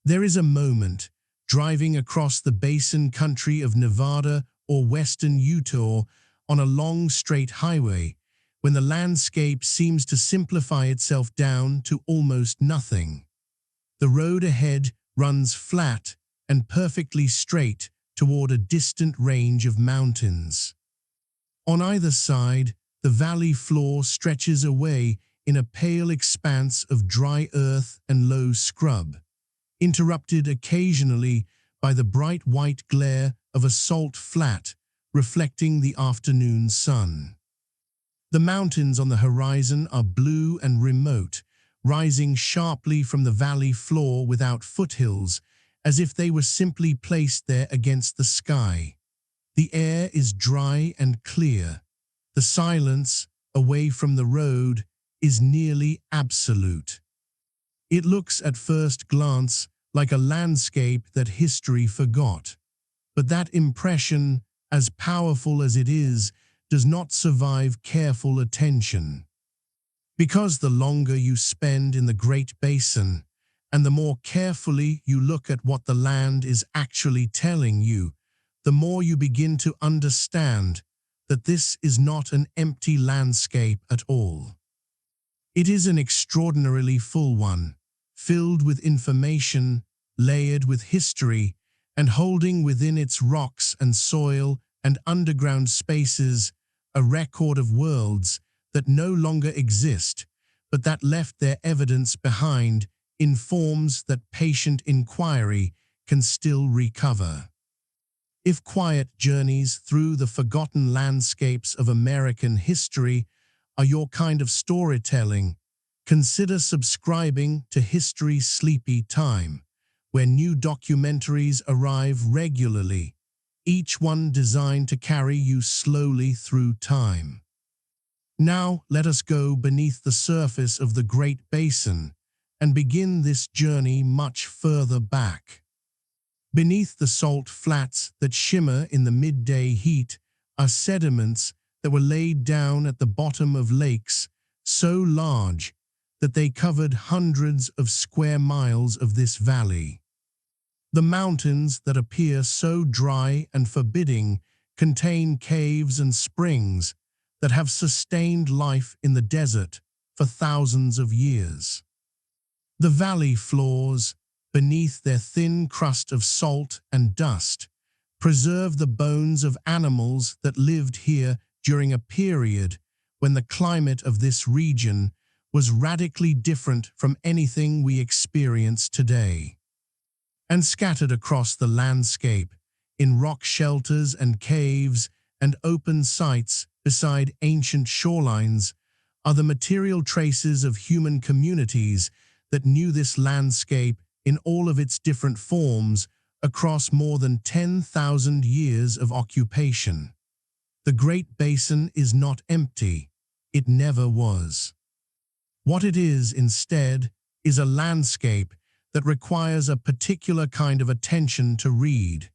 There is a moment, driving across the basin country of Nevada or Western Utah on a long straight highway, when the landscape seems to simplify itself down to almost nothing. The road ahead runs flat and perfectly straight toward a distant range of mountains. On either side, the valley floor stretches away in a pale expanse of dry earth and low scrub, interrupted occasionally by the bright white glare of a salt flat reflecting the afternoon sun. The mountains on the horizon are blue and remote, rising sharply from the valley floor without foothills, as if they were simply placed there against the sky. The air is dry and clear. The silence, away from the road, is nearly absolute. It looks at first glance like a landscape that history forgot. But that impression, as powerful as it is, does not survive careful attention. Because the longer you spend in the Great Basin, and the more carefully you look at what the land is actually telling you, the more you begin to understand that this is not an empty landscape at all. It is an extraordinarily full one, filled with information, layered with history, and holding within its rocks and soil and underground spaces a record of worlds that no longer exist, but that left their evidence behind in forms that patient inquiry can still recover. If quiet journeys through the forgotten landscapes of American history are your kind of storytelling, consider subscribing to History's Sleepy Time, where new documentaries arrive regularly, each one designed to carry you slowly through time. Now let us go beneath the surface of the Great Basin and begin this journey much further back. Beneath the salt flats that shimmer in the midday heat are sediments that were laid down at the bottom of lakes so large that they covered hundreds of square miles of this valley. The mountains that appear so dry and forbidding contain caves and springs that have sustained life in the desert for thousands of years. The valley floors, beneath their thin crust of salt and dust, preserve the bones of animals that lived here during a period when the climate of this region was radically different from anything we experience today. And scattered across the landscape, in rock shelters and caves and open sites beside ancient shorelines, are the material traces of human communities that knew this landscape in all of its different forms across more than 10,000 years of occupation. The Great Basin is not empty. It never was. What it is, instead, is a landscape that requires a particular kind of attention to read.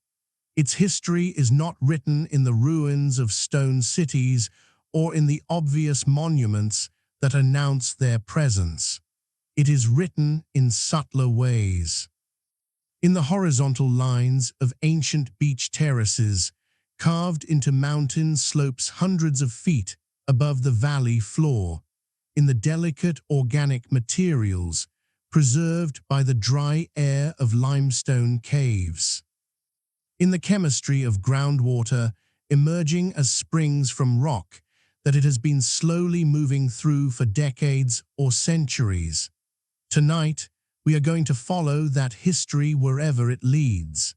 Its history is not written in the ruins of stone cities or in the obvious monuments that announce their presence. It is written in subtler ways. In the horizontal lines of ancient beach terraces, carved into mountain slopes hundreds of feet above the valley floor, in the delicate organic materials preserved by the dry air of limestone caves. In the chemistry of groundwater emerging as springs from rock that it has been slowly moving through for decades or centuries. Tonight, we are going to follow that history wherever it leads,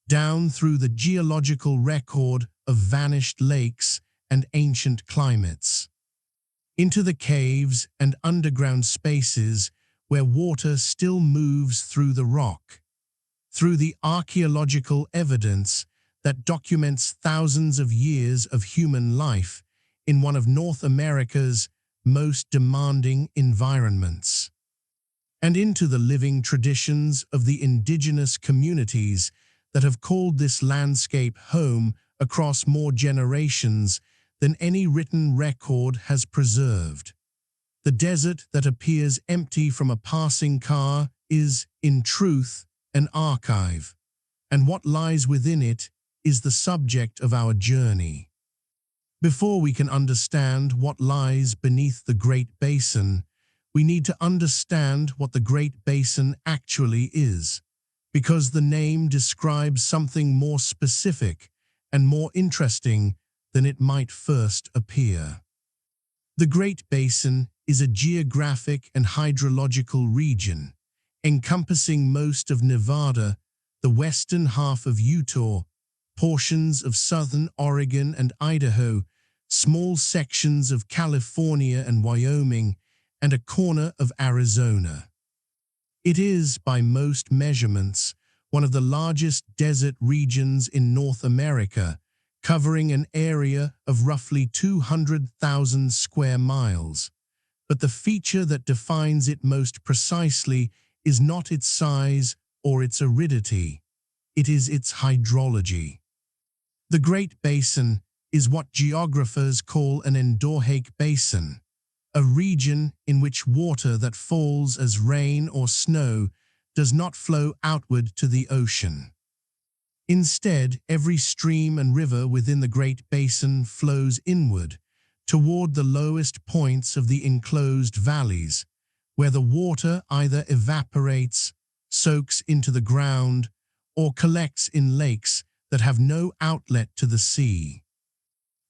down through the geological record of vanished lakes and ancient climates, into the caves and underground spaces where water still moves through the rock, through the archaeological evidence that documents thousands of years of human life in one of North America's most demanding environments, and into the living traditions of the indigenous communities that have called this landscape home across more generations than any written record has preserved. The desert that appears empty from a passing car is, in truth, an archive, and what lies within it is the subject of our journey. Before we can understand what lies beneath the Great Basin, we need to understand what the Great Basin actually is, because the name describes something more specific and more interesting than it might first appear. The Great Basin is a geographic and hydrological region encompassing most of Nevada, the western half of Utah, portions of southern Oregon and Idaho, small sections of California and Wyoming, and a corner of Arizona. It is, by most measurements, one of the largest desert regions in North America, covering an area of roughly 200,000 square miles. But the feature that defines it most precisely is not its size or its aridity. It is its hydrology. The Great Basin is what geographers call an endorheic basin, a region in which water that falls as rain or snow does not flow outward to the ocean. Instead, every stream and river within the Great Basin flows inward, toward the lowest points of the enclosed valleys, where the water either evaporates, soaks into the ground, or collects in lakes that have no outlet to the sea.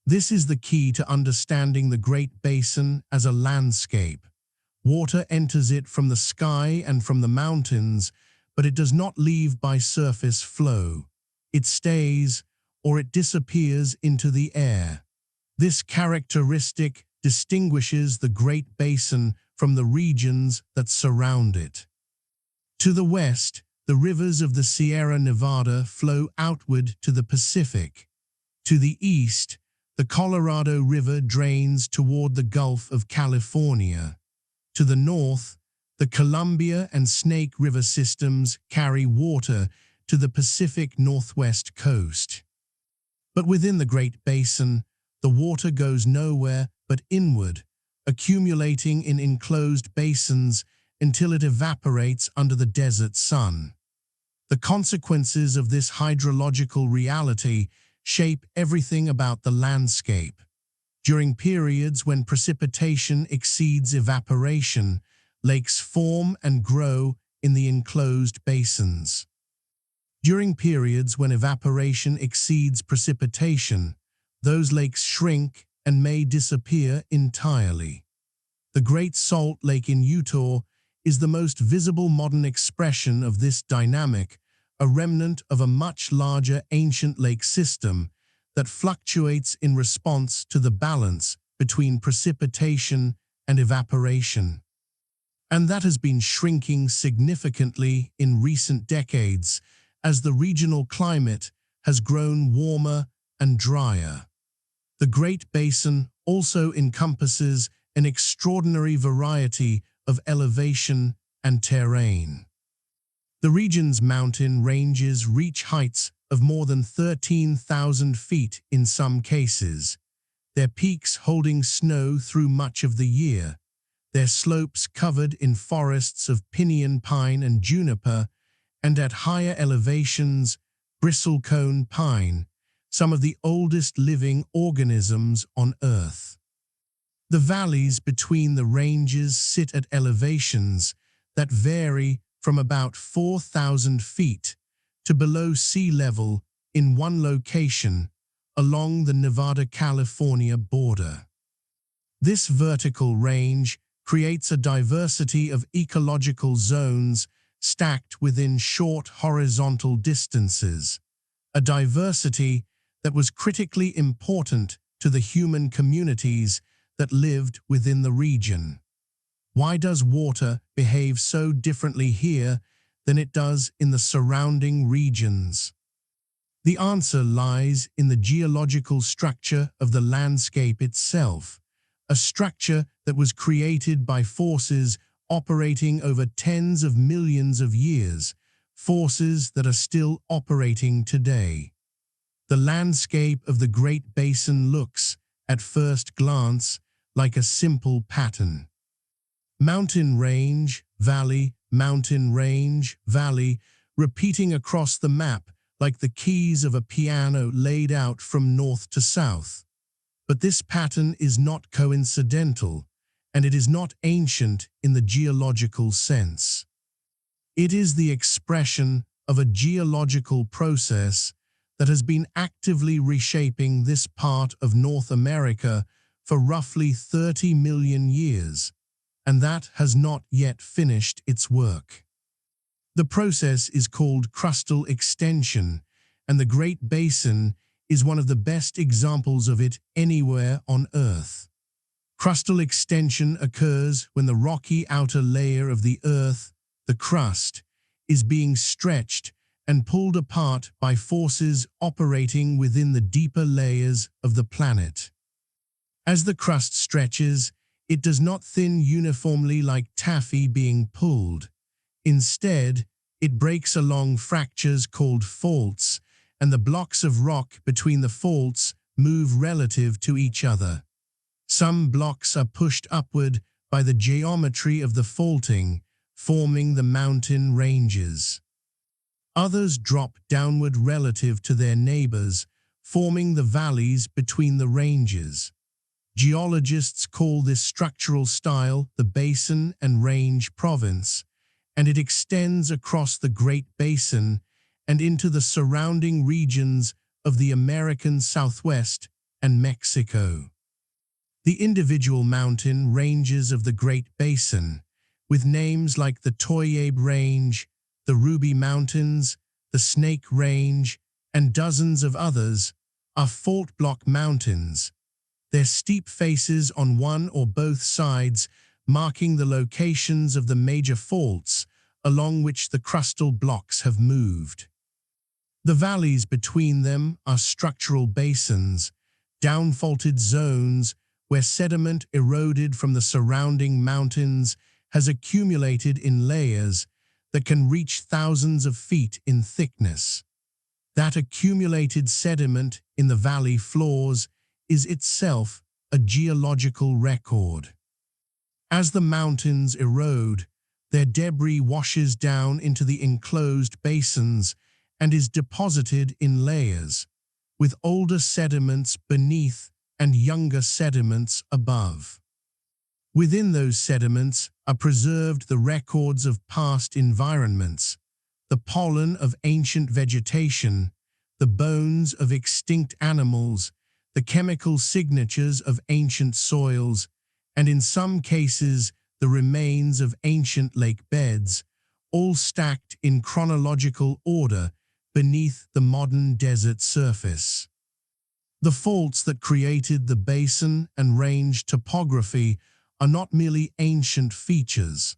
This is the key to understanding the Great Basin as a landscape. Water enters it from the sky and from the mountains, but it does not leave by surface flow. It stays, or it disappears into the air. This characteristic distinguishes the Great Basin from the regions that surround it. To the west, the rivers of the Sierra Nevada flow outward to the Pacific. To the east, the Colorado River drains toward the Gulf of California. To the north, the Columbia and Snake River systems carry water to the Pacific Northwest coast. But within the Great Basin, the water goes nowhere but inward, accumulating in enclosed basins until it evaporates under the desert sun. The consequences of this hydrological reality shape everything about the landscape. During periods when precipitation exceeds evaporation, lakes form and grow in the enclosed basins. During periods when evaporation exceeds precipitation, those lakes shrink and may disappear entirely. The Great Salt Lake in Utah is the most visible modern expression of this dynamic, a remnant of a much larger ancient lake system that fluctuates in response to the balance between precipitation and evaporation. And that has been shrinking significantly in recent decades as the regional climate has grown warmer and drier. The Great Basin also encompasses an extraordinary variety of elevation and terrain. The region's mountain ranges reach heights of more than 13,000 feet in some cases, their peaks holding snow through much of the year, their slopes covered in forests of pinyon pine and juniper, and at higher elevations, bristlecone pine, some of the oldest living organisms on Earth. The valleys between the ranges sit at elevations that vary from about 4,000 feet to below sea level in one location along the Nevada-California border. This vertical range creates a diversity of ecological zones stacked within short horizontal distances, a diversity that was critically important to the human communities that lived within the region. Why does water behave so differently here than it does in the surrounding regions? The answer lies in the geological structure of the landscape itself, a structure that was created by forces operating over tens of millions of years, forces that are still operating today. The landscape of the Great Basin looks, at first glance, like a simple pattern. Mountain range, valley, mountain range, valley, repeating across the map like the keys of a piano laid out from north to south. But this pattern is not coincidental, and it is not ancient in the geological sense. It is the expression of a geological process that has been actively reshaping this part of North America for roughly 30 million years, and that has not yet finished its work. The process is called crustal extension, and the Great Basin is one of the best examples of it anywhere on Earth. Crustal extension occurs when the rocky outer layer of the Earth, the crust, is being stretched and pulled apart by forces operating within the deeper layers of the planet. As the crust stretches, it does not thin uniformly like taffy being pulled. Instead, it breaks along fractures called faults, and the blocks of rock between the faults move relative to each other. Some blocks are pushed upward by the geometry of the faulting, forming the mountain ranges. Others drop downward relative to their neighbors, forming the valleys between the ranges. Geologists call this structural style the Basin and Range Province, and it extends across the Great Basin and into the surrounding regions of the American Southwest and Mexico. The individual mountain ranges of the Great Basin, with names like the Toyabe Range, the Ruby Mountains, the Snake Range, and dozens of others, are fault block mountains, their steep faces on one or both sides marking the locations of the major faults along which the crustal blocks have moved. The valleys between them are structural basins, downfaulted zones where sediment eroded from the surrounding mountains has accumulated in layers that can reach thousands of feet in thickness. That accumulated sediment in the valley floors is itself a geological record. As the mountains erode, their debris washes down into the enclosed basins and is deposited in layers, with older sediments beneath and younger sediments above. Within those sediments are preserved the records of past environments, the pollen of ancient vegetation, the bones of extinct animals, the chemical signatures of ancient soils, and in some cases the remains of ancient lake beds, all stacked in chronological order beneath the modern desert surface. The faults that created the basin and range topography are not merely ancient features.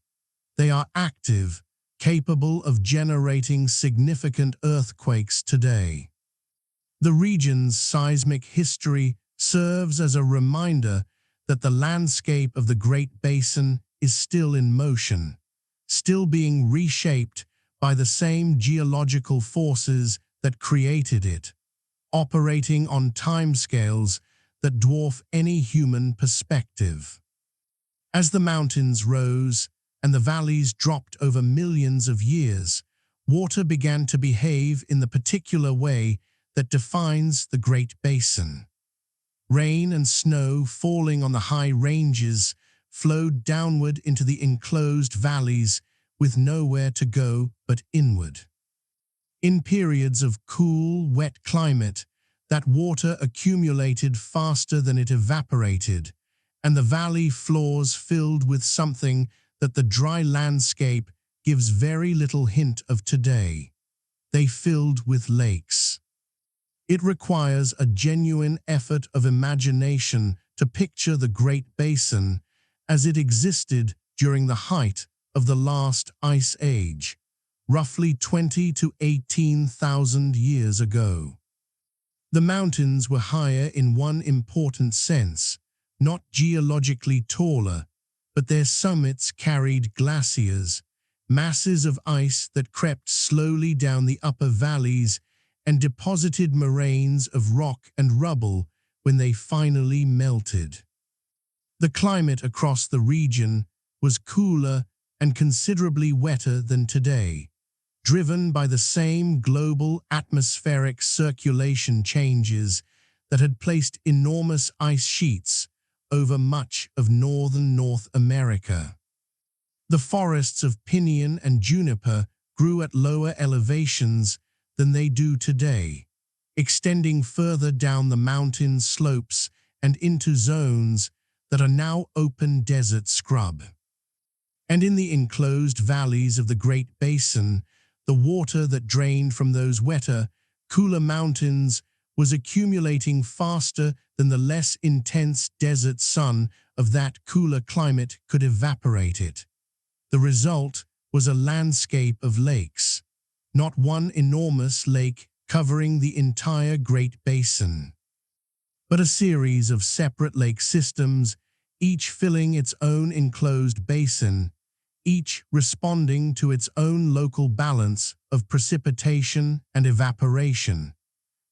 They are active, capable of generating significant earthquakes today. The region's seismic history serves as a reminder that the landscape of the Great Basin is still in motion, still being reshaped by the same geological forces that created it, operating on timescales that dwarf any human perspective. As the mountains rose and the valleys dropped over millions of years, water began to behave in the particular way that defines the Great Basin. Rain and snow falling on the high ranges flowed downward into the enclosed valleys with nowhere to go but inward. In periods of cool, wet climate, that water accumulated faster than it evaporated, and the valley floors filled with something that the dry landscape gives very little hint of today. They filled with lakes. It requires a genuine effort of imagination to picture the Great Basin as it existed during the height of the last ice age, roughly 20 to 18,000 years ago. The mountains were higher in one important sense, not geologically taller, but their summits carried glaciers, masses of ice that crept slowly down the upper valleys and deposited moraines of rock and rubble when they finally melted. The climate across the region was cooler and considerably wetter than today. driven by the same global atmospheric circulation changes that had placed enormous ice sheets over much of northern North America. The forests of pinyon and juniper grew at lower elevations than they do today, extending further down the mountain slopes and into zones that are now open desert scrub. And in the enclosed valleys of the Great Basin, the water that drained from those wetter, cooler mountains was accumulating faster than the less intense desert sun of that cooler climate could evaporate it. The result was a landscape of lakes, not one enormous lake covering the entire Great Basin, but a series of separate lake systems, each filling its own enclosed basin, each responding to its own local balance of precipitation and evaporation,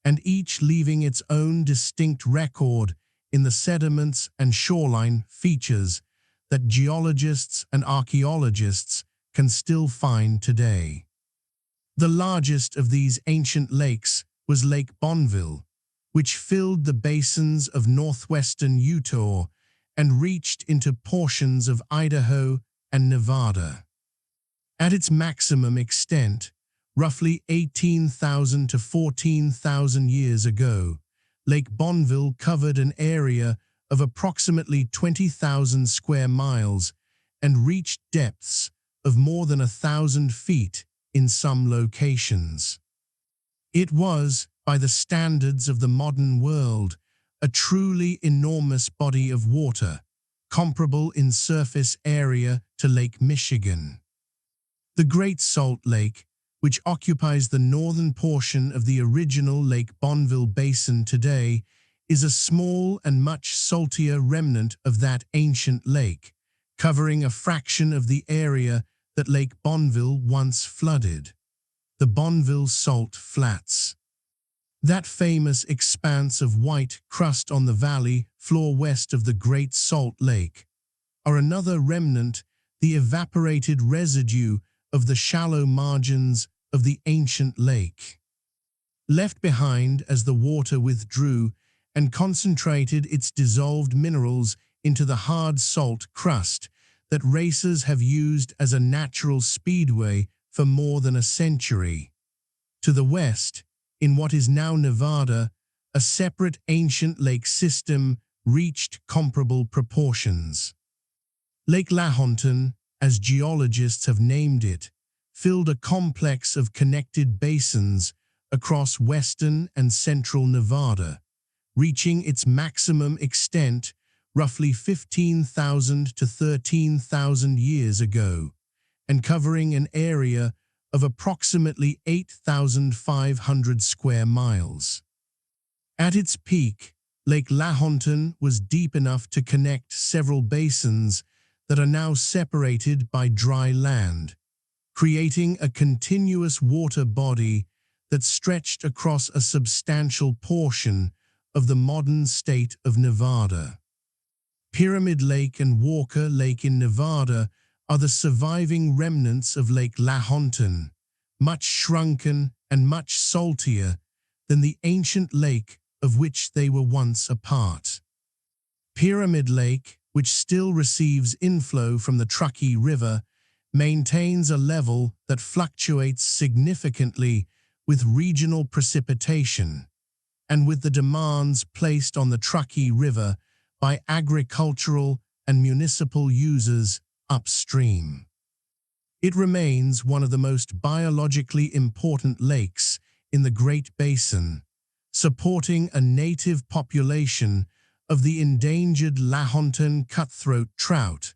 and each leaving its own distinct record in the sediments and shoreline features that geologists and archaeologists can still find today. The largest of these ancient lakes was Lake Bonneville, which filled the basins of northwestern Utah and reached into portions of Idaho and Nevada. At its maximum extent, roughly 18,000 to 14,000 years ago, Lake Bonneville covered an area of approximately 20,000 square miles and reached depths of more than 1,000 feet in some locations. It was, by the standards of the modern world, a truly enormous body of water, comparable in surface area to Lake Michigan. The Great Salt Lake, which occupies the northern portion of the original Lake Bonneville Basin today, is a small and much saltier remnant of that ancient lake, covering a fraction of the area that Lake Bonneville once flooded, the Bonneville Salt Flats. That famous expanse of white crust on the valley floor west of the Great Salt Lake are another remnant, the evaporated residue of the shallow margins of the ancient lake. Left behind as the water withdrew and concentrated its dissolved minerals into the hard salt crust that racers have used as a natural speedway for more than a century. To the west, in what is now Nevada, a separate ancient lake system reached comparable proportions. Lake Lahontan, as geologists have named it, filled a complex of connected basins across western and central Nevada, reaching its maximum extent roughly 15,000 to 13,000 years ago, and covering an area of approximately 8,500 square miles. At its peak, Lake Lahontan was deep enough to connect several basins that are now separated by dry land, creating a continuous water body that stretched across a substantial portion of the modern state of Nevada. Pyramid Lake and Walker Lake in Nevada are the surviving remnants of Lake Lahontan, much shrunken and much saltier than the ancient lake of which they were once a part. Pyramid Lake, which still receives inflow from the Truckee River, maintains a level that fluctuates significantly with regional precipitation and with the demands placed on the Truckee River by agricultural and municipal users upstream. It remains one of the most biologically important lakes in the Great Basin, supporting a native population of the endangered Lahontan cutthroat trout,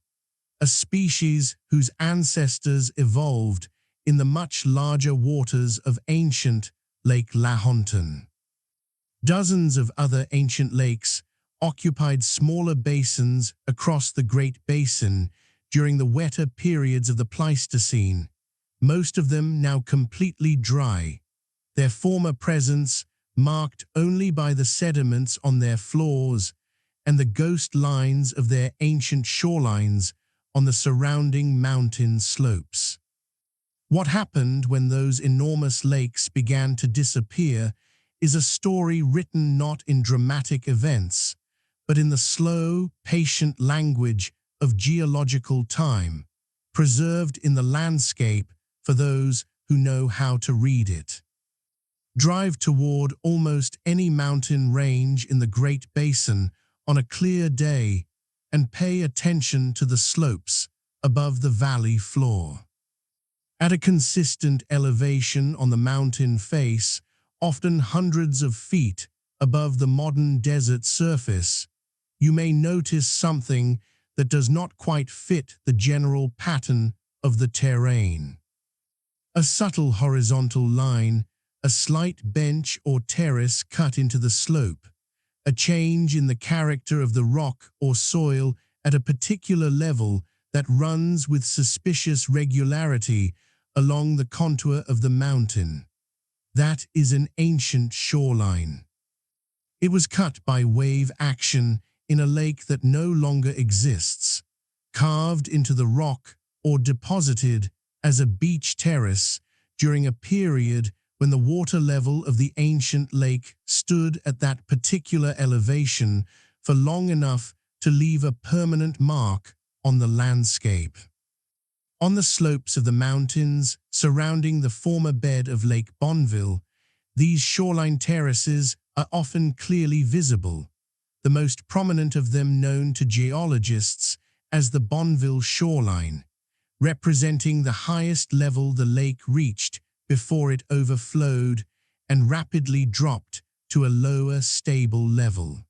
a species whose ancestors evolved in the much larger waters of ancient Lake Lahontan. Dozens of other ancient lakes occupied smaller basins across the Great Basin during the wetter periods of the Pleistocene, most of them now completely dry, their former presence marked only by the sediments on their floors and the ghost lines of their ancient shorelines on the surrounding mountain slopes. What happened when those enormous lakes began to disappear is a story written not in dramatic events, but in the slow, patient language of geological time, preserved in the landscape for those who know how to read it. Drive toward almost any mountain range in the Great Basin on a clear day and pay attention to the slopes above the valley floor. At a consistent elevation on the mountain face, often hundreds of feet above the modern desert surface, you may notice something that does not quite fit the general pattern of the terrain. A subtle horizontal line, a slight bench or terrace cut into the slope, a change in the character of the rock or soil at a particular level that runs with suspicious regularity along the contour of the mountain. That is an ancient shoreline. It was cut by wave action in a lake that no longer exists, carved into the rock or deposited as a beach terrace during a period when the water level of the ancient lake stood at that particular elevation for long enough to leave a permanent mark on the landscape. On the slopes of the mountains surrounding the former bed of Lake Bonneville, these shoreline terraces are often clearly visible, the most prominent of them known to geologists as the Bonneville shoreline, representing the highest level the lake reached before it overflowed and rapidly dropped to a lower, stable level.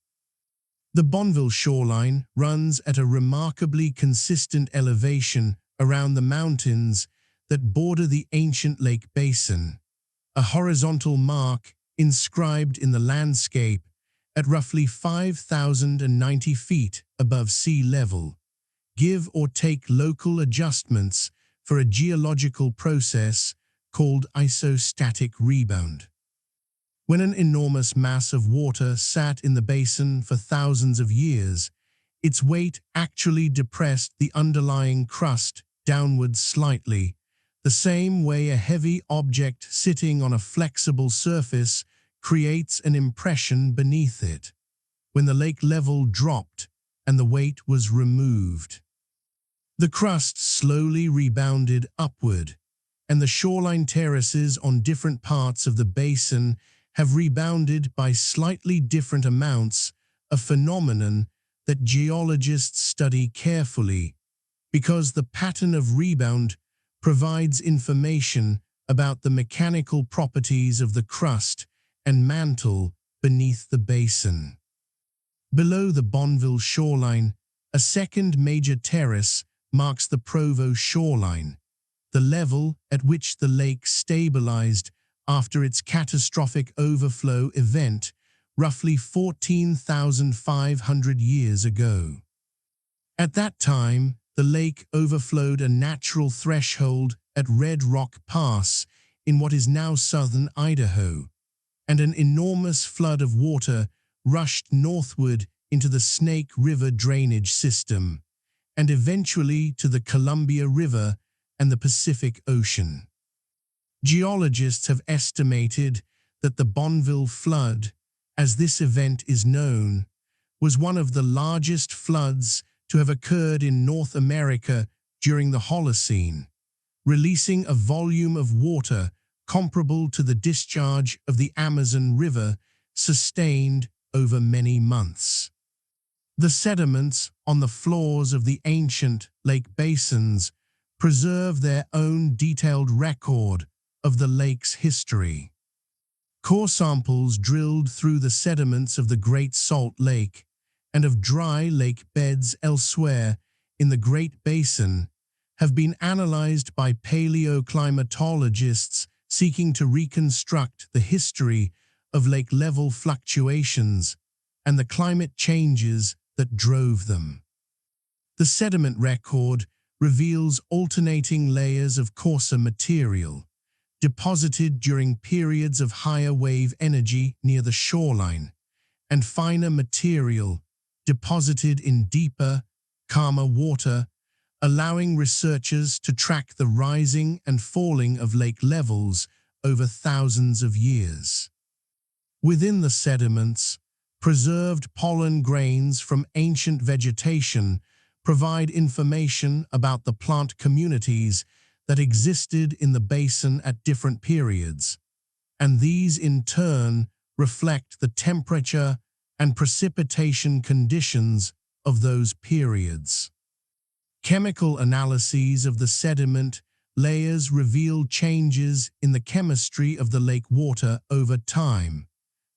The Bonneville shoreline runs at a remarkably consistent elevation around the mountains that border the ancient Lake Basin, a horizontal mark inscribed in the landscape at roughly 5,090 feet above sea level, give or take local adjustments for a geological process called isostatic rebound. When an enormous mass of water sat in the basin for thousands of years, its weight actually depressed the underlying crust downwards slightly, the same way a heavy object sitting on a flexible surface creates an impression beneath it, when the lake level dropped and the weight was removed. The crust slowly rebounded upward, and the shoreline terraces on different parts of the basin have rebounded by slightly different amounts, a phenomenon that geologists study carefully, because the pattern of rebound provides information about the mechanical properties of the crust and mantle beneath the basin. Below the Bonneville shoreline, a second major terrace marks the Provo shoreline, the level at which the lake stabilized after its catastrophic overflow event roughly 14,500 years ago. At that time, the lake overflowed a natural threshold at Red Rock Pass in what is now southern Idaho, and an enormous flood of water rushed northward into the Snake River drainage system, and eventually to the Columbia River and the Pacific Ocean. Geologists have estimated that the Bonneville flood, as this event is known, was one of the largest floods to have occurred in North America during the Holocene, releasing a volume of water comparable to the discharge of the Amazon River sustained over many months. The sediments on the floors of the ancient lake basins preserve their own detailed record of the lake's history. Core samples drilled through the sediments of the Great Salt Lake and of dry lake beds elsewhere in the Great Basin have been analyzed by paleoclimatologists seeking to reconstruct the history of lake level fluctuations and the climate changes that drove them. The sediment record reveals alternating layers of coarser material, deposited during periods of higher wave energy near the shoreline, and finer material, deposited in deeper, calmer water allowing researchers to track the rising and falling of lake levels over thousands of years. Within the sediments, preserved pollen grains from ancient vegetation provide information about the plant communities that existed in the basin at different periods, and these in turn reflect the temperature and precipitation conditions of those periods. Chemical analyses of the sediment layers reveal changes in the chemistry of the lake water over time,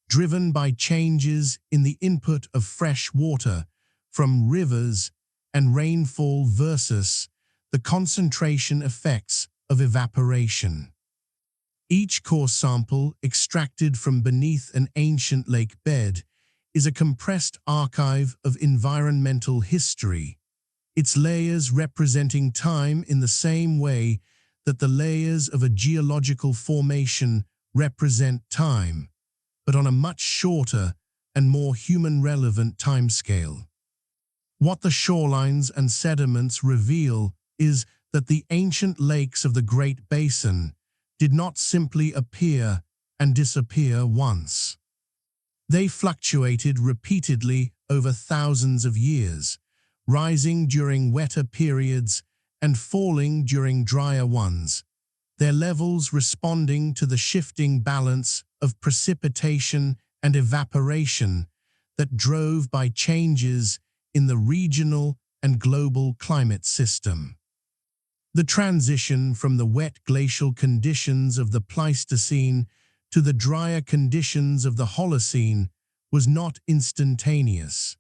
driven by changes in the input of fresh water from rivers and rainfall versus the concentration effects of evaporation. Each core sample extracted from beneath an ancient lake bed is a compressed archive of environmental history, its layers representing time in the same way that the layers of a geological formation represent time, but on a much shorter and more human-relevant timescale. What the shorelines and sediments reveal is that the ancient lakes of the Great Basin did not simply appear and disappear once. They fluctuated repeatedly over thousands of years, rising during wetter periods and falling during drier ones, their levels responding to the shifting balance of precipitation and evaporation that drove by changes in the regional and global climate system. The transition from the wet glacial conditions of the Pleistocene to the drier conditions of the Holocene was not instantaneous.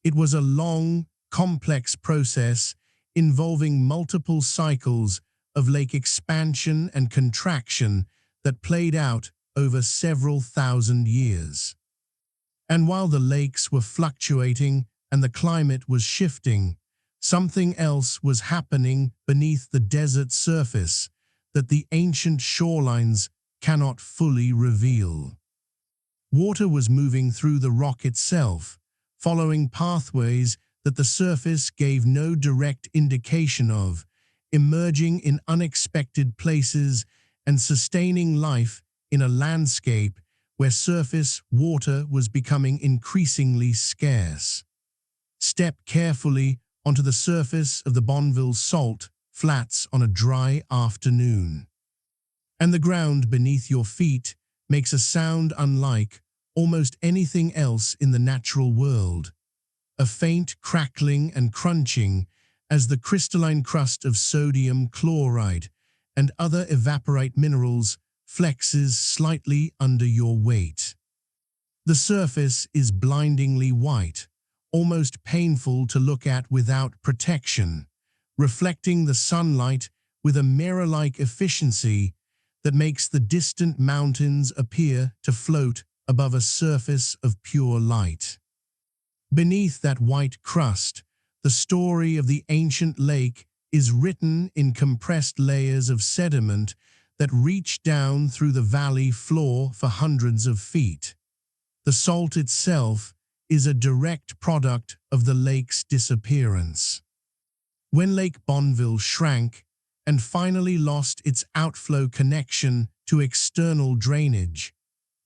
It was a long, complex process involving multiple cycles of lake expansion and contraction that played out over several thousand years. And while the lakes were fluctuating and the climate was shifting, something else was happening beneath the desert surface that the ancient shorelines cannot fully reveal. Water was moving through the rock itself, following pathways that the surface gave no direct indication of, emerging in unexpected places and sustaining life in a landscape where surface water was becoming increasingly scarce. Step carefully onto the surface of the Bonneville salt flats on a dry afternoon, and the ground beneath your feet makes a sound unlike almost anything else in the natural world, a faint crackling and crunching as the crystalline crust of sodium chloride and other evaporite minerals flexes slightly under your weight. The surface is blindingly white, almost painful to look at without protection, reflecting the sunlight with a mirror-like efficiency that makes the distant mountains appear to float above a surface of pure light. Beneath that white crust, the story of the ancient lake is written in compressed layers of sediment that reach down through the valley floor for hundreds of feet. The salt itself is a direct product of the lake's disappearance. When Lake Bonneville shrank and finally lost its outflow connection to external drainage,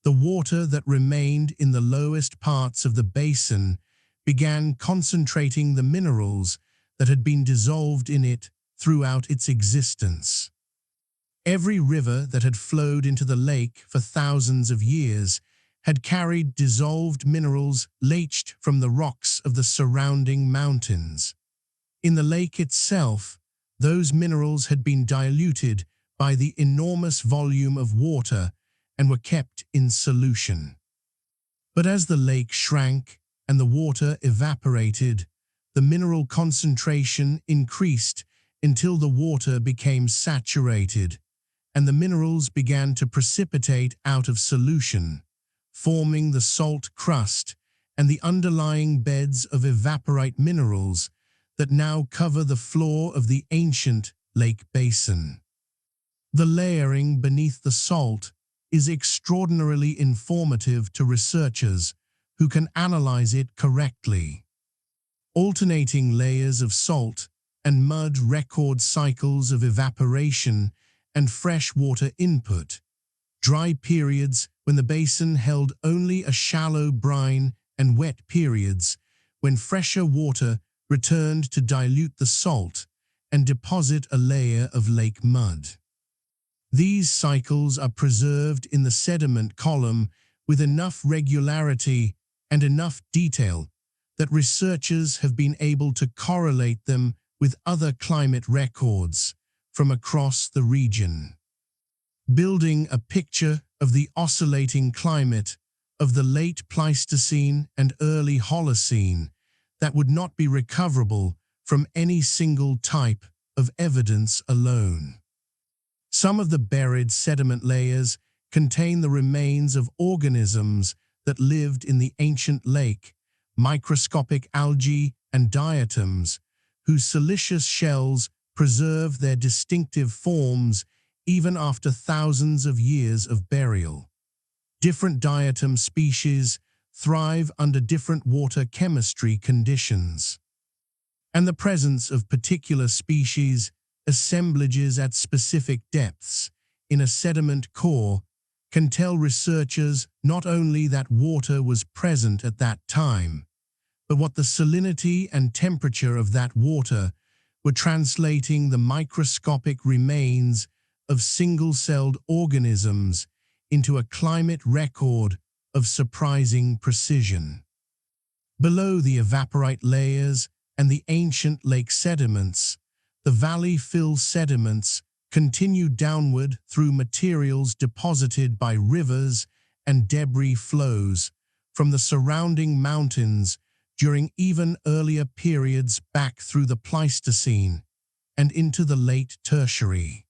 the water that remained in the lowest parts of the basin began concentrating the minerals that had been dissolved in it throughout its existence. Every river that had flowed into the lake for thousands of years had carried dissolved minerals leached from the rocks of the surrounding mountains. In the lake itself, those minerals had been diluted by the enormous volume of water and were kept in solution. But as the lake shrank and the water evaporated, the mineral concentration increased until the water became saturated, and the minerals began to precipitate out of solution, forming the salt crust and the underlying beds of evaporite minerals that now cover the floor of the ancient Lake Basin. The layering beneath the salt is extraordinarily informative to researchers who can analyze it correctly. Alternating layers of salt and mud record cycles of evaporation and fresh water input, dry periods when the basin held only a shallow brine, and wet periods when fresher water returned to dilute the salt and deposit a layer of lake mud. These cycles are preserved in the sediment column with enough regularity and enough detail that researchers have been able to correlate them with other climate records from across the region, building a picture of the oscillating climate of the late Pleistocene and early Holocene that would not be recoverable from any single type of evidence alone. Some of the buried sediment layers contain the remains of organisms that lived in the ancient lake, microscopic algae and diatoms, whose siliceous shells preserve their distinctive forms even after thousands of years of burial. Different diatom species thrive under different water chemistry conditions, and the presence of particular species assemblages at specific depths in a sediment core can tell researchers not only that water was present at that time, but what the salinity and temperature of that water were translating the microscopic remains of single-celled organisms into a climate record of surprising precision. Below the evaporite layers and the ancient lake sediments, the valley fill sediments continue downward through materials deposited by rivers and debris flows from the surrounding mountains during even earlier periods back through the Pleistocene and into the late Tertiary.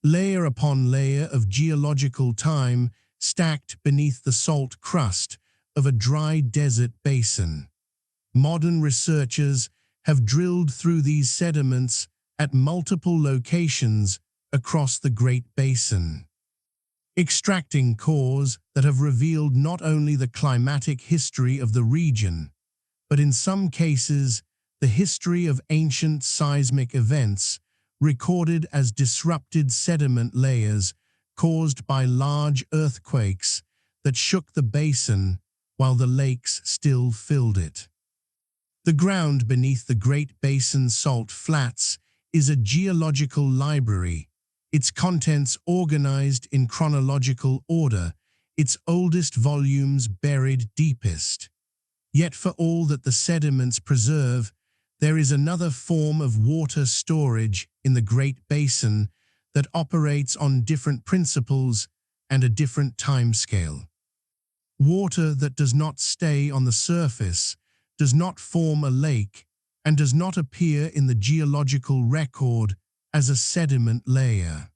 Layer upon layer of geological time stacked beneath the salt crust of a dry desert basin. Modern researchers have drilled through these sediments at multiple locations across the Great Basin, extracting cores that have revealed not only the climatic history of the region, but in some cases, the history of ancient seismic events recorded as disrupted sediment layers caused by large earthquakes that shook the basin while the lakes still filled it. The ground beneath the Great Basin salt flats is a geological library, its contents organized in chronological order, its oldest volumes buried deepest. Yet for all that the sediments preserve, there is another form of water storage in the Great Basin that operates on different principles and a different timescale. Water that does not stay on the surface, does not form a lake, and does not appear in the geological record as a sediment layer.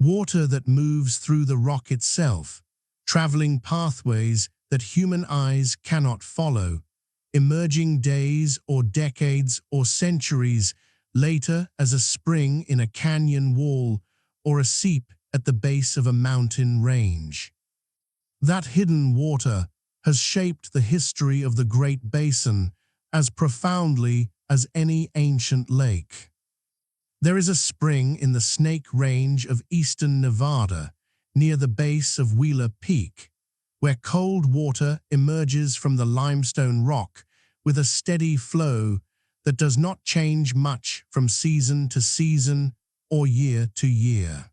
Water that moves through the rock itself, traveling pathways that human eyes cannot follow, emerging days or decades or centuries later as a spring in a canyon wall or a seep at the base of a mountain range. That hidden water has shaped the history of the Great Basin as profoundly as any ancient lake. There is a spring in the Snake Range of eastern Nevada, near the base of Wheeler Peak, where cold water emerges from the limestone rock with a steady flow that does not change much from season to season or year to year.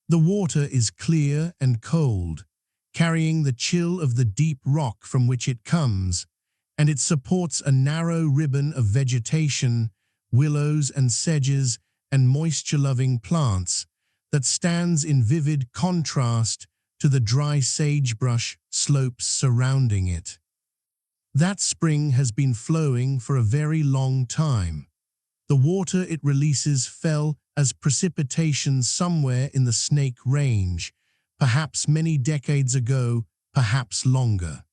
The water is clear and cold, carrying the chill of the deep rock from which it comes, and it supports a narrow ribbon of vegetation, willows and sedges and moisture-loving plants that stands in vivid contrast to the dry sagebrush slopes surrounding it. That spring has been flowing for a very long time. The water it releases fell as precipitation somewhere in the Snake Range, perhaps many decades ago, perhaps longer.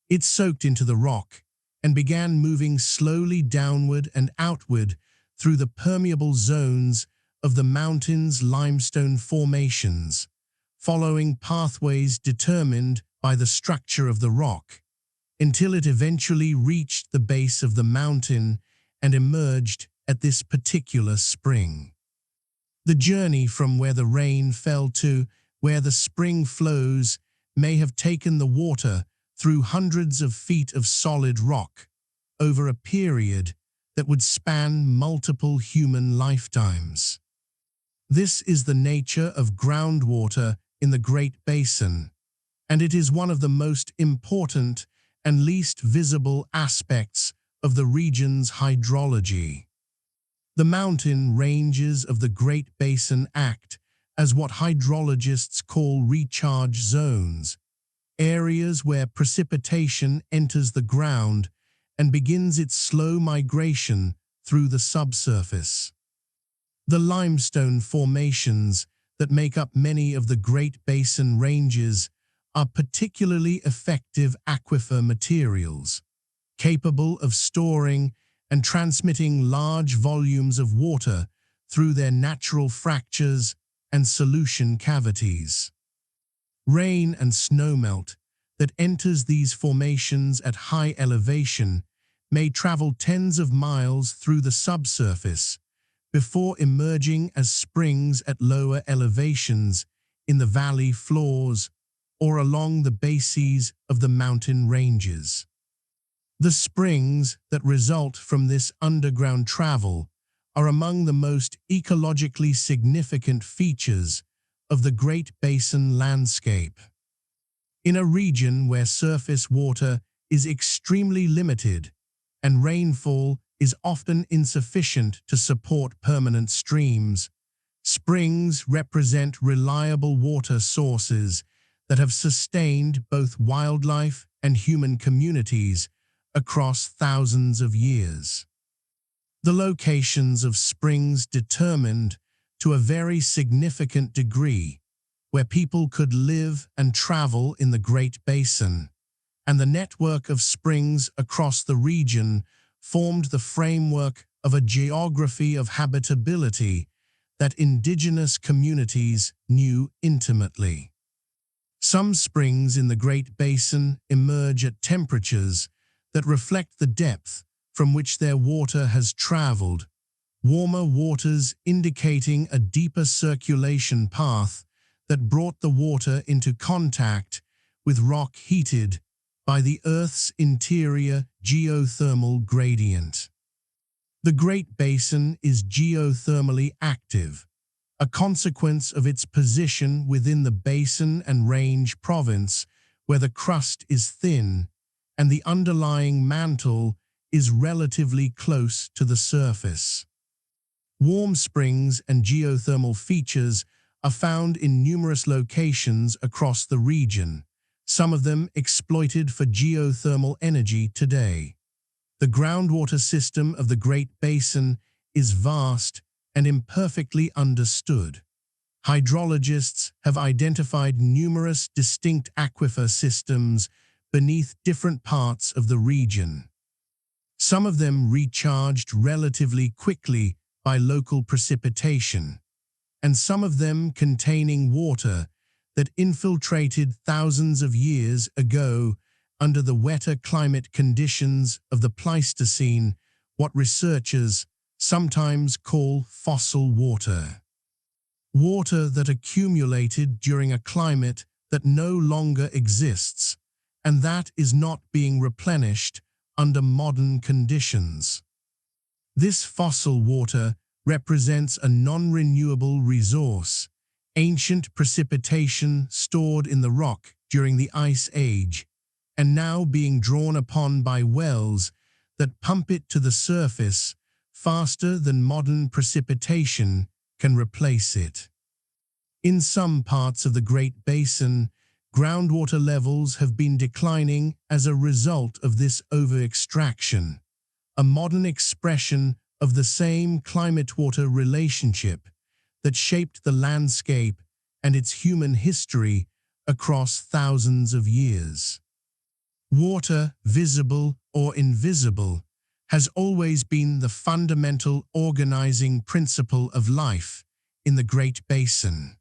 It soaked into the rock and began moving slowly downward and outward through the permeable zones of the mountain's limestone formations, following pathways determined by the structure of the rock, until it eventually reached the base of the mountain and emerged at this particular spring. The journey from where the rain fell to where the spring flows may have taken the water through hundreds of feet of solid rock over a period that would span multiple human lifetimes. This is the nature of groundwater in the Great Basin, and it is one of the most important and least visible aspects of the region's hydrology. The mountain ranges of the Great Basin act as what hydrologists call recharge zones, areas where precipitation enters the ground and begins its slow migration through the subsurface. The limestone formations that make up many of the Great Basin ranges are particularly effective aquifer materials, capable of storing and transmitting large volumes of water through their natural fractures and solution cavities. Rain and snowmelt that enters these formations at high elevation may travel tens of miles through the subsurface before emerging as springs at lower elevations in the valley floors or along the bases of the mountain ranges. The springs that result from this underground travel are among the most ecologically significant features of the Great Basin landscape. In a region where surface water is extremely limited and rainfall is often insufficient to support permanent streams, springs represent reliable water sources that have sustained both wildlife and human communities across thousands of years. The locations of springs determined, to a very significant degree, where people could live and travel in the Great Basin, and the network of springs across the region formed the framework of a geography of habitability that indigenous communities knew intimately. Some springs in the Great Basin emerge at temperatures that reflect the depth from which their water has traveled, warmer waters indicating a deeper circulation path that brought the water into contact with rock heated by the Earth's interior geothermal gradient. The Great Basin is geothermally active, a consequence of its position within the Basin and Range Province, where the crust is thin and the underlying mantle is relatively close to the surface. Warm springs and geothermal features are found in numerous locations across the region, some of them exploited for geothermal energy today. The groundwater system of the Great Basin is vast and imperfectly understood. Hydrologists have identified numerous distinct aquifer systems beneath different parts of the region. Some of them recharged relatively quickly by local precipitation, and some of them containing water that infiltrated thousands of years ago under the wetter climate conditions of the Pleistocene, what researchers sometimes call fossil water. Water that accumulated during a climate that no longer exists, and that is not being replenished under modern conditions. This fossil water represents a non-renewable resource, ancient precipitation stored in the rock during the Ice Age, and now being drawn upon by wells that pump it to the surface faster than modern precipitation can replace it. In some parts of the Great Basin, groundwater levels have been declining as a result of this over-extraction, a modern expression of the same climate-water relationship that shaped the landscape and its human history across thousands of years. Water, visible or invisible, has always been the fundamental organizing principle of life in the Great Basin.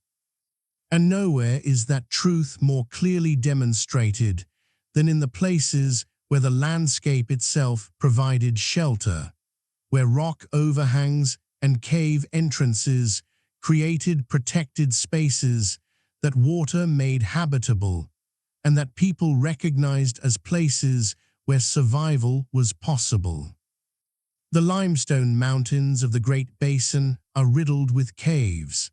And nowhere is that truth more clearly demonstrated than in the places where the landscape itself provided shelter, where rock overhangs and cave entrances created protected spaces that water made habitable, and that people recognized as places where survival was possible. The limestone mountains of the Great Basin are riddled with caves.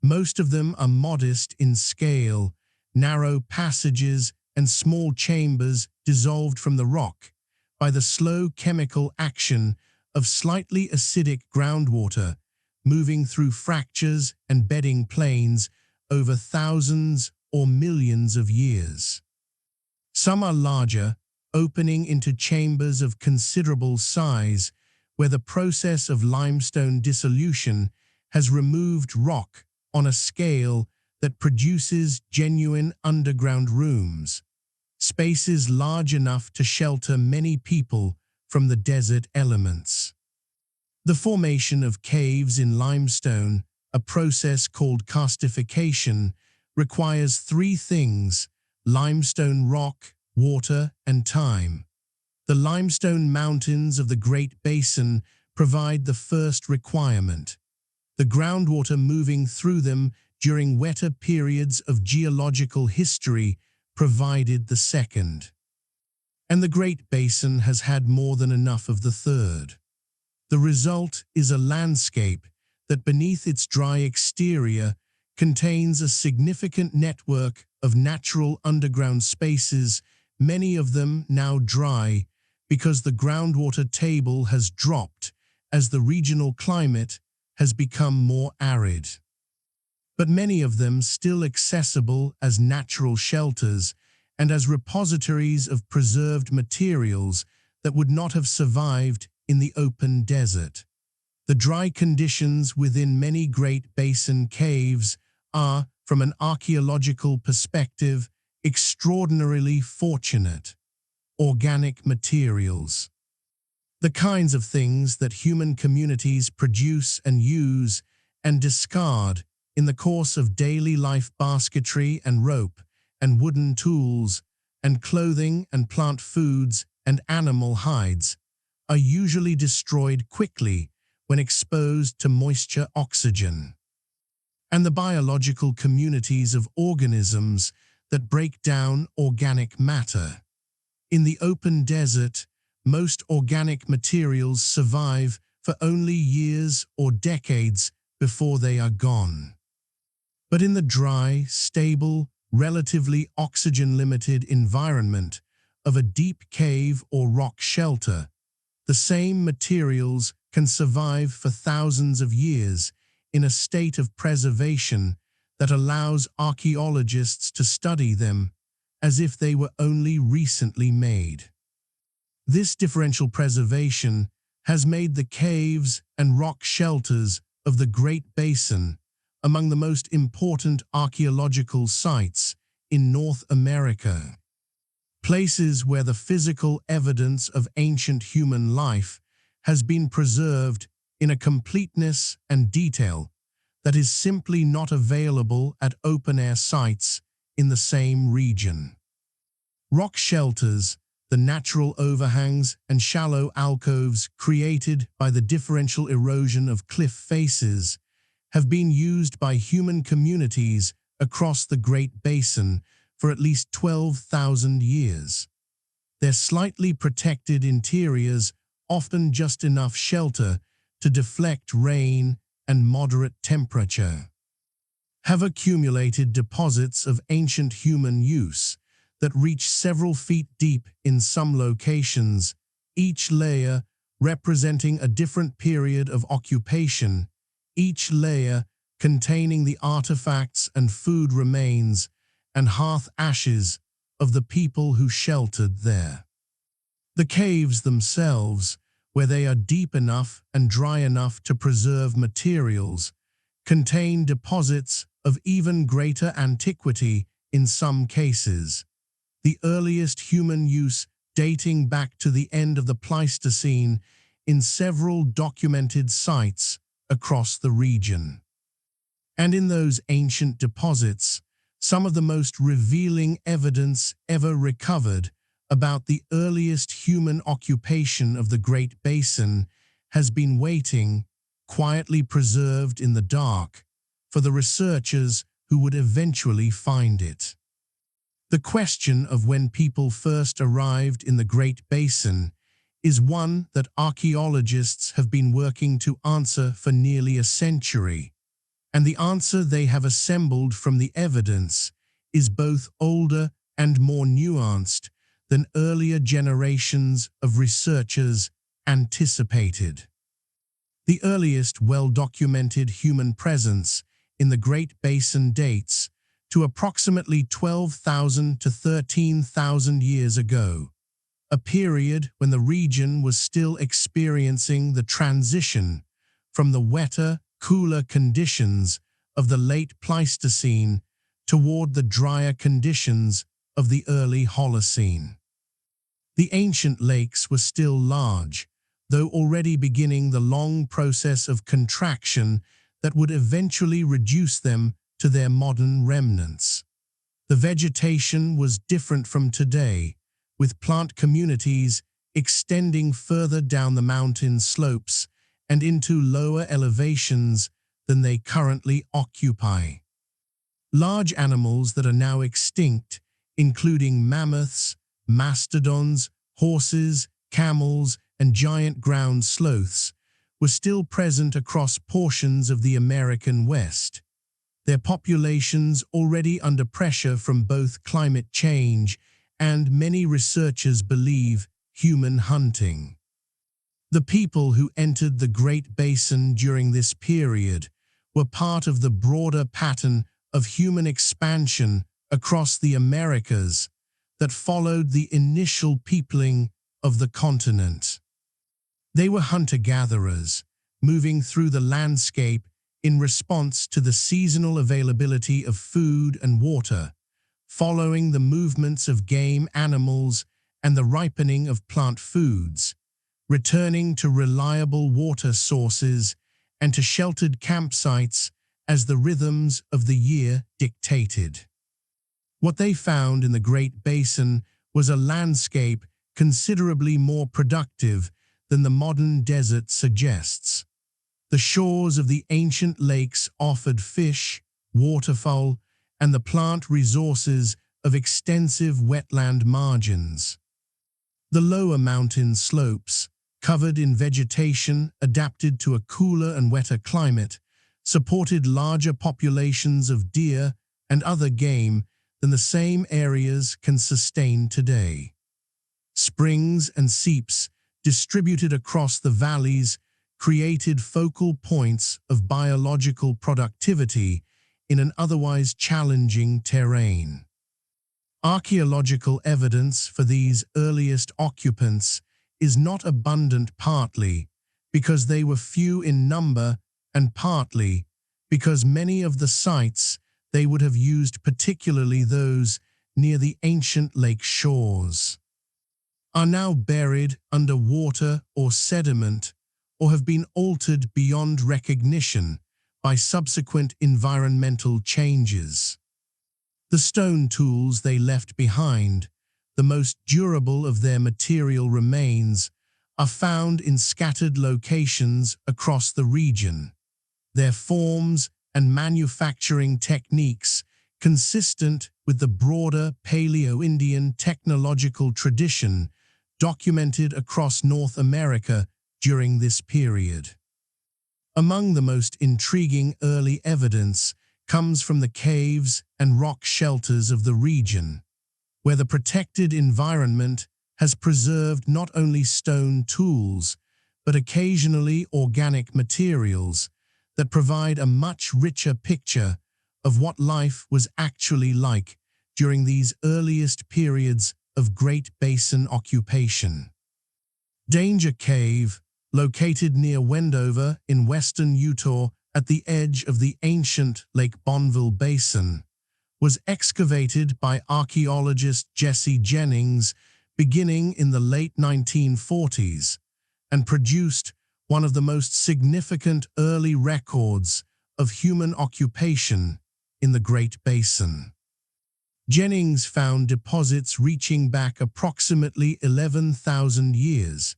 Most of them are modest in scale, narrow passages and small chambers dissolved from the rock by the slow chemical action of slightly acidic groundwater moving through fractures and bedding planes over thousands or millions of years. Some are larger, opening into chambers of considerable size, where the process of limestone dissolution has removed rock on a scale that produces genuine underground rooms, spaces large enough to shelter many people from the desert elements. The formation of caves in limestone, a process called karstification, requires three things: limestone rock, water, and time. The limestone mountains of the Great Basin provide the first requirement. The groundwater moving through them during wetter periods of geological history provided the second. And the Great Basin has had more than enough of the third. The result is a landscape that beneath its dry exterior contains a significant network of natural underground spaces, many of them now dry because the groundwater table has dropped as the regional climate has become more arid. But many of them still accessible as natural shelters and as repositories of preserved materials that would not have survived in the open desert. The dry conditions within many Great Basin caves are, from an archaeological perspective, extraordinarily fortunate. Organic materials. The kinds of things that human communities produce and use and discard in the course of daily life: basketry and rope and wooden tools and clothing and plant foods and animal hides, are usually destroyed quickly when exposed to moisture oxygen. And the biological communities of organisms that break down organic matter. In the open desert, most organic materials survive for only years or decades before they are gone. But in the dry, stable, relatively oxygen-limited environment of a deep cave or rock shelter, the same materials can survive for thousands of years in a state of preservation that allows archaeologists to study them as if they were only recently made. This differential preservation has made the caves and rock shelters of the Great Basin among the most important archaeological sites in North America. Places where the physical evidence of ancient human life has been preserved in a completeness and detail that is simply not available at open-air sites in the same region. Rock shelters, the natural overhangs and shallow alcoves created by the differential erosion of cliff faces, have been used by human communities across the Great Basin for at least 12,000 years. Their slightly protected interiors, often just enough shelter to deflect rain and moderate temperature, have accumulated deposits of ancient human use that reach several feet deep in some locations, each layer representing a different period of occupation, each layer containing the artifacts and food remains and hearth ashes of the people who sheltered there. The caves themselves, where they are deep enough and dry enough to preserve materials, contain deposits of even greater antiquity in some cases, the earliest human use dating back to the end of the Pleistocene in several documented sites across the region. And in those ancient deposits, some of the most revealing evidence ever recovered about the earliest human occupation of the Great Basin has been waiting, quietly preserved in the dark, for the researchers who would eventually find it. The question of when people first arrived in the Great Basin is one that archaeologists have been working to answer for nearly a century, and the answer they have assembled from the evidence is both older and more nuanced than earlier generations of researchers anticipated. The earliest well-documented human presence in the Great Basin dates to approximately 12,000 to 13,000 years ago, a period when the region was still experiencing the transition from the wetter, cooler conditions of the late Pleistocene toward the drier conditions of the early Holocene. The ancient lakes were still large, though already beginning the long process of contraction that would eventually reduce them to their modern remnants. The vegetation was different from today, with plant communities extending further down the mountain slopes and into lower elevations than they currently occupy. Large animals that are now extinct, including mammoths, mastodons, horses, camels, and giant ground sloths, were still present across portions of the American West, their populations already under pressure from both climate change and, many researchers believe, human hunting. The people who entered the Great Basin during this period were part of the broader pattern of human expansion across the Americas that followed the initial peopling of the continent. They were hunter-gatherers, moving through the landscape in response to the seasonal availability of food and water, following the movements of game animals and the ripening of plant foods, returning to reliable water sources and to sheltered campsites as the rhythms of the year dictated. What they found in the Great Basin was a landscape considerably more productive than the modern desert suggests. The shores of the ancient lakes offered fish, waterfowl, and the plant resources of extensive wetland margins. The lower mountain slopes, covered in vegetation adapted to a cooler and wetter climate, supported larger populations of deer and other game than the same areas can sustain today. Springs and seeps distributed across the valleys created focal points of biological productivity in an otherwise challenging terrain. Archaeological evidence for these earliest occupants is not abundant, partly because they were few in number and partly because many of the sites they would have used, particularly those near the ancient lake shores, are now buried under water or sediment or have been altered beyond recognition by subsequent environmental changes. The stone tools they left behind, the most durable of their material remains, are found in scattered locations across the region. Their forms and manufacturing techniques consistent with the broader Paleo-Indian technological tradition documented across North America during this period. Among the most intriguing early evidence comes from the caves and rock shelters of the region, where the protected environment has preserved not only stone tools, but occasionally organic materials that provide a much richer picture of what life was actually like during these earliest periods of Great Basin occupation. Danger Cave, located near Wendover in western Utah at the edge of the ancient Lake Bonneville Basin, was excavated by archaeologist Jesse Jennings beginning in the late 1940s and produced one of the most significant early records of human occupation in the Great Basin. Jennings found deposits reaching back approximately 11,000 years,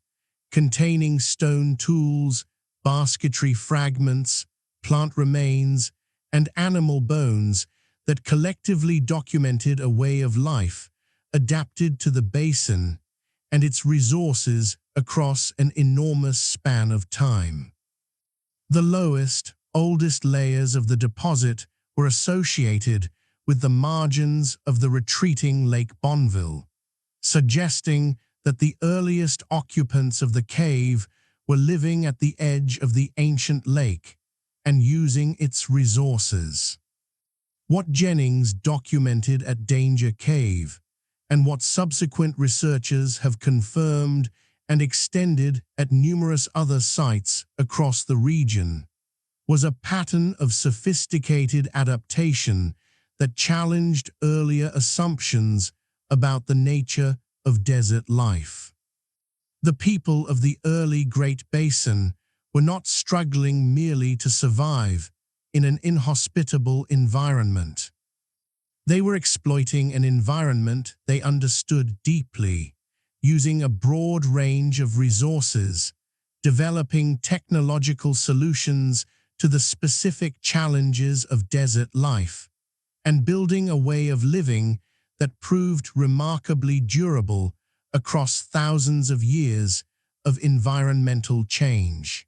containing stone tools, basketry fragments, plant remains, and animal bones that collectively documented a way of life adapted to the basin and its resources across an enormous span of time. The lowest, oldest layers of the deposit were associated with the margins of the retreating Lake Bonneville, suggesting that the earliest occupants of the cave were living at the edge of the ancient lake and using its resources. What Jennings documented at Danger Cave, and what subsequent researchers have confirmed and extended at numerous other sites across the region, was a pattern of sophisticated adaptation that challenged earlier assumptions about the nature of desert life. The people of the early Great Basin were not struggling merely to survive in an inhospitable environment. They were exploiting an environment they understood deeply, using a broad range of resources, developing technological solutions to the specific challenges of desert life, and building a way of living that proved remarkably durable across thousands of years of environmental change.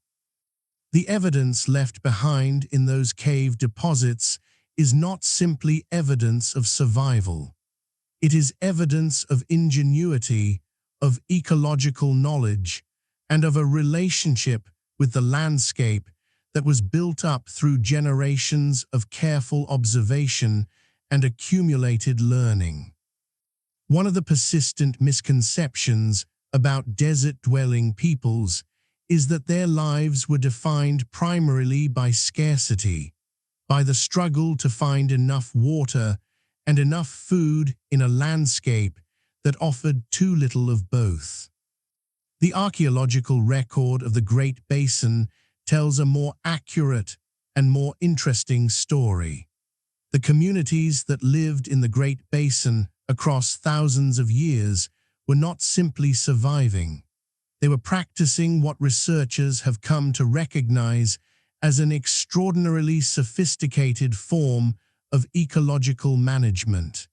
The evidence left behind in those cave deposits is not simply evidence of survival. It is evidence of ingenuity, of ecological knowledge, and of a relationship with the landscape that was built up through generations of careful observation and accumulated learning. One of the persistent misconceptions about desert-dwelling peoples is that their lives were defined primarily by scarcity, by the struggle to find enough water and enough food in a landscape that offered too little of both. The archaeological record of the Great Basin tells a more accurate and more interesting story. The communities that lived in the Great Basin across thousands of years were not simply surviving. They were practicing what researchers have come to recognize as an extraordinarily sophisticated form of ecological management,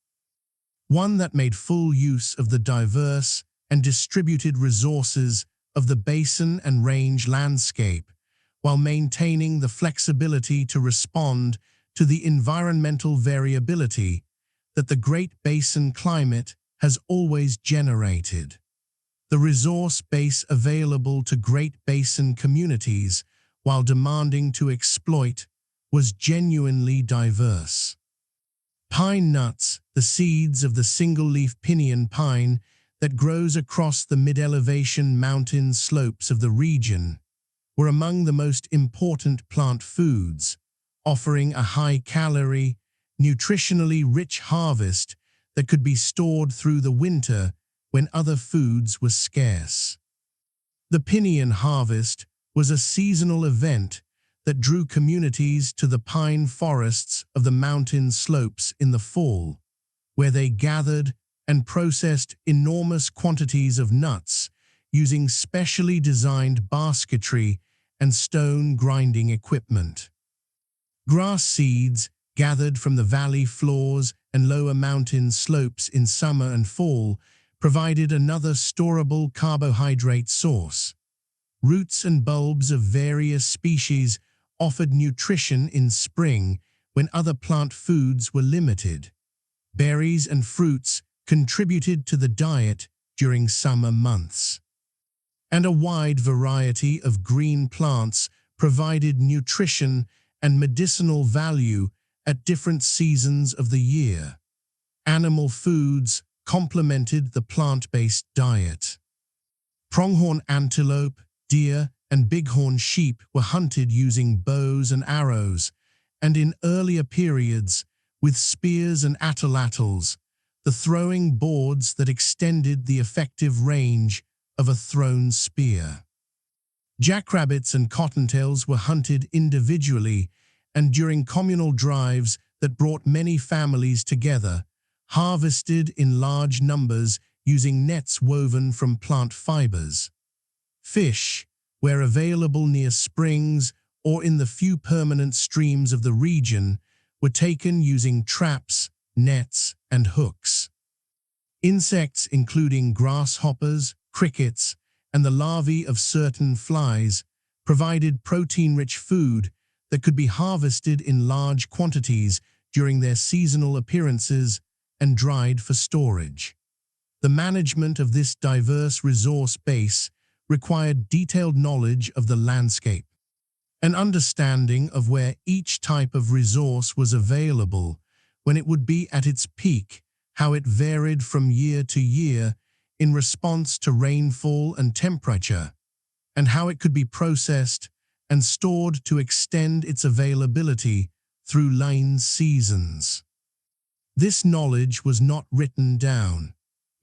one that made full use of the diverse and distributed resources of the basin and range landscape, while maintaining the flexibility to respond to the environmental variability that the Great Basin climate has always generated. The resource base available to Great Basin communities, while demanding to exploit, was genuinely diverse. Pine nuts, the seeds of the single-leaf pinyon pine that grows across the mid-elevation mountain slopes of the region, were among the most important plant foods, offering a high-calorie, nutritionally rich harvest that could be stored through the winter when other foods were scarce. The pinyon harvest was a seasonal event that drew communities to the pine forests of the mountain slopes in the fall, where they gathered and processed enormous quantities of nuts using specially designed basketry and stone grinding equipment. Grass seeds, gathered from the valley floors and lower mountain slopes in summer and fall, provided another storable carbohydrate source. Roots and bulbs of various species offered nutrition in spring when other plant foods were limited. Berries and fruits contributed to the diet during summer months. And a wide variety of green plants provided nutrition and medicinal value at different seasons of the year. Animal foods complemented the plant-based diet. Pronghorn antelope, deer, and bighorn sheep were hunted using bows and arrows, and in earlier periods, with spears and atlatls, the throwing boards that extended the effective range of a thrown spear. Jackrabbits and cottontails were hunted individually and during communal drives that brought many families together, harvested in large numbers using nets woven from plant fibers. Fish, where available near springs or in the few permanent streams of the region, were taken using traps, nets, and hooks. Insects including grasshoppers, crickets, and the larvae of certain flies provided protein-rich food that could be harvested in large quantities during their seasonal appearances and dried for storage. The management of this diverse resource base required detailed knowledge of the landscape, an understanding of where each type of resource was available, when it would be at its peak, how it varied from year to year in response to rainfall and temperature, and how it could be processed and stored to extend its availability through lean seasons. This knowledge was not written down.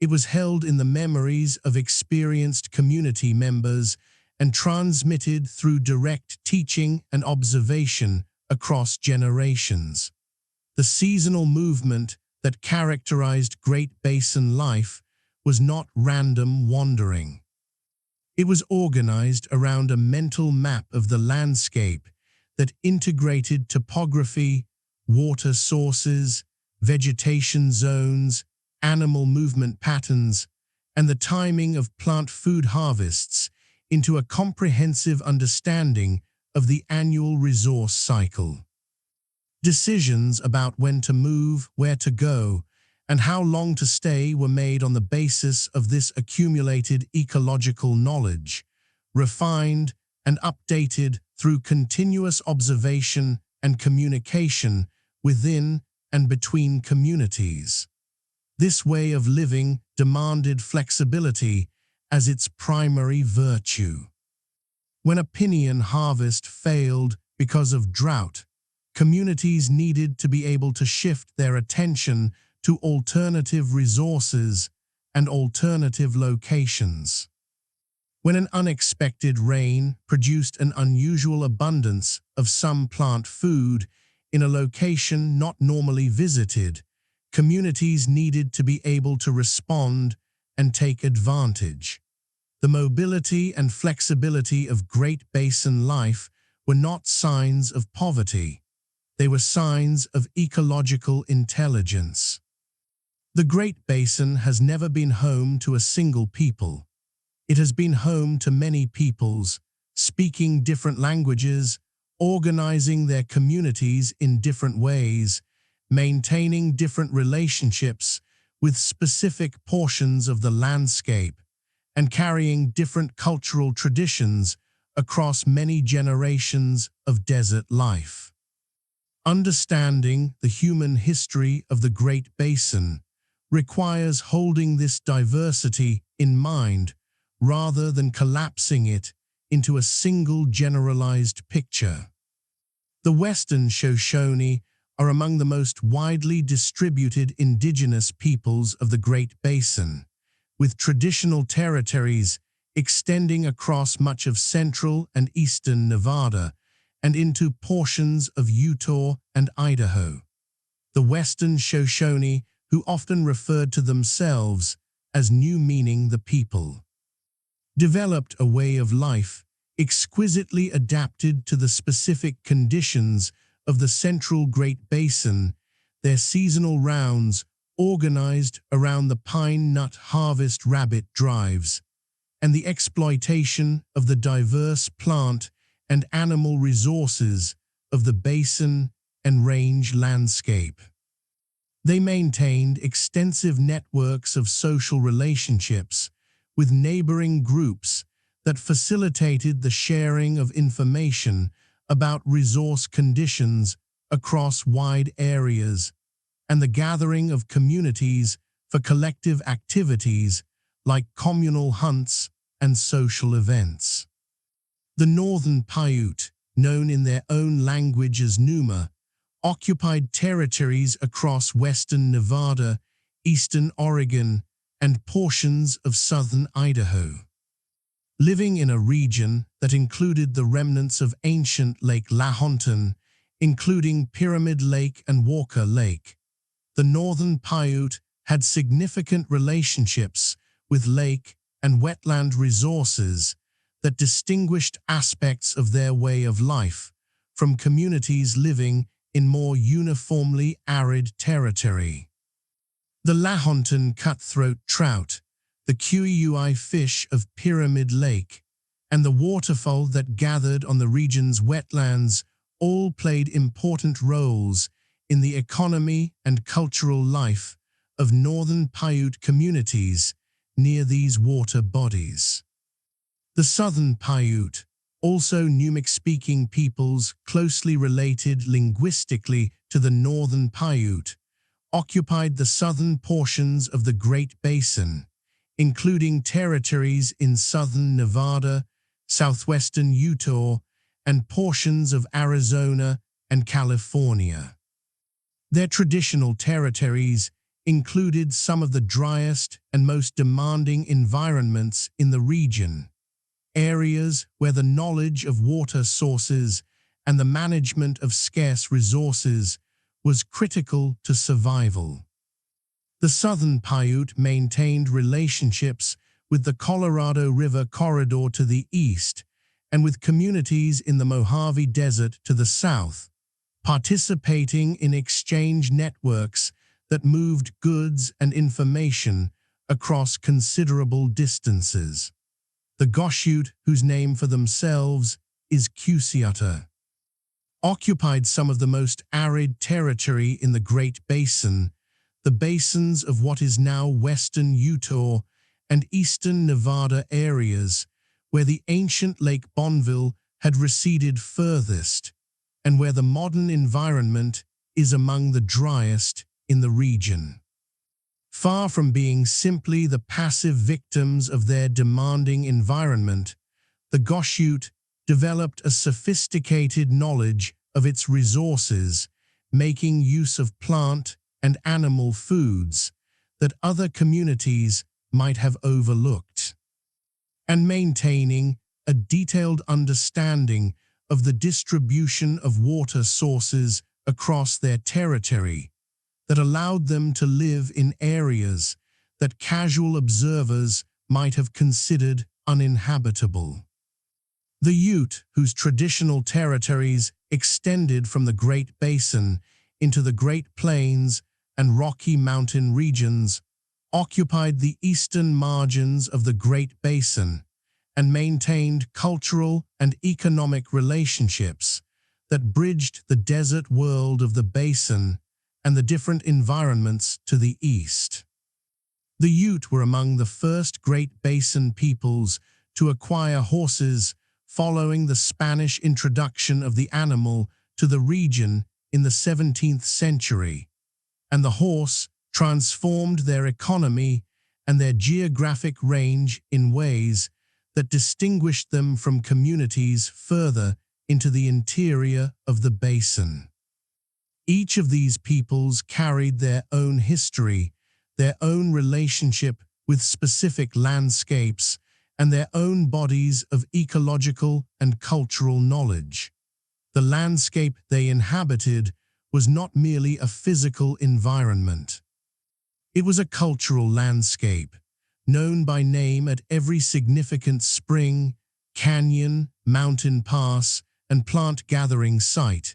It was held in the memories of experienced community members and transmitted through direct teaching and observation across generations. The seasonal movement that characterized Great Basin life was not random wandering. It was organized around a mental map of the landscape that integrated topography, water sources, vegetation zones, animal movement patterns, and the timing of plant food harvests into a comprehensive understanding of the annual resource cycle. Decisions about when to move, where to go, and how long to stay were made on the basis of this accumulated ecological knowledge, refined and updated through continuous observation and communication within and between communities. This way of living demanded flexibility as its primary virtue. When a pinyon harvest failed because of drought, communities needed to be able to shift their attention to alternative resources and alternative locations. When an unexpected rain produced an unusual abundance of some plant food in a location not normally visited, communities needed to be able to respond and take advantage. The mobility and flexibility of Great Basin life were not signs of poverty. They were signs of ecological intelligence. The Great Basin has never been home to a single people. It has been home to many peoples, speaking different languages, organizing their communities in different ways, maintaining different relationships with specific portions of the landscape, and carrying different cultural traditions across many generations of desert life. Understanding the human history of the Great Basin requires holding this diversity in mind rather than collapsing it into a single generalized picture. The Western Shoshone are among the most widely distributed indigenous peoples of the Great Basin, with traditional territories extending across much of central and eastern Nevada and into portions of Utah and Idaho. The Western Shoshone, who often referred to themselves as New Meaning the People, developed a way of life exquisitely adapted to the specific conditions of the central Great Basin, their seasonal rounds organized around the pine nut harvest rabbit drives, and the exploitation of the diverse plant and animal resources of the basin and range landscape. They maintained extensive networks of social relationships with neighboring groups that facilitated the sharing of information about resource conditions across wide areas and the gathering of communities for collective activities like communal hunts and social events. The Northern Paiute, known in their own language as Numa, occupied territories across western Nevada, eastern Oregon, and portions of southern Idaho. Living in a region that included the remnants of ancient Lake Lahontan, including Pyramid Lake and Walker Lake, the Northern Paiute had significant relationships with lake and wetland resources that distinguished aspects of their way of life from communities living in more uniformly arid territory. The Lahontan cutthroat trout, the Kui fish of Pyramid Lake, and the waterfowl that gathered on the region's wetlands all played important roles in the economy and cultural life of Northern Paiute communities near these water bodies. The Southern Paiute, also Numic-speaking peoples closely related linguistically to the Northern Paiute, occupied the southern portions of the Great Basin, including territories in southern Nevada, southwestern Utah, and portions of Arizona and California. Their traditional territories included some of the driest and most demanding environments in the region, areas where the knowledge of water sources and the management of scarce resources was critical to survival. The Southern Paiute maintained relationships with the Colorado River corridor to the east and with communities in the Mojave Desert to the south, participating in exchange networks that moved goods and information across considerable distances. The Goshute, whose name for themselves is Geotheta, occupied some of the most arid territory in the Great Basin, the basins of what is now western Utah and eastern Nevada areas, where the ancient Lake Bonneville had receded furthest, and where the modern environment is among the driest in the region. Far from being simply the passive victims of their demanding environment, the Goshute developed a sophisticated knowledge of its resources, making use of plant and animal foods that other communities might have overlooked, and maintaining a detailed understanding of the distribution of water sources across their territory that allowed them to live in areas that casual observers might have considered uninhabitable. The Ute, whose traditional territories extended from the Great Basin into the Great Plains and Rocky Mountain regions, occupied the eastern margins of the Great Basin and maintained cultural and economic relationships that bridged the desert world of the basin and the different environments to the east. The Ute were among the first Great Basin peoples to acquire horses following the Spanish introduction of the animal to the region in the 17th century, and the horse transformed their economy and their geographic range in ways that distinguished them from communities further into the interior of the basin. Each of these peoples carried their own history, their own relationship with specific landscapes, and their own bodies of ecological and cultural knowledge. The landscape they inhabited was not merely a physical environment. It was a cultural landscape, known by name at every significant spring, canyon, mountain pass, and plant-gathering site,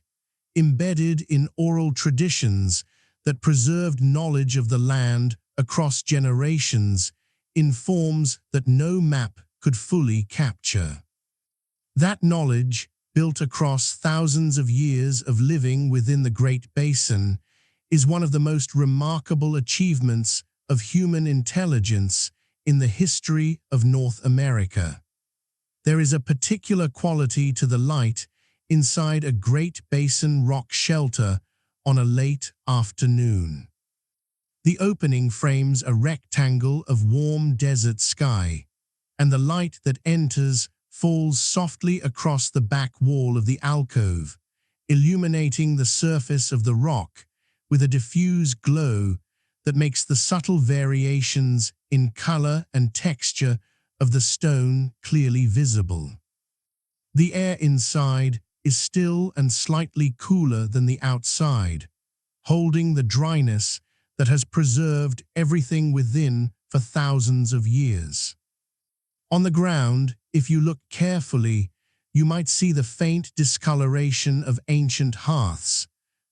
embedded in oral traditions that preserved knowledge of the land across generations in forms that no map could fully capture. That knowledge, built across thousands of years of living within the Great Basin, is one of the most remarkable achievements of human intelligence in the history of North America. There is a particular quality to the light inside a Great Basin rock shelter on a late afternoon. The opening frames a rectangle of warm desert sky, and the light that enters falls softly across the back wall of the alcove, illuminating the surface of the rock with a diffuse glow that makes the subtle variations in color and texture of the stone clearly visible. The air inside is still and slightly cooler than the outside, holding the dryness that has preserved everything within for thousands of years. On the ground, if you look carefully, you might see the faint discoloration of ancient hearths,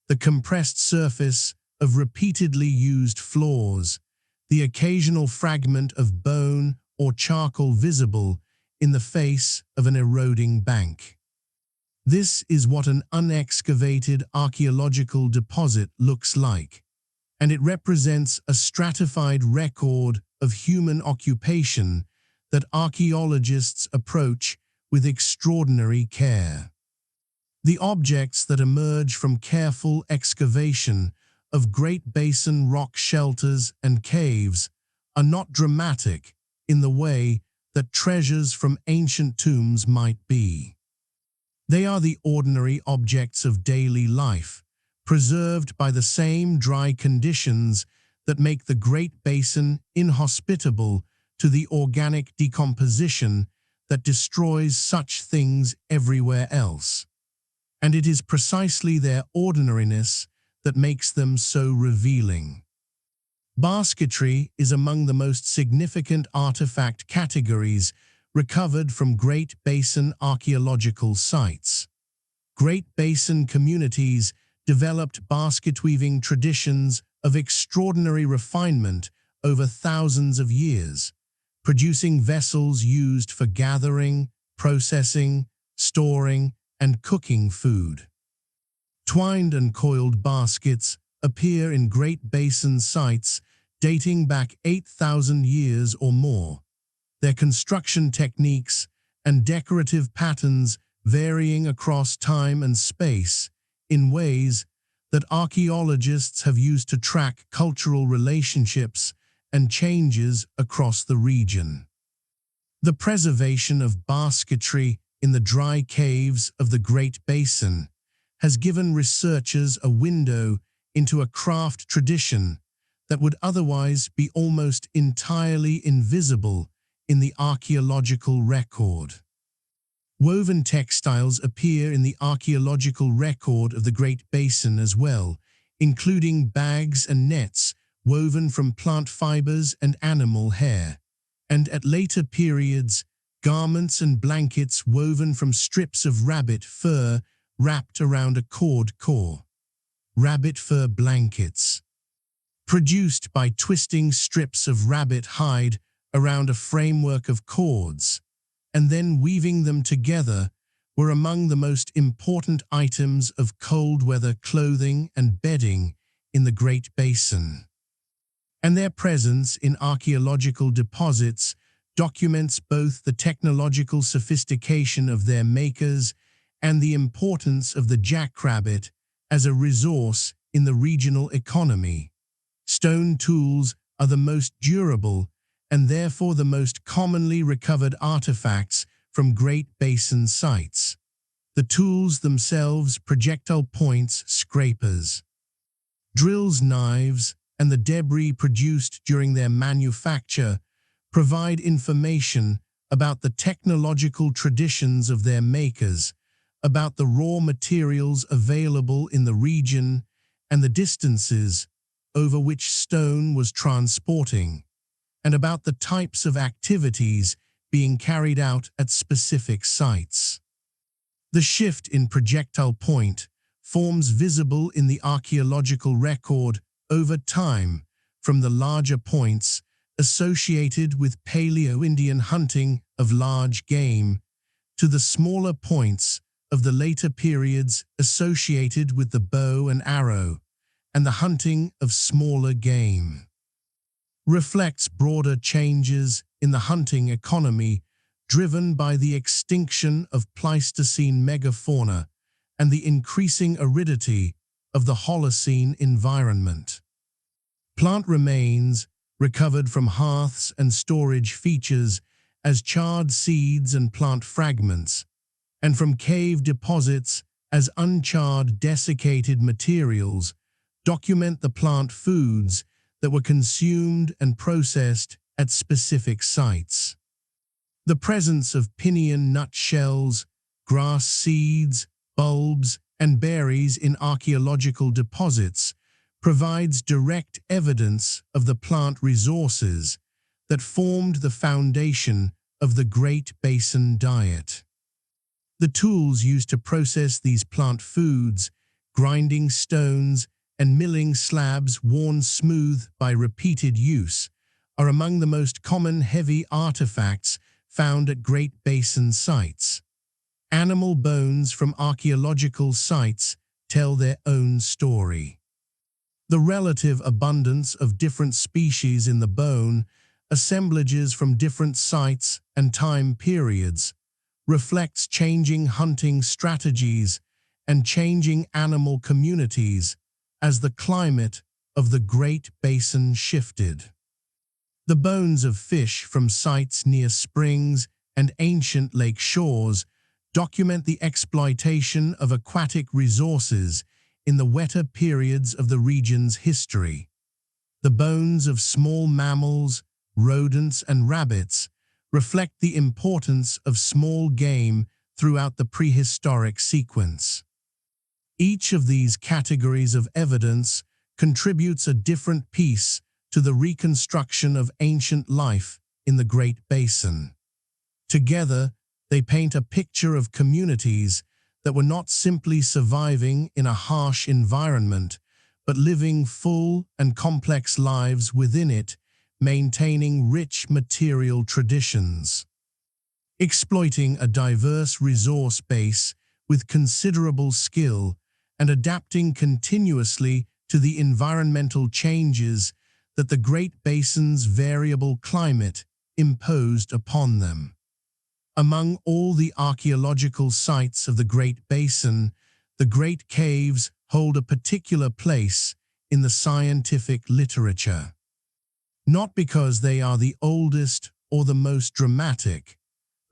the compressed surface of repeatedly used floors, the occasional fragment of bone or charcoal visible in the face of an eroding bank. This is what an unexcavated archaeological deposit looks like, and it represents a stratified record of human occupation that archaeologists approach with extraordinary care. The objects that emerge from careful excavation of Great Basin rock shelters and caves are not dramatic in the way that treasures from ancient tombs might be. They are the ordinary objects of daily life, preserved by the same dry conditions that make the Great Basin inhospitable to the organic decomposition that destroys such things everywhere else. And it is precisely their ordinariness that makes them so revealing. Basketry is among the most significant artifact categories recovered from Great Basin archaeological sites. Great Basin communities developed basket-weaving traditions of extraordinary refinement over thousands of years, producing vessels used for gathering, processing, storing, and cooking food. Twined and coiled baskets appear in Great Basin sites dating back 8,000 years or more, their construction techniques and decorative patterns varying across time and space in ways that archaeologists have used to track cultural relationships and changes across the region. The preservation of basketry in the dry caves of the Great Basin has given researchers a window into a craft tradition that would otherwise be almost entirely invisible in the archaeological record. Woven textiles appear in the archaeological record of the Great Basin as well, including bags and nets woven from plant fibers and animal hair, and at later periods, garments and blankets woven from strips of rabbit fur wrapped around a cord core. Rabbit fur blankets, produced by twisting strips of rabbit hide around a framework of cords, and then weaving them together, were among the most important items of cold-weather clothing and bedding in the Great Basin. And their presence in archaeological deposits documents both the technological sophistication of their makers and the importance of the jackrabbit as a resource in the regional economy. Stone tools are the most durable and therefore the most commonly recovered artifacts from Great Basin sites. The tools themselves, projectile points, scrapers, drills, knives, and the debris produced during their manufacture provide information about the technological traditions of their makers, about the raw materials available in the region, and the distances over which stone was transporting, and about the types of activities being carried out at specific sites. The shift in projectile point forms visible in the archaeological record over time from the larger points associated with Paleo-Indian hunting of large game to the smaller points of the later periods associated with the bow and arrow and the hunting of smaller game. Reflects broader changes in the hunting economy driven by the extinction of Pleistocene megafauna and the increasing aridity of the Holocene environment. Plant remains recovered from hearths and storage features as charred seeds and plant fragments, and from cave deposits as uncharred desiccated materials document the plant foods that were consumed and processed at specific sites. The presence of pinyon nut shells, grass seeds, bulbs, and berries in archaeological deposits provides direct evidence of the plant resources that formed the foundation of the Great Basin diet. The tools used to process these plant foods, grinding stones and milling slabs worn smooth by repeated use, are among the most common heavy artifacts found at Great Basin sites. Animal bones from archaeological sites tell their own story. The relative abundance of different species in the bone, assemblages from different sites and time periods, reflects changing hunting strategies and changing animal communities as the climate of the Great Basin shifted. The bones of fish from sites near springs and ancient lake shores document the exploitation of aquatic resources in the wetter periods of the region's history. The bones of small mammals, rodents, and rabbits reflect the importance of small game throughout the prehistoric sequence. Each of these categories of evidence contributes a different piece to the reconstruction of ancient life in the Great Basin. Together, they paint a picture of communities that were not simply surviving in a harsh environment, but living full and complex lives within it, maintaining rich material traditions. Exploiting a diverse resource base with considerable skill and adapting continuously to the environmental changes that the Great Basin's variable climate imposed upon them. Among all the archaeological sites of the Great Basin, the Great Caves hold a particular place in the scientific literature. Not because they are the oldest or the most dramatic,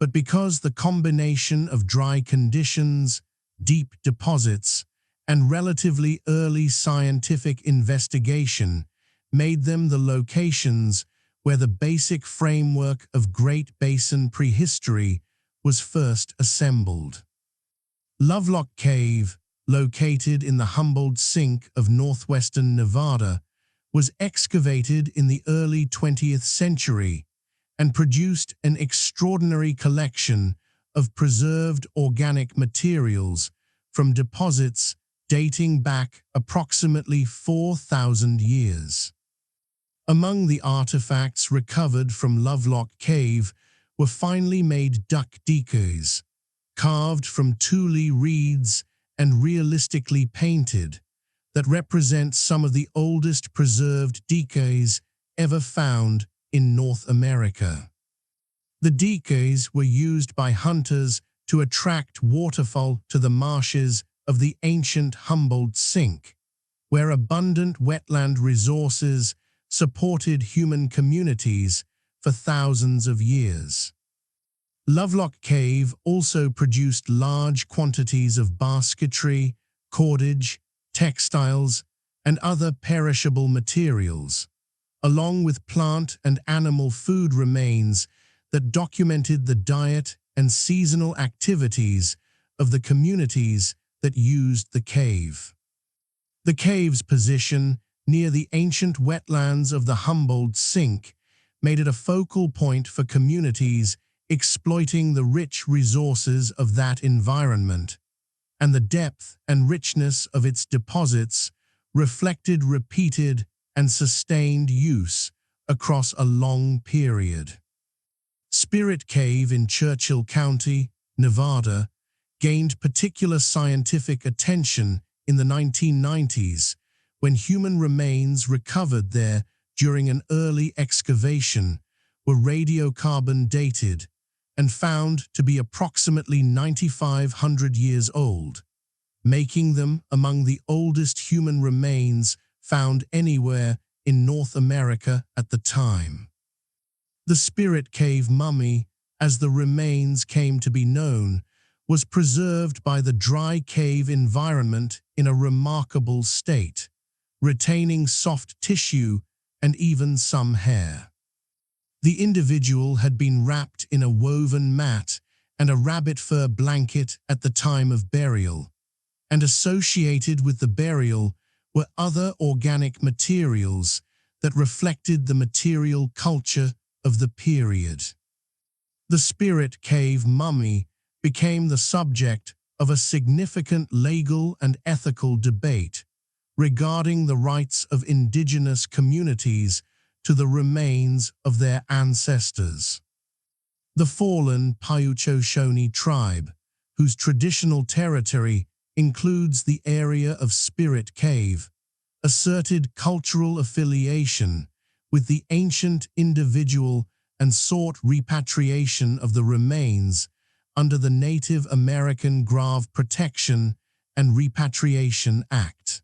but because the combination of dry conditions, deep deposits, and relatively early scientific investigation made them the locations where the basic framework of Great Basin prehistory was first assembled. Lovelock Cave, located in the Humboldt Sink of northwestern Nevada, was excavated in the early 20th century and produced an extraordinary collection of preserved organic materials from deposits dating back approximately 4,000 years. Among the artifacts recovered from Lovelock Cave were finely made duck decoys, carved from tule reeds and realistically painted, that represent some of the oldest preserved decoys ever found in North America. The decoys were used by hunters to attract waterfowl to the marshes of the ancient Humboldt Sink, where abundant wetland resources supported human communities for thousands of years. Lovelock Cave also produced large quantities of basketry, cordage, textiles, and other perishable materials, along with plant and animal food remains that documented the diet and seasonal activities of the communities that used the cave. The cave's position near the ancient wetlands of the Humboldt Sink made it a focal point for communities exploiting the rich resources of that environment, and the depth and richness of its deposits reflected repeated and sustained use across a long period. Spirit Cave in Churchill County, Nevada, gained particular scientific attention in the 1990s when human remains recovered there during an early excavation were radiocarbon dated and found to be approximately 9,500 years old, making them among the oldest human remains found anywhere in North America at the time. The Spirit Cave mummy, as the remains came to be known, was preserved by the dry cave environment in a remarkable state, retaining soft tissue and even some hair. The individual had been wrapped in a woven mat and a rabbit fur blanket at the time of burial, and associated with the burial were other organic materials that reflected the material culture of the period. The Spirit Cave mummy became the subject of a significant legal and ethical debate regarding the rights of indigenous communities to the remains of their ancestors. The fallen Paiute Shoshone tribe, whose traditional territory includes the area of Spirit Cave, asserted cultural affiliation with the ancient individual and sought repatriation of the remains under the Native American Grave Protection and Repatriation Act.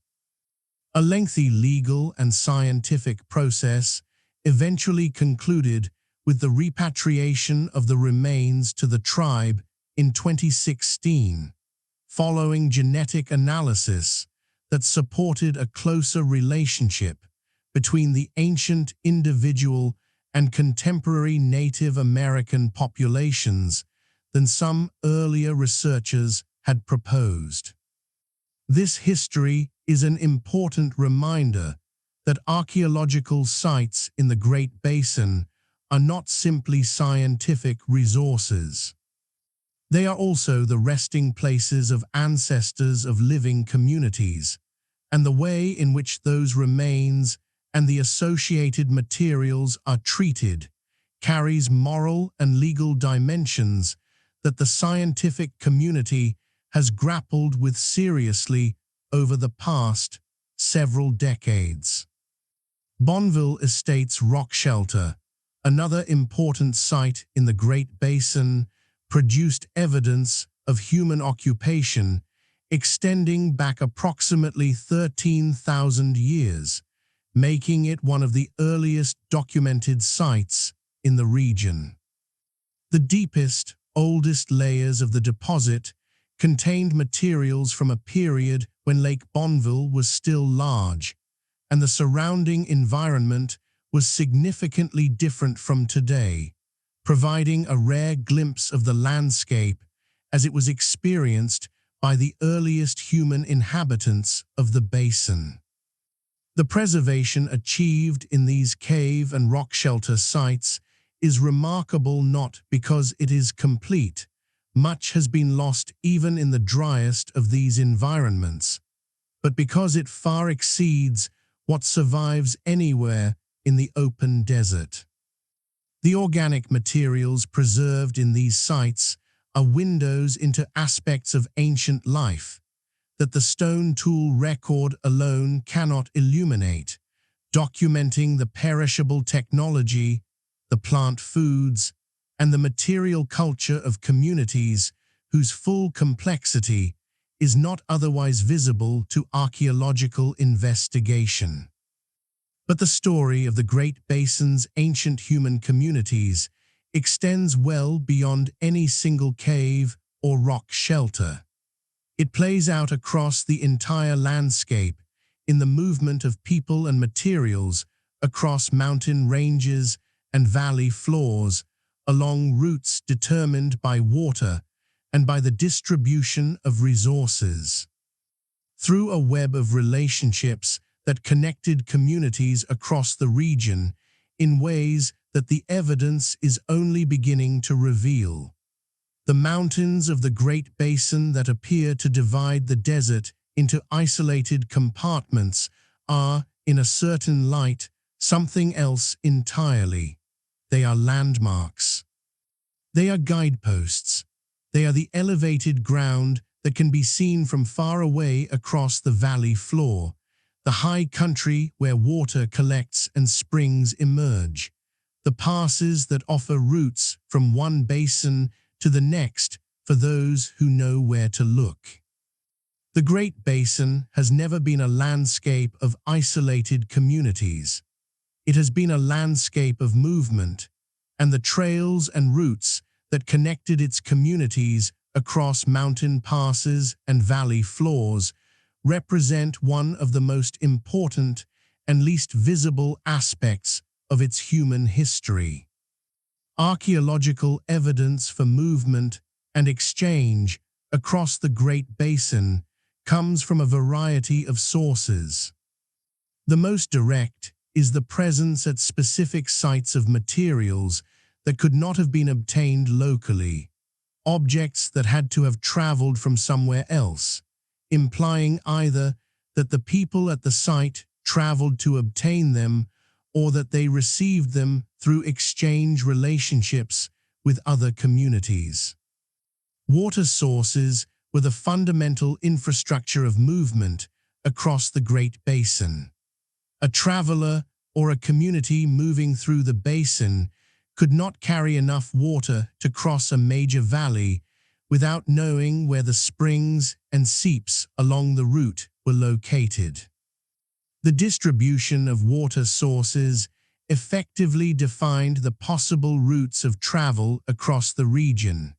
A lengthy legal and scientific process eventually concluded with the repatriation of the remains to the tribe in 2016, following genetic analysis that supported a closer relationship between the ancient individual and contemporary Native American populations than some earlier researchers had proposed. This history is an important reminder that archaeological sites in the Great Basin are not simply scientific resources. They are also the resting places of ancestors of living communities, and the way in which those remains and the associated materials are treated carries moral and legal dimensions that the scientific community has grappled with seriously over the past several decades. Bonneville Estate's rock shelter, another important site in the Great Basin, produced evidence of human occupation extending back approximately 13,000 years, making it one of the earliest documented sites in the region. The deepest, oldest layers of the deposit contained materials from a period when Lake Bonneville was still large, and the surrounding environment was significantly different from today, providing a rare glimpse of the landscape as it was experienced by the earliest human inhabitants of the basin. The preservation achieved in these cave and rock shelter sites is remarkable not because it is complete. Much has been lost even in the driest of these environments, but because it far exceeds what survives anywhere in the open desert. The organic materials preserved in these sites are windows into aspects of ancient life that the stone tool record alone cannot illuminate, documenting the perishable technology, the plant foods, and the material culture of communities whose full complexity is not otherwise visible to archaeological investigation. But the story of the Great Basin's ancient human communities extends well beyond any single cave or rock shelter. It plays out across the entire landscape in the movement of people and materials across mountain ranges and valley floors, along routes determined by water and by the distribution of resources. Through a web of relationships that connected communities across the region in ways that the evidence is only beginning to reveal. The mountains of the Great Basin that appear to divide the desert into isolated compartments are, in a certain light, something else entirely. They are landmarks. They are guideposts. They are the elevated ground that can be seen from far away across the valley floor, the high country where water collects and springs emerge, the passes that offer routes from one basin to the next for those who know where to look. The Great Basin has never been a landscape of isolated communities. It has been a landscape of movement, and the trails and routes that connected its communities across mountain passes and valley floors represent one of the most important and least visible aspects of its human history. Archaeological evidence for movement and exchange across the Great Basin comes from a variety of sources. The most direct is the presence at specific sites of materials that could not have been obtained locally, objects that had to have traveled from somewhere else, implying either that the people at the site traveled to obtain them or that they received them through exchange relationships with other communities. Water sources were the fundamental infrastructure of movement across the Great Basin. A traveler or a community moving through the basin could not carry enough water to cross a major valley without knowing where the springs and seeps along the route were located. The distribution of water sources effectively defined the possible routes of travel across the region,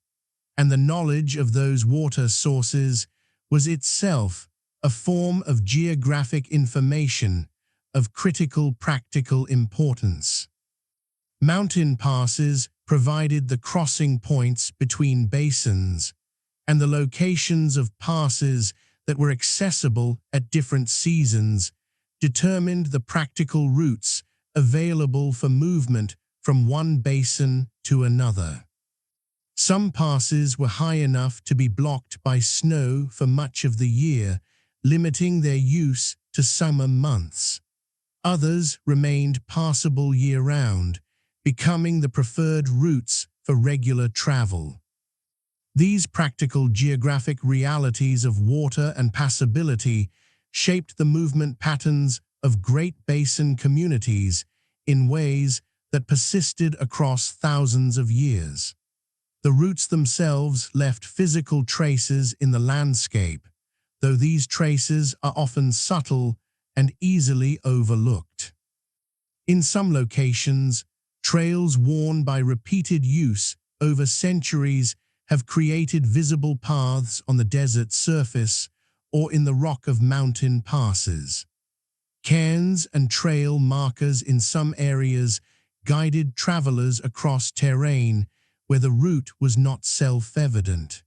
and the knowledge of those water sources was itself a form of geographic information of critical practical importance. Mountain passes provided the crossing points between basins, and the locations of passes that were accessible at different seasons determined the practical routes available for movement from one basin to another. Some passes were high enough to be blocked by snow for much of the year, limiting their use to summer months. Others remained passable year-round, becoming the preferred routes for regular travel. These practical geographic realities of water and passability shaped the movement patterns of Great Basin communities in ways that persisted across thousands of years. The routes themselves left physical traces in the landscape, though these traces are often subtle and easily overlooked. In some locations, trails worn by repeated use over centuries have created visible paths on the desert surface or in the rock of mountain passes. Cairns and trail markers in some areas guided travelers across terrain where the route was not self-evident.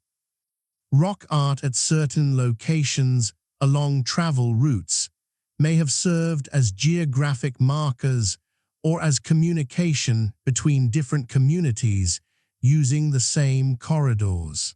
Rock art at certain locations along travel routes may have served as geographic markers or as communication between different communities using the same corridors.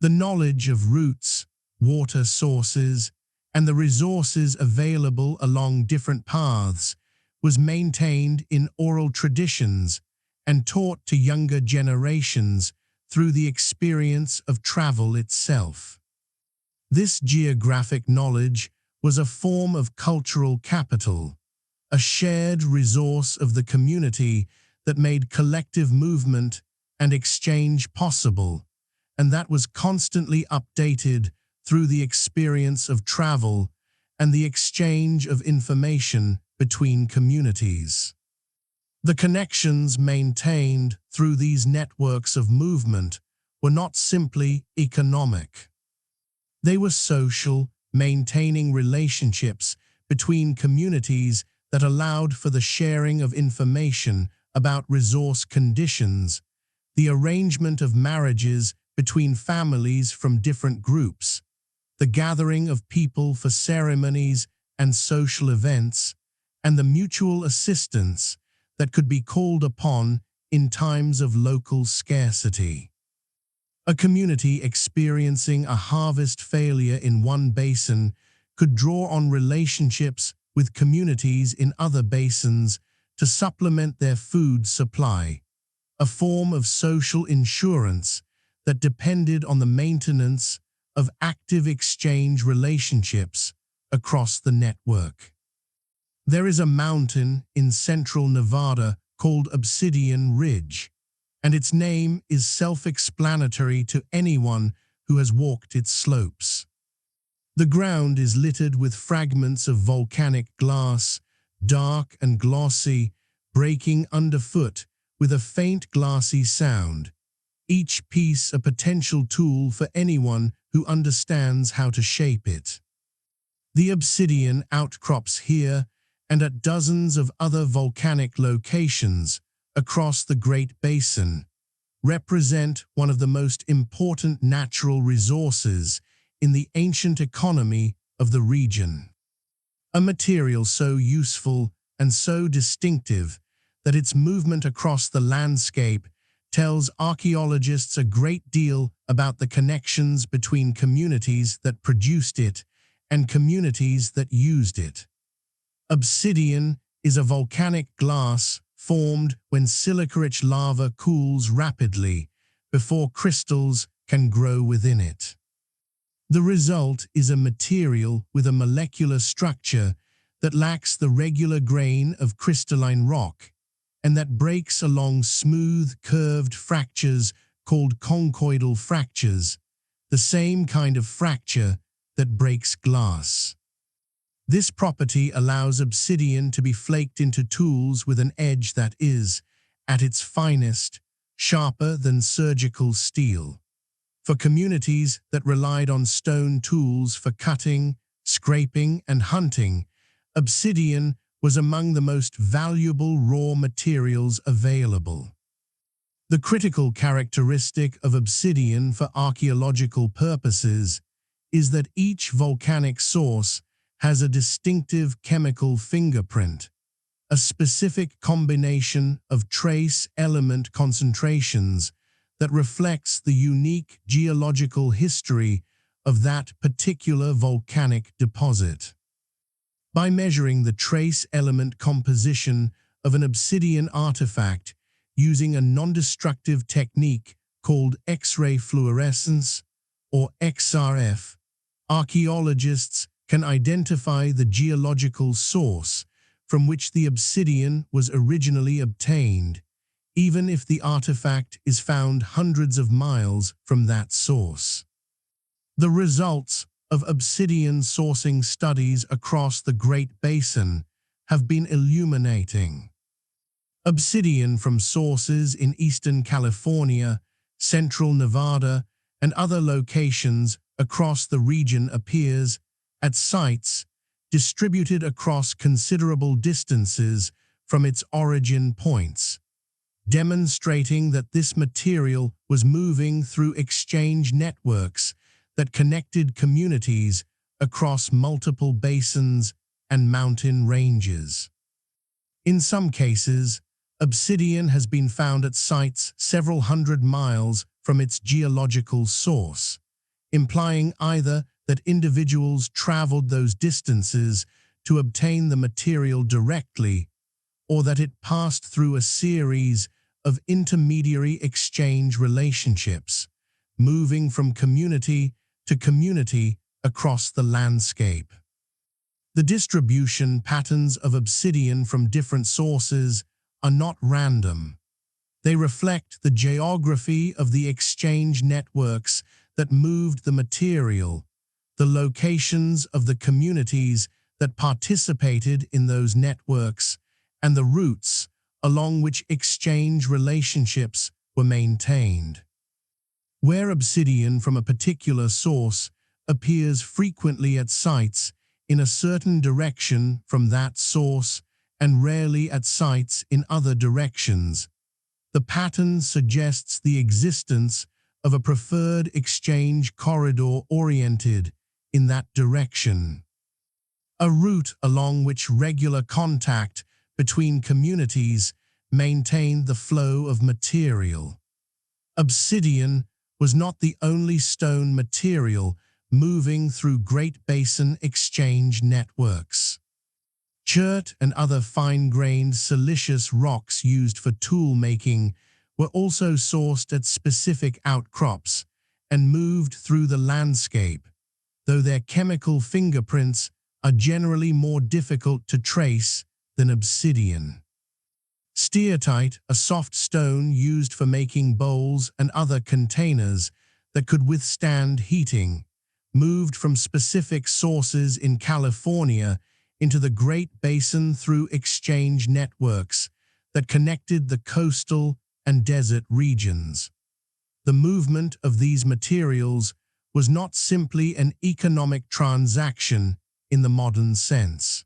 The knowledge of routes, water sources, and the resources available along different paths was maintained in oral traditions and taught to younger generations through the experience of travel itself. This geographic knowledge was a form of cultural capital, a shared resource of the community that made collective movement and exchange possible, and that was constantly updated through the experience of travel and the exchange of information between communities. The connections maintained through these networks of movement were not simply economic. They were social, maintaining relationships between communities that allowed for the sharing of information about resource conditions, the arrangement of marriages between families from different groups, the gathering of people for ceremonies and social events, and the mutual assistance that could be called upon in times of local scarcity. A community experiencing a harvest failure in one basin could draw on relationships with communities in other basins to supplement their food supply, a form of social insurance that depended on the maintenance of active exchange relationships across the network. There is a mountain in central Nevada called Obsidian Ridge, and its name is self-explanatory to anyone who has walked its slopes. The ground is littered with fragments of volcanic glass, dark and glossy, breaking underfoot with a faint glassy sound, each piece a potential tool for anyone who understands how to shape it. The obsidian outcrops here and at dozens of other volcanic locations across the Great Basin represent one of the most important natural resources in the ancient economy of the region. A material so useful and so distinctive that its movement across the landscape tells archaeologists a great deal about the connections between communities that produced it and communities that used it. Obsidian is a volcanic glass formed when silica-rich lava cools rapidly before crystals can grow within it. The result is a material with a molecular structure that lacks the regular grain of crystalline rock and that breaks along smooth, curved fractures called conchoidal fractures, the same kind of fracture that breaks glass. This property allows obsidian to be flaked into tools with an edge that is, at its finest, sharper than surgical steel. For communities that relied on stone tools for cutting, scraping, and hunting, obsidian was among the most valuable raw materials available. The critical characteristic of obsidian for archaeological purposes is that each volcanic source has a distinctive chemical fingerprint, a specific combination of trace element concentrations that reflects the unique geological history of that particular volcanic deposit. By measuring the trace element composition of an obsidian artifact using a non-destructive technique called X-ray fluorescence, or XRF, archaeologists can identify the geological source from which the obsidian was originally obtained, even if the artifact is found hundreds of miles from that source. The results of obsidian sourcing studies across the Great Basin have been illuminating. Obsidian from sources in eastern California, central Nevada, and other locations across the region appears at sites distributed across considerable distances from its origin points, demonstrating that this material was moving through exchange networks that connected communities across multiple basins and mountain ranges. In some cases, obsidian has been found at sites several hundred miles from its geological source, implying either that individuals traveled those distances to obtain the material directly, or that it passed through a series of intermediary exchange relationships, moving from community to community across the landscape. The distribution patterns of obsidian from different sources are not random. They reflect the geography of the exchange networks that moved the material, the locations of the communities that participated in those networks, and the routes along which exchange relationships were maintained. Where obsidian from a particular source appears frequently at sites in a certain direction from that source and rarely at sites in other directions, the pattern suggests the existence of a preferred exchange corridor oriented in that direction. A route along which regular contact between communities maintained the flow of material. Obsidian was not the only stone material moving through Great Basin exchange networks. Chert and other fine-grained siliceous rocks used for tool making were also sourced at specific outcrops and moved through the landscape, though their chemical fingerprints are generally more difficult to trace than obsidian. Steatite, a soft stone used for making bowls and other containers that could withstand heating, moved from specific sources in California into the Great Basin through exchange networks that connected the coastal and desert regions. The movement of these materials was not simply an economic transaction in the modern sense.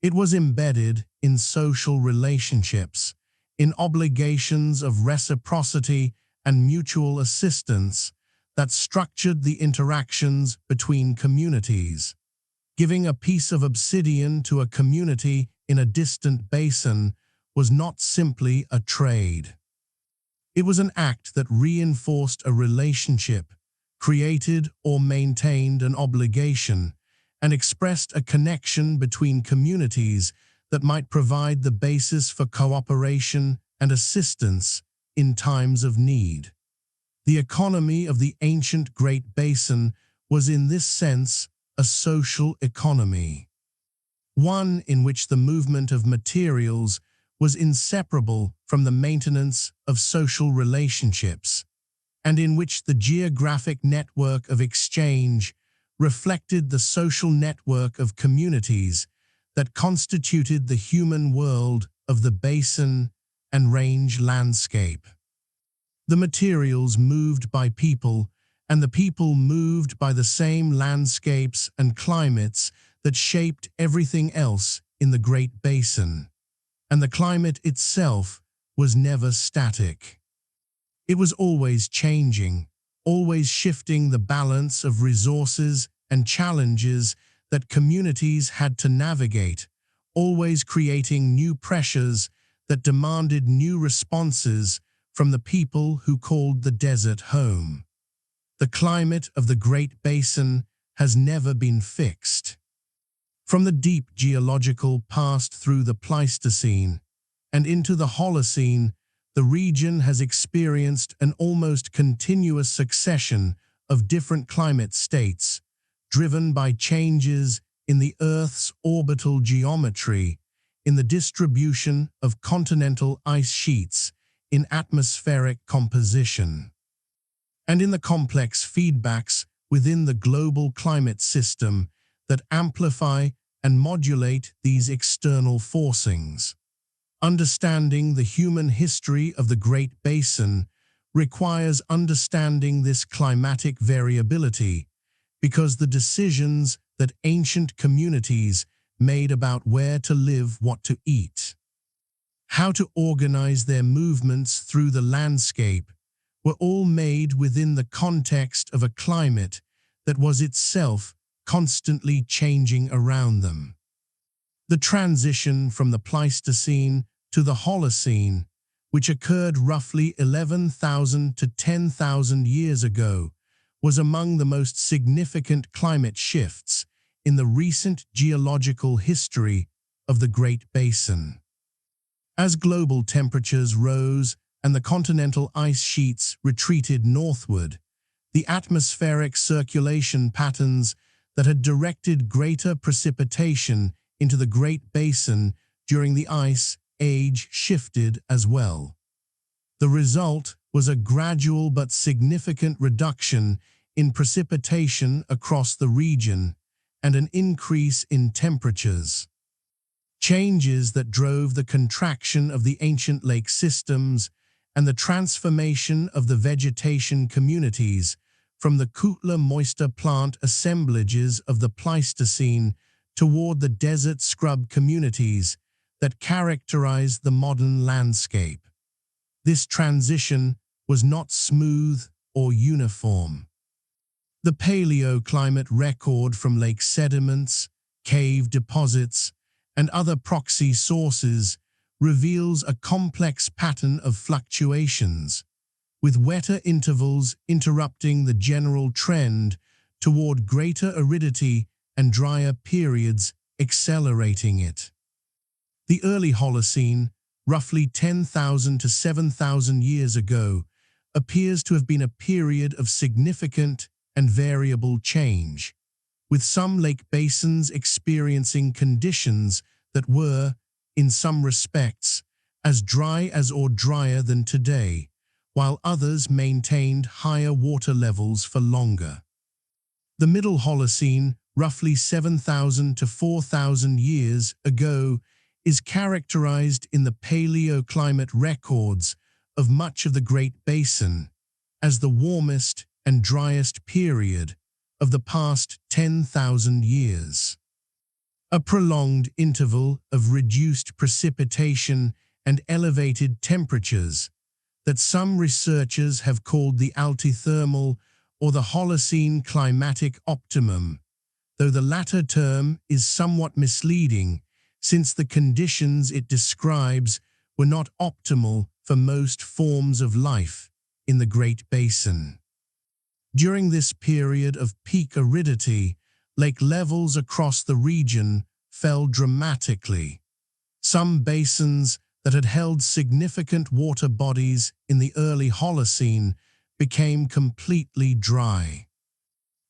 It was embedded in social relationships, in obligations of reciprocity and mutual assistance that structured the interactions between communities. Giving a piece of obsidian to a community in a distant basin was not simply a trade. It was an act that reinforced a relationship, created or maintained an obligation, and expressed a connection between communities that might provide the basis for cooperation and assistance in times of need. The economy of the ancient Great Basin was in this sense a social economy, one in which the movement of materials was inseparable from the maintenance of social relationships, and in which the geographic network of exchange reflected the social network of communities that constituted the human world of the basin and range landscape. The materials moved by people, and the people moved by the same landscapes and climates that shaped everything else in the Great Basin. And the climate itself was never static. It was always changing, always shifting the balance of resources and challenges that communities had to navigate, always creating new pressures that demanded new responses from the people who called the desert home. The climate of the Great Basin has never been fixed. From the deep geological past through the Pleistocene and into the Holocene, the region has experienced an almost continuous succession of different climate states, driven by changes in the Earth's orbital geometry, in the distribution of continental ice sheets, in atmospheric composition, and in the complex feedbacks within the global climate system that amplify and modulate these external forcings. Understanding the human history of the Great Basin requires understanding this climatic variability, because the decisions that ancient communities made about where to live, what to eat, how to organize their movements through the landscape, were all made within the context of a climate that was itself constantly changing around them. The transition from the Pleistocene to the Holocene, which occurred roughly 11,000 to 10,000 years ago, was among the most significant climate shifts in the recent geological history of the Great Basin. As global temperatures rose and the continental ice sheets retreated northward, the atmospheric circulation patterns that had directed greater precipitation into the Great Basin during the Ice Age shifted as well. The result was a gradual but significant reduction in precipitation across the region and an increase in temperatures. Changes that drove the contraction of the ancient lake systems and the transformation of the vegetation communities from the Kutla moista plant assemblages of the Pleistocene toward the desert scrub communities that characterized the modern landscape. This transition was not smooth or uniform. The paleoclimate record from lake sediments, cave deposits, and other proxy sources reveals a complex pattern of fluctuations, with wetter intervals interrupting the general trend toward greater aridity and drier periods accelerating it. The early Holocene, roughly 10,000 to 7,000 years ago, appears to have been a period of significant and variable change, with some lake basins experiencing conditions that were, in some respects, as dry as or drier than today, while others maintained higher water levels for longer. The Middle Holocene, roughly 7,000 to 4,000 years ago, is characterized in the paleoclimate records of much of the Great Basin as the warmest and driest period of the past 10,000 years. A prolonged interval of reduced precipitation and elevated temperatures that some researchers have called the altithermal or the Holocene climatic optimum, though the latter term is somewhat misleading since the conditions it describes were not optimal for most forms of life in the Great Basin. During this period of peak aridity, lake levels across the region fell dramatically. Some basins that had held significant water bodies in the early Holocene became completely dry.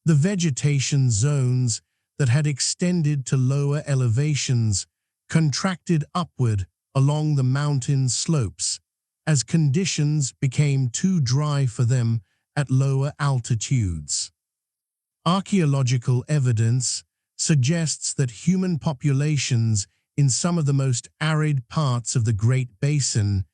The vegetation zones that had extended to lower elevations contracted upward along the mountain slopes as conditions became too dry for them at lower altitudes. Archaeological evidence suggests that human populations in some of the most arid parts of the Great Basin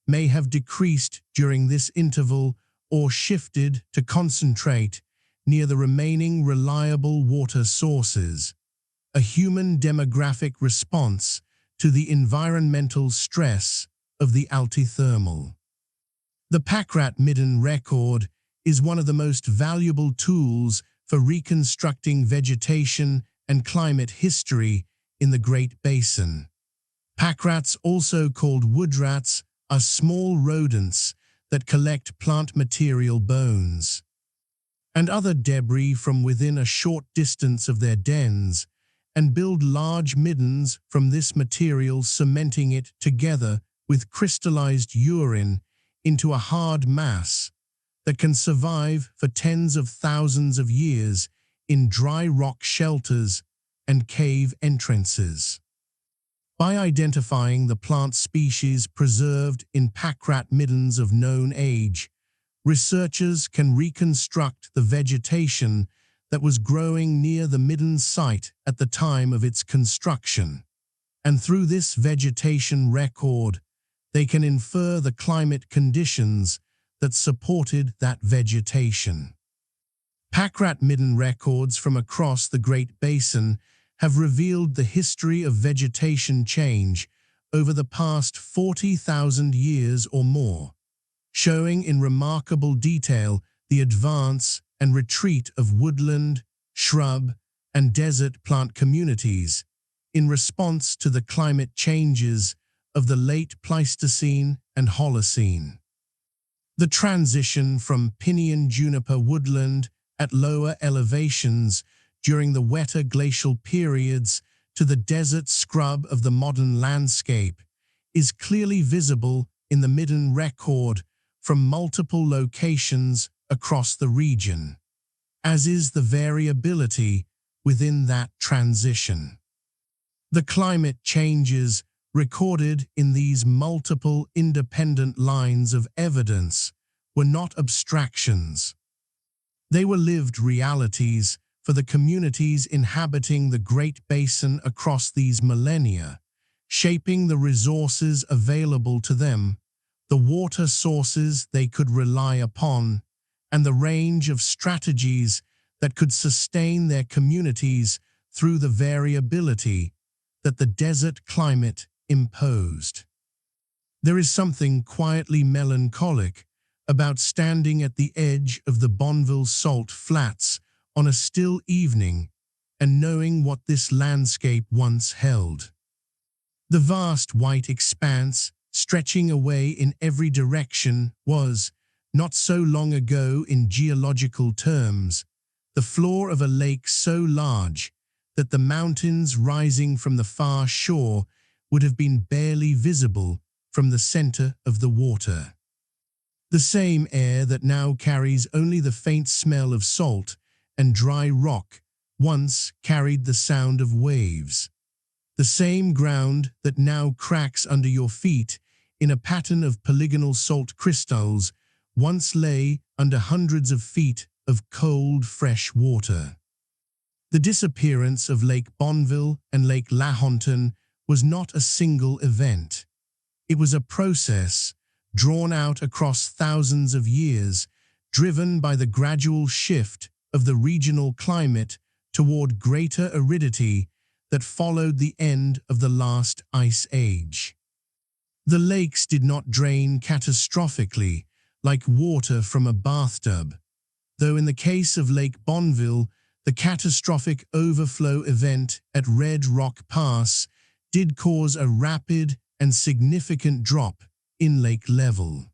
may have decreased during this interval or shifted to concentrate near the remaining reliable water sources, a human demographic response to the environmental stress of the altithermal. The Pakrat Midden record is one of the most valuable tools for reconstructing vegetation and climate history in the Great Basin. Pakrats, also called woodrats, are small rodents that collect plant material, bones, and other debris from within a short distance of their dens and build large middens from this material, cementing it together with crystallized urine into a hard mass that can survive for tens of thousands of years in dry rock shelters and cave entrances. By identifying the plant species preserved in Pakrat middens of known age, researchers can reconstruct the vegetation that was growing near the midden site at the time of its construction. And through this vegetation record, they can infer the climate conditions that supported that vegetation. Pakrat midden records from across the Great Basin have revealed the history of vegetation change over the past 40,000 years or more, showing in remarkable detail the advance and retreat of woodland, shrub, and desert plant communities in response to the climate changes of the late Pleistocene and Holocene. The transition from pinyon juniper woodland at lower elevations during the wetter glacial periods to the desert scrub of the modern landscape is clearly visible in the midden record from multiple locations across the region, as is the variability within that transition. The climate changes recorded in these multiple independent lines of evidence were not abstractions. They were lived realities for the communities inhabiting the Great Basin across these millennia, shaping the resources available to them, the water sources they could rely upon, and the range of strategies that could sustain their communities through the variability that the desert climate imposed. There is something quietly melancholic about standing at the edge of the Bonneville salt flats on a still evening and knowing what this landscape once held. The vast white expanse stretching away in every direction was, not so long ago in geological terms, the floor of a lake so large that the mountains rising from the far shore would have been barely visible from the center of the water. The same air that now carries only the faint smell of salt and dry rock once carried the sound of waves. The same ground that now cracks under your feet in a pattern of polygonal salt crystals once lay under hundreds of feet of cold, fresh water. The disappearance of Lake Bonneville and Lake Lahontan was not a single event. It was a process drawn out across thousands of years, driven by the gradual shift of the regional climate toward greater aridity that followed the end of the last ice age. The lakes did not drain catastrophically like water from a bathtub, though in the case of Lake Bonneville, the catastrophic overflow event at Red Rock Pass did cause a rapid and significant drop in lake level.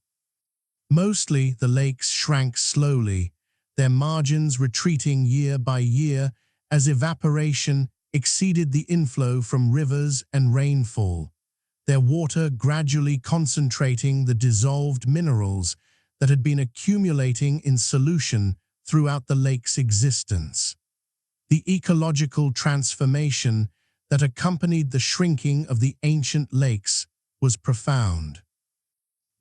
Mostly, the lakes shrank slowly, their margins retreating year by year as evaporation exceeded the inflow from rivers and rainfall, their water gradually concentrating the dissolved minerals that had been accumulating in solution throughout the lake's existence. The ecological transformation that accompanied the shrinking of the ancient lakes was profound.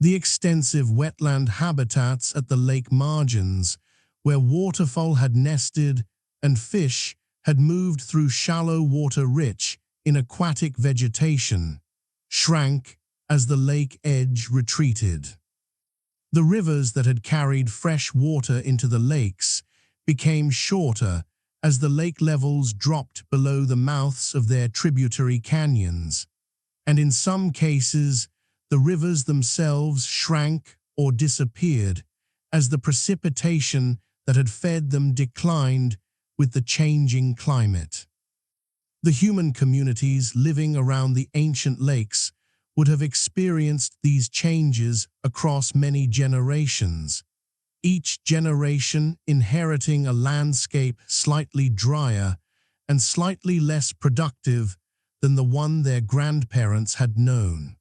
The extensive wetland habitats at the lake margins, where waterfowl had nested and fish had moved through shallow water rich in aquatic vegetation, shrank as the lake edge retreated. The rivers that had carried fresh water into the lakes became shorter as the lake levels dropped below the mouths of their tributary canyons, and in some cases, the rivers themselves shrank or disappeared as the precipitation that had fed them declined with the changing climate. The human communities living around the ancient lakes would have experienced these changes across many generations, each generation inheriting a landscape slightly drier and slightly less productive than the one their grandparents had known.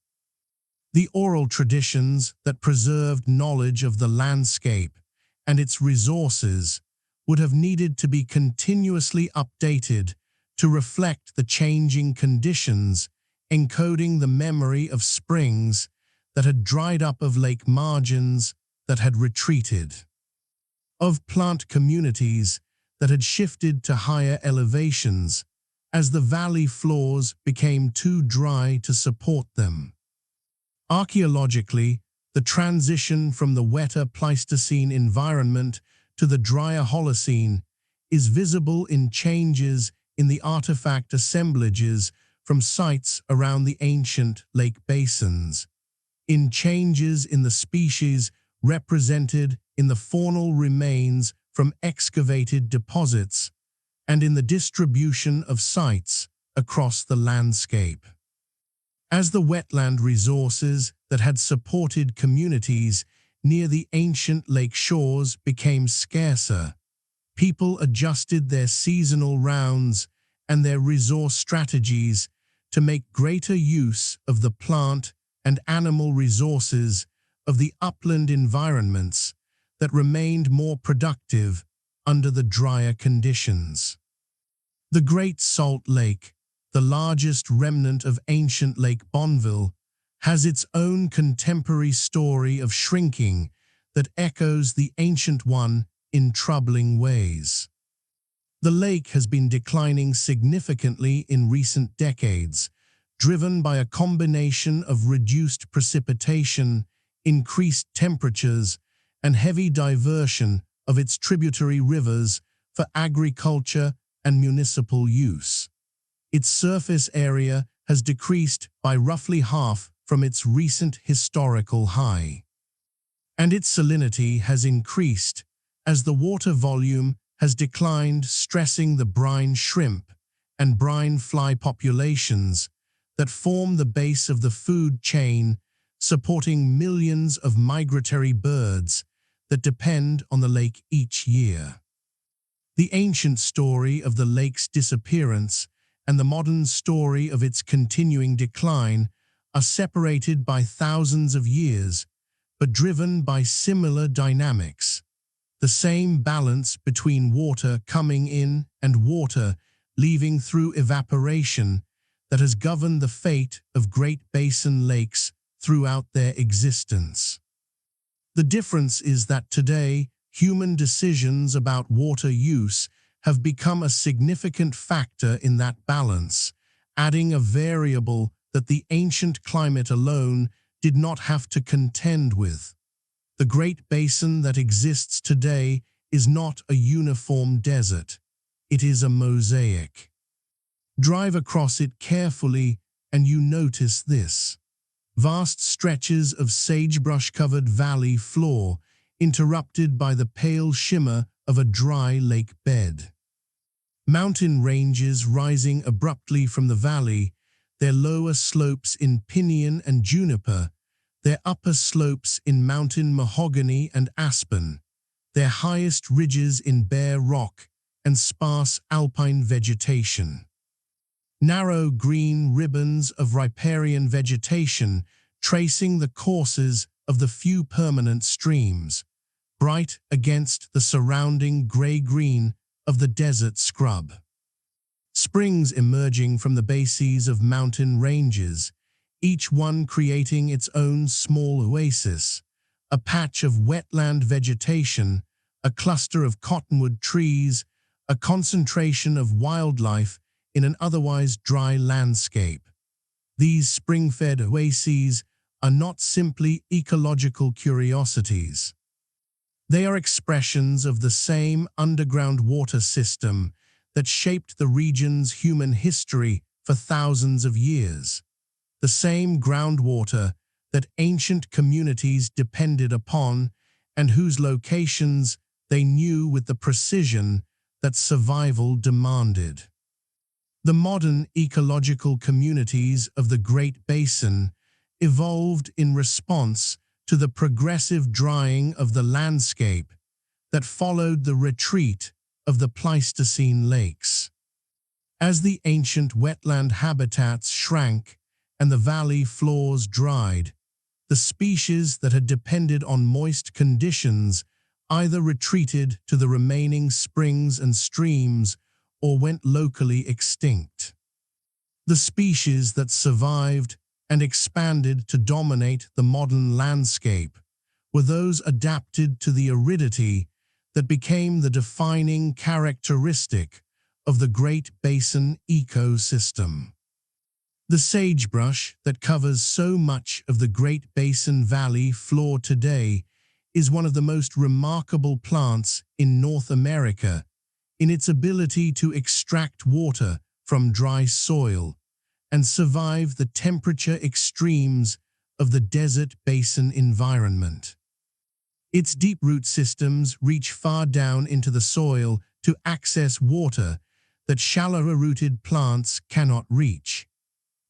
The oral traditions that preserved knowledge of the landscape and its resources would have needed to be continuously updated to reflect the changing conditions, encoding the memory of springs that had dried up, of lake margins that had retreated, of plant communities that had shifted to higher elevations as the valley floors became too dry to support them. Archaeologically, the transition from the wetter Pleistocene environment to the drier Holocene is visible in changes in the artifact assemblages from sites around the ancient lake basins, in changes in the species represented in the faunal remains from excavated deposits, and in the distribution of sites across the landscape. As the wetland resources that had supported communities near the ancient lake shores became scarcer, people adjusted their seasonal rounds and their resource strategies to make greater use of the plant and animal resources of the upland environments that remained more productive under the drier conditions. The Great Salt Lake, the largest remnant of ancient Lake Bonneville, has its own contemporary story of shrinking that echoes the ancient one in troubling ways. The lake has been declining significantly in recent decades, driven by a combination of reduced precipitation, increased temperatures, and heavy diversion of its tributary rivers for agriculture and municipal use. Its surface area has decreased by roughly half from its recent historical high, and its salinity has increased as the water volume has declined, stressing the brine shrimp and brine fly populations that form the base of the food chain, supporting millions of migratory birds that depend on the lake each year. The ancient story of the lake's disappearance and the modern story of its continuing decline are separated by thousands of years, but driven by similar dynamics. The same balance between water coming in and water leaving through evaporation that has governed the fate of Great Basin lakes throughout their existence. The difference is that today, human decisions about water use have become a significant factor in that balance, adding a variable that the ancient climate alone did not have to contend with. The Great Basin that exists today is not a uniform desert. It is a mosaic. Drive across it carefully and you notice this. Vast stretches of sagebrush-covered valley floor interrupted by the pale shimmer of a dry lake bed. Mountain ranges rising abruptly from the valley their lower slopes in pinyon and juniper, their upper slopes in mountain mahogany and aspen, their highest ridges in bare rock and sparse alpine vegetation. Narrow green ribbons of riparian vegetation tracing the courses of the few permanent streams, bright against the surrounding gray-green of the desert scrub. Springs emerging from the bases of mountain ranges, each one creating its own small oasis, a patch of wetland vegetation, a cluster of cottonwood trees, a concentration of wildlife in an otherwise dry landscape. These spring-fed oases are not simply ecological curiosities. They are expressions of the same underground water system that shaped the region's human history for thousands of years. The same groundwater that ancient communities depended upon and whose locations they knew with the precision that survival demanded. The modern ecological communities of the Great Basin evolved in response to the progressive drying of the landscape that followed the retreat of the Pleistocene lakes. As the ancient wetland habitats shrank and the valley floors dried, the species that had depended on moist conditions either retreated to the remaining springs and streams or went locally extinct. The species that survived and expanded to dominate the modern landscape were those adapted to the aridity that became the defining characteristic of the Great Basin ecosystem. The sagebrush that covers so much of the Great Basin Valley floor today is one of the most remarkable plants in North America in its ability to extract water from dry soil and survive the temperature extremes of the desert basin environment. Its deep root systems reach far down into the soil to access water that shallower-rooted plants cannot reach.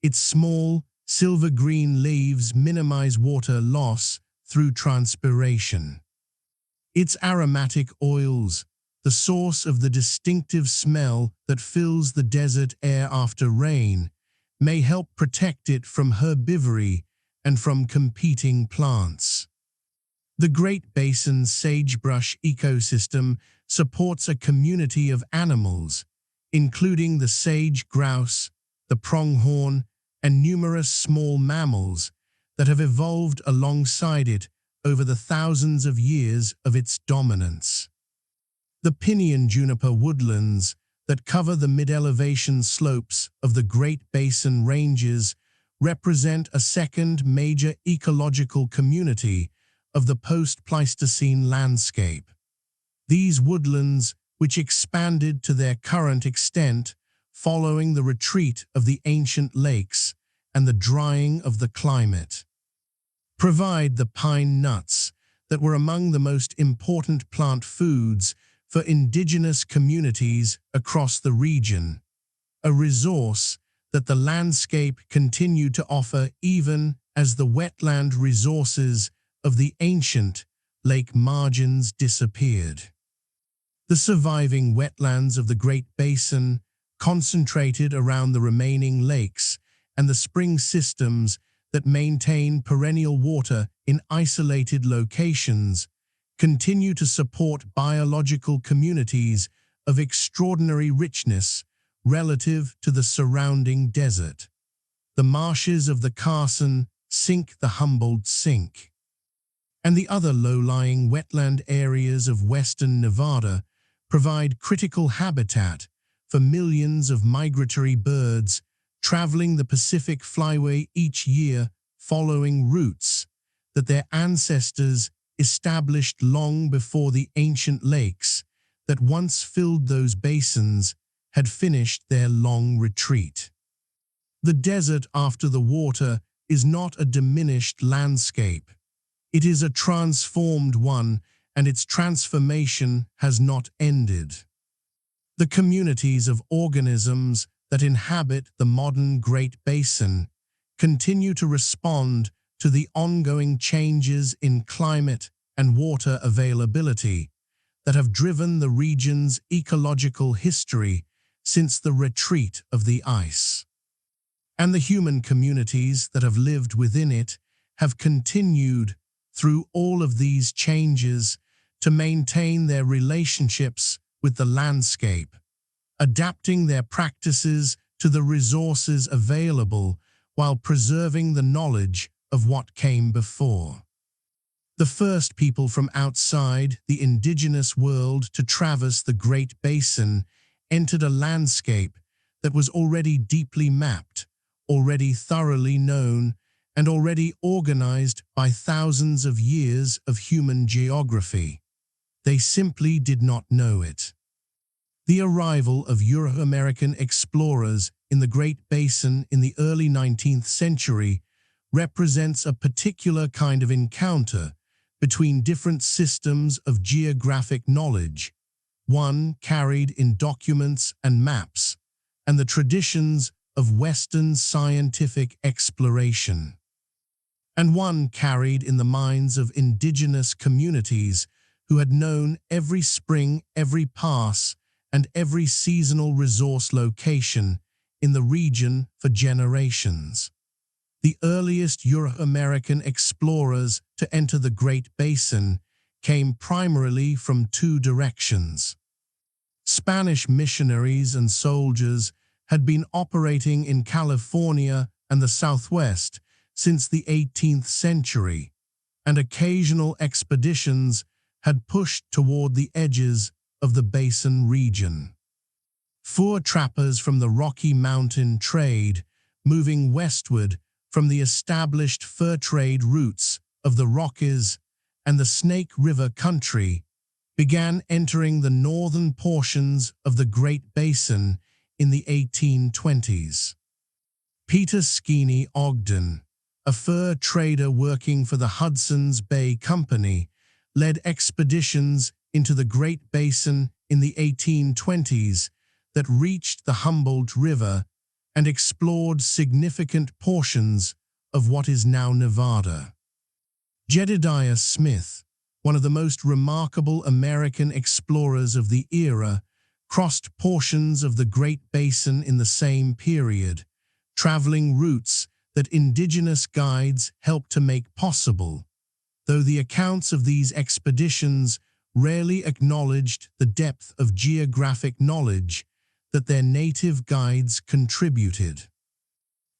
Its small, silver-green leaves minimize water loss through transpiration. Its aromatic oils, the source of the distinctive smell that fills the desert air after rain, may help protect it from herbivory and from competing plants. The Great Basin sagebrush ecosystem supports a community of animals, including the sage grouse, the pronghorn, and numerous small mammals that have evolved alongside it over the thousands of years of its dominance. The pinyon juniper woodlands that cover the mid-elevation slopes of the Great Basin ranges represent a second major ecological community of the post-Pleistocene landscape. These woodlands, which expanded to their current extent following the retreat of the ancient lakes and the drying of the climate, provide the pine nuts that were among the most important plant foods for indigenous communities across the region, a resource that the landscape continued to offer even as the wetland resources of the ancient lake margins disappeared. The surviving wetlands of the Great Basin, concentrated around the remaining lakes and the spring systems that maintain perennial water in isolated locations, continue to support biological communities of extraordinary richness relative to the surrounding desert. The marshes of the Carson sink the Humboldt Sink, and the other low-lying wetland areas of western Nevada provide critical habitat for millions of migratory birds traveling the Pacific Flyway each year, following routes that their ancestors established long before the ancient lakes that once filled those basins had finished their long retreat. The desert after the water is not a diminished landscape. It is a transformed one, and its transformation has not ended. The communities of organisms that inhabit the modern Great Basin continue to respond to the ongoing changes in climate and water availability that have driven the region's ecological history since the retreat of the ice. And the human communities that have lived within it have continued through all of these changes to maintain their relationships with the landscape, adapting their practices to the resources available while preserving the knowledge of what came before. The first people from outside the indigenous world to traverse the Great Basin entered a landscape that was already deeply mapped, already thoroughly known, and already organized by thousands of years of human geography. They simply did not know it. The arrival of Euro-American explorers in the Great Basin in the early 19th century represents a particular kind of encounter between different systems of geographic knowledge, one carried in documents and maps, and the traditions of Western scientific exploration, and one carried in the minds of indigenous communities who had known every spring, every pass, and every seasonal resource location in the region for generations. The earliest Euro-American explorers to enter the Great Basin came primarily from two directions. Spanish missionaries and soldiers had been operating in California and the Southwest since the 18th century, and occasional expeditions had pushed toward the edges of the Basin region. Fur trappers from the Rocky Mountain trade, moving westward from the established fur trade routes of the Rockies and the Snake River country, began entering the northern portions of the Great Basin in the 1820s. Peter Skeeney Ogden, a fur trader working for the Hudson's Bay Company, led expeditions into the Great Basin in the 1820s that reached the Humboldt River and explored significant portions of what is now Nevada. Jedediah Smith, one of the most remarkable American explorers of the era, crossed portions of the Great Basin in the same period, traveling routes that indigenous guides helped to make possible, though the accounts of these expeditions rarely acknowledged the depth of geographic knowledge that their native guides contributed.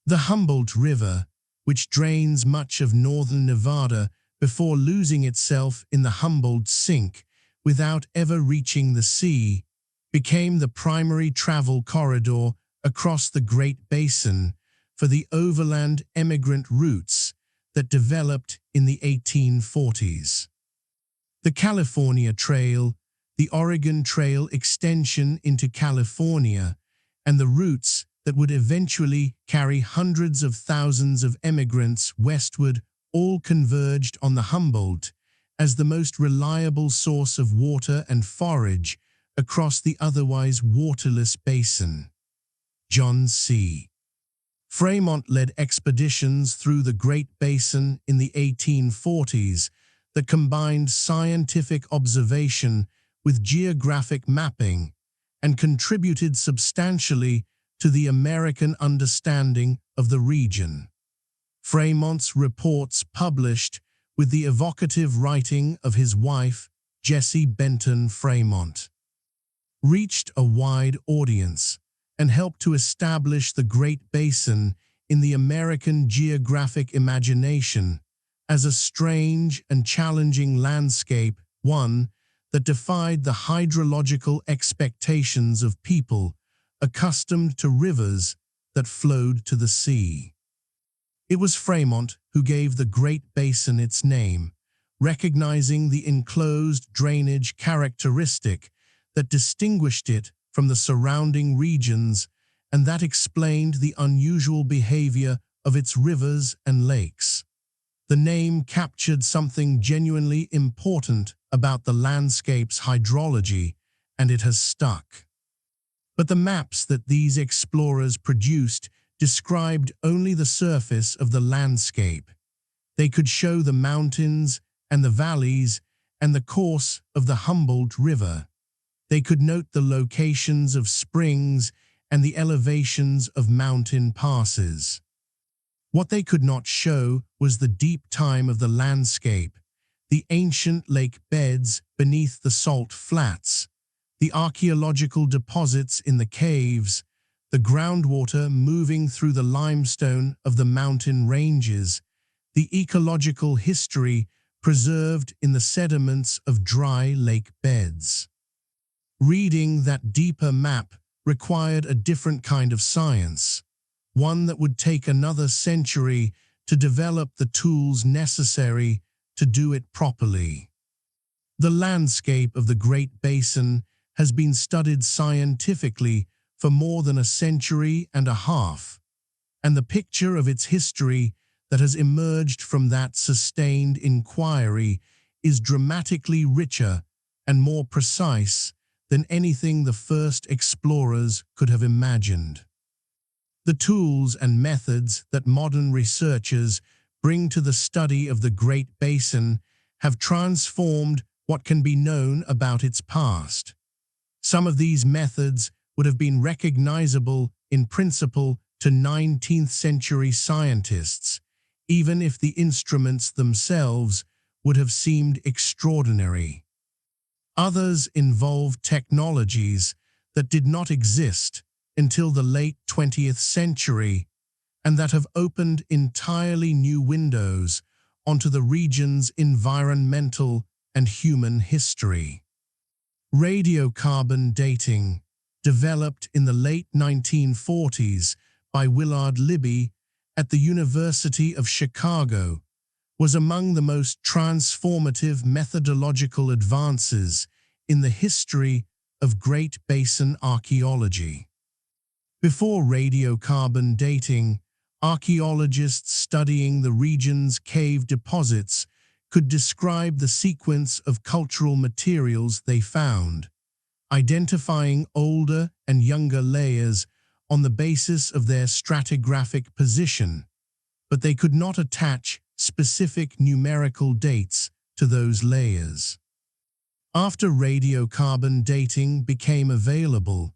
The Humboldt River, which drains much of northern Nevada before losing itself in the Humboldt Sink without ever reaching the sea, became the primary travel corridor across the Great Basin for the overland emigrant routes that developed in the 1840s. The California Trail, the Oregon Trail extension into California, and the routes that would eventually carry hundreds of thousands of emigrants westward all converged on the Humboldt as the most reliable source of water and forage across the otherwise waterless basin. John C. Fremont led expeditions through the Great Basin in the 1840s that combined scientific observation with geographic mapping and contributed substantially to the American understanding of the region. Fremont's reports, published with the evocative writing of his wife, Jessie Benton Fremont, reached a wide audience and helped to establish the Great Basin in the American geographic imagination as a strange and challenging landscape, one that defied the hydrological expectations of people accustomed to rivers that flowed to the sea. It was Fremont who gave the Great Basin its name, recognizing the enclosed drainage characteristic that distinguished it from the surrounding regions and that explained the unusual behavior of its rivers and lakes. The name captured something genuinely important about the landscape's hydrology, and it has stuck. But the maps that these explorers produced described only the surface of the landscape. They could show the mountains and the valleys and the course of the Humboldt River. They could note the locations of springs and the elevations of mountain passes. What they could not show was the deep time of the landscape, the ancient lake beds beneath the salt flats, the archaeological deposits in the caves, the groundwater moving through the limestone of the mountain ranges, the ecological history preserved in the sediments of dry lake beds. Reading that deeper map required a different kind of science, one that would take another century to develop the tools necessary to do it properly. The landscape of the Great Basin has been studied scientifically for more than a century and a half, and the picture of its history that has emerged from that sustained inquiry is dramatically richer and more precise than anything the first explorers could have imagined. The tools and methods that modern researchers bring to the study of the Great Basin have transformed what can be known about its past. Some of these methods would have been recognizable in principle to 19th century scientists, even if the instruments themselves would have seemed extraordinary. Others involve technologies that did not exist until the late 20th century and that have opened entirely new windows onto the region's environmental and human history. Radiocarbon dating, developed in the late 1940s by Willard Libby at the University of Chicago, was among the most transformative methodological advances in the history of Great Basin archaeology. Before radiocarbon dating, archaeologists studying the region's cave deposits could describe the sequence of cultural materials they found, identifying older and younger layers on the basis of their stratigraphic position, but they could not attach specific numerical dates to those layers. After radiocarbon dating became available,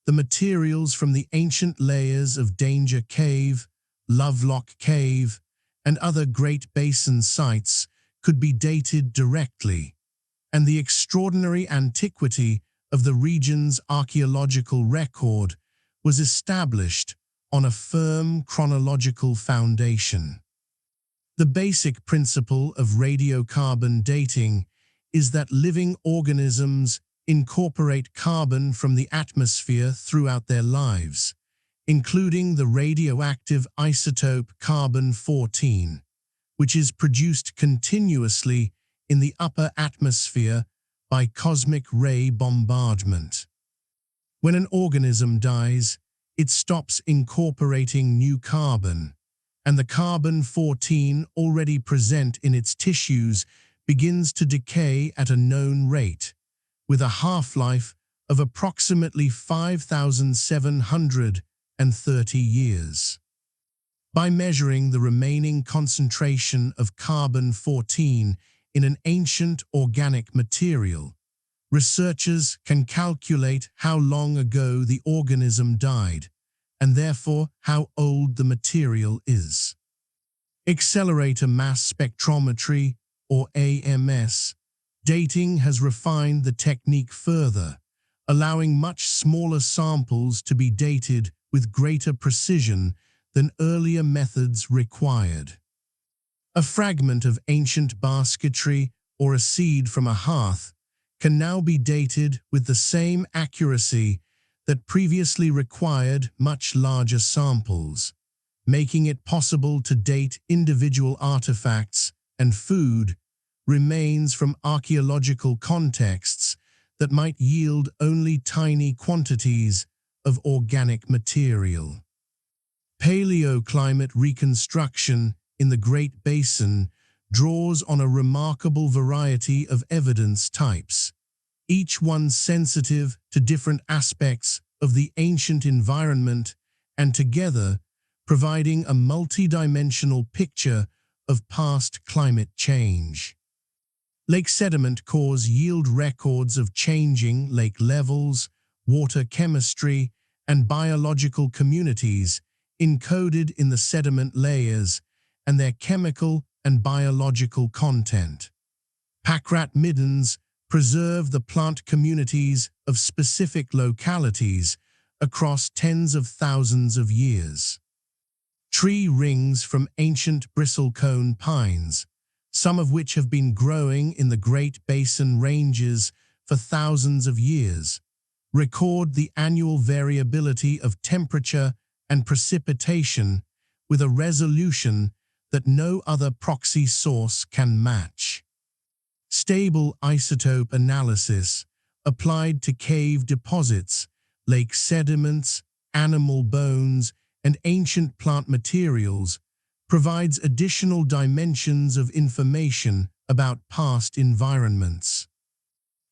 the materials from the ancient layers of Danger Cave, Lovelock Cave, and other Great Basin sites could be dated directly, and the extraordinary antiquity of the region's archaeological record was established on a firm chronological foundation. The basic principle of radiocarbon dating is that living organisms incorporate carbon from the atmosphere throughout their lives, including the radioactive isotope carbon-14, which is produced continuously in the upper atmosphere by cosmic ray bombardment. When an organism dies, it stops incorporating new carbon, and the carbon-14 already present in its tissues begins to decay at a known rate, with a half-life of approximately 5,730 years. By measuring the remaining concentration of carbon-14 in an ancient organic material, researchers can calculate how long ago the organism died, and therefore how old the material is. Accelerator mass spectrometry, or AMS, dating has refined the technique further, allowing much smaller samples to be dated with greater precision than earlier methods required. A fragment of ancient basketry or a seed from a hearth can now be dated with the same accuracy that previously required much larger samples, making it possible to date individual artifacts and food remains from archaeological contexts that might yield only tiny quantities of organic material. Paleoclimate reconstruction in the Great Basin draws on a remarkable variety of evidence types, each one sensitive to different aspects of the ancient environment and together providing a multidimensional picture of past climate change. Lake sediment cores yield records of changing lake levels, water chemistry, and biological communities encoded in the sediment layers and their chemical and biological content. Packrat middens preserve the plant communities of specific localities across tens of thousands of years. Tree rings from ancient bristlecone pines, some of which have been growing in the Great Basin ranges for thousands of years, record the annual variability of temperature and precipitation with a resolution that no other proxy source can match. Stable isotope analysis applied to cave deposits, lake sediments, animal bones, and ancient plant materials provides additional dimensions of information about past environments.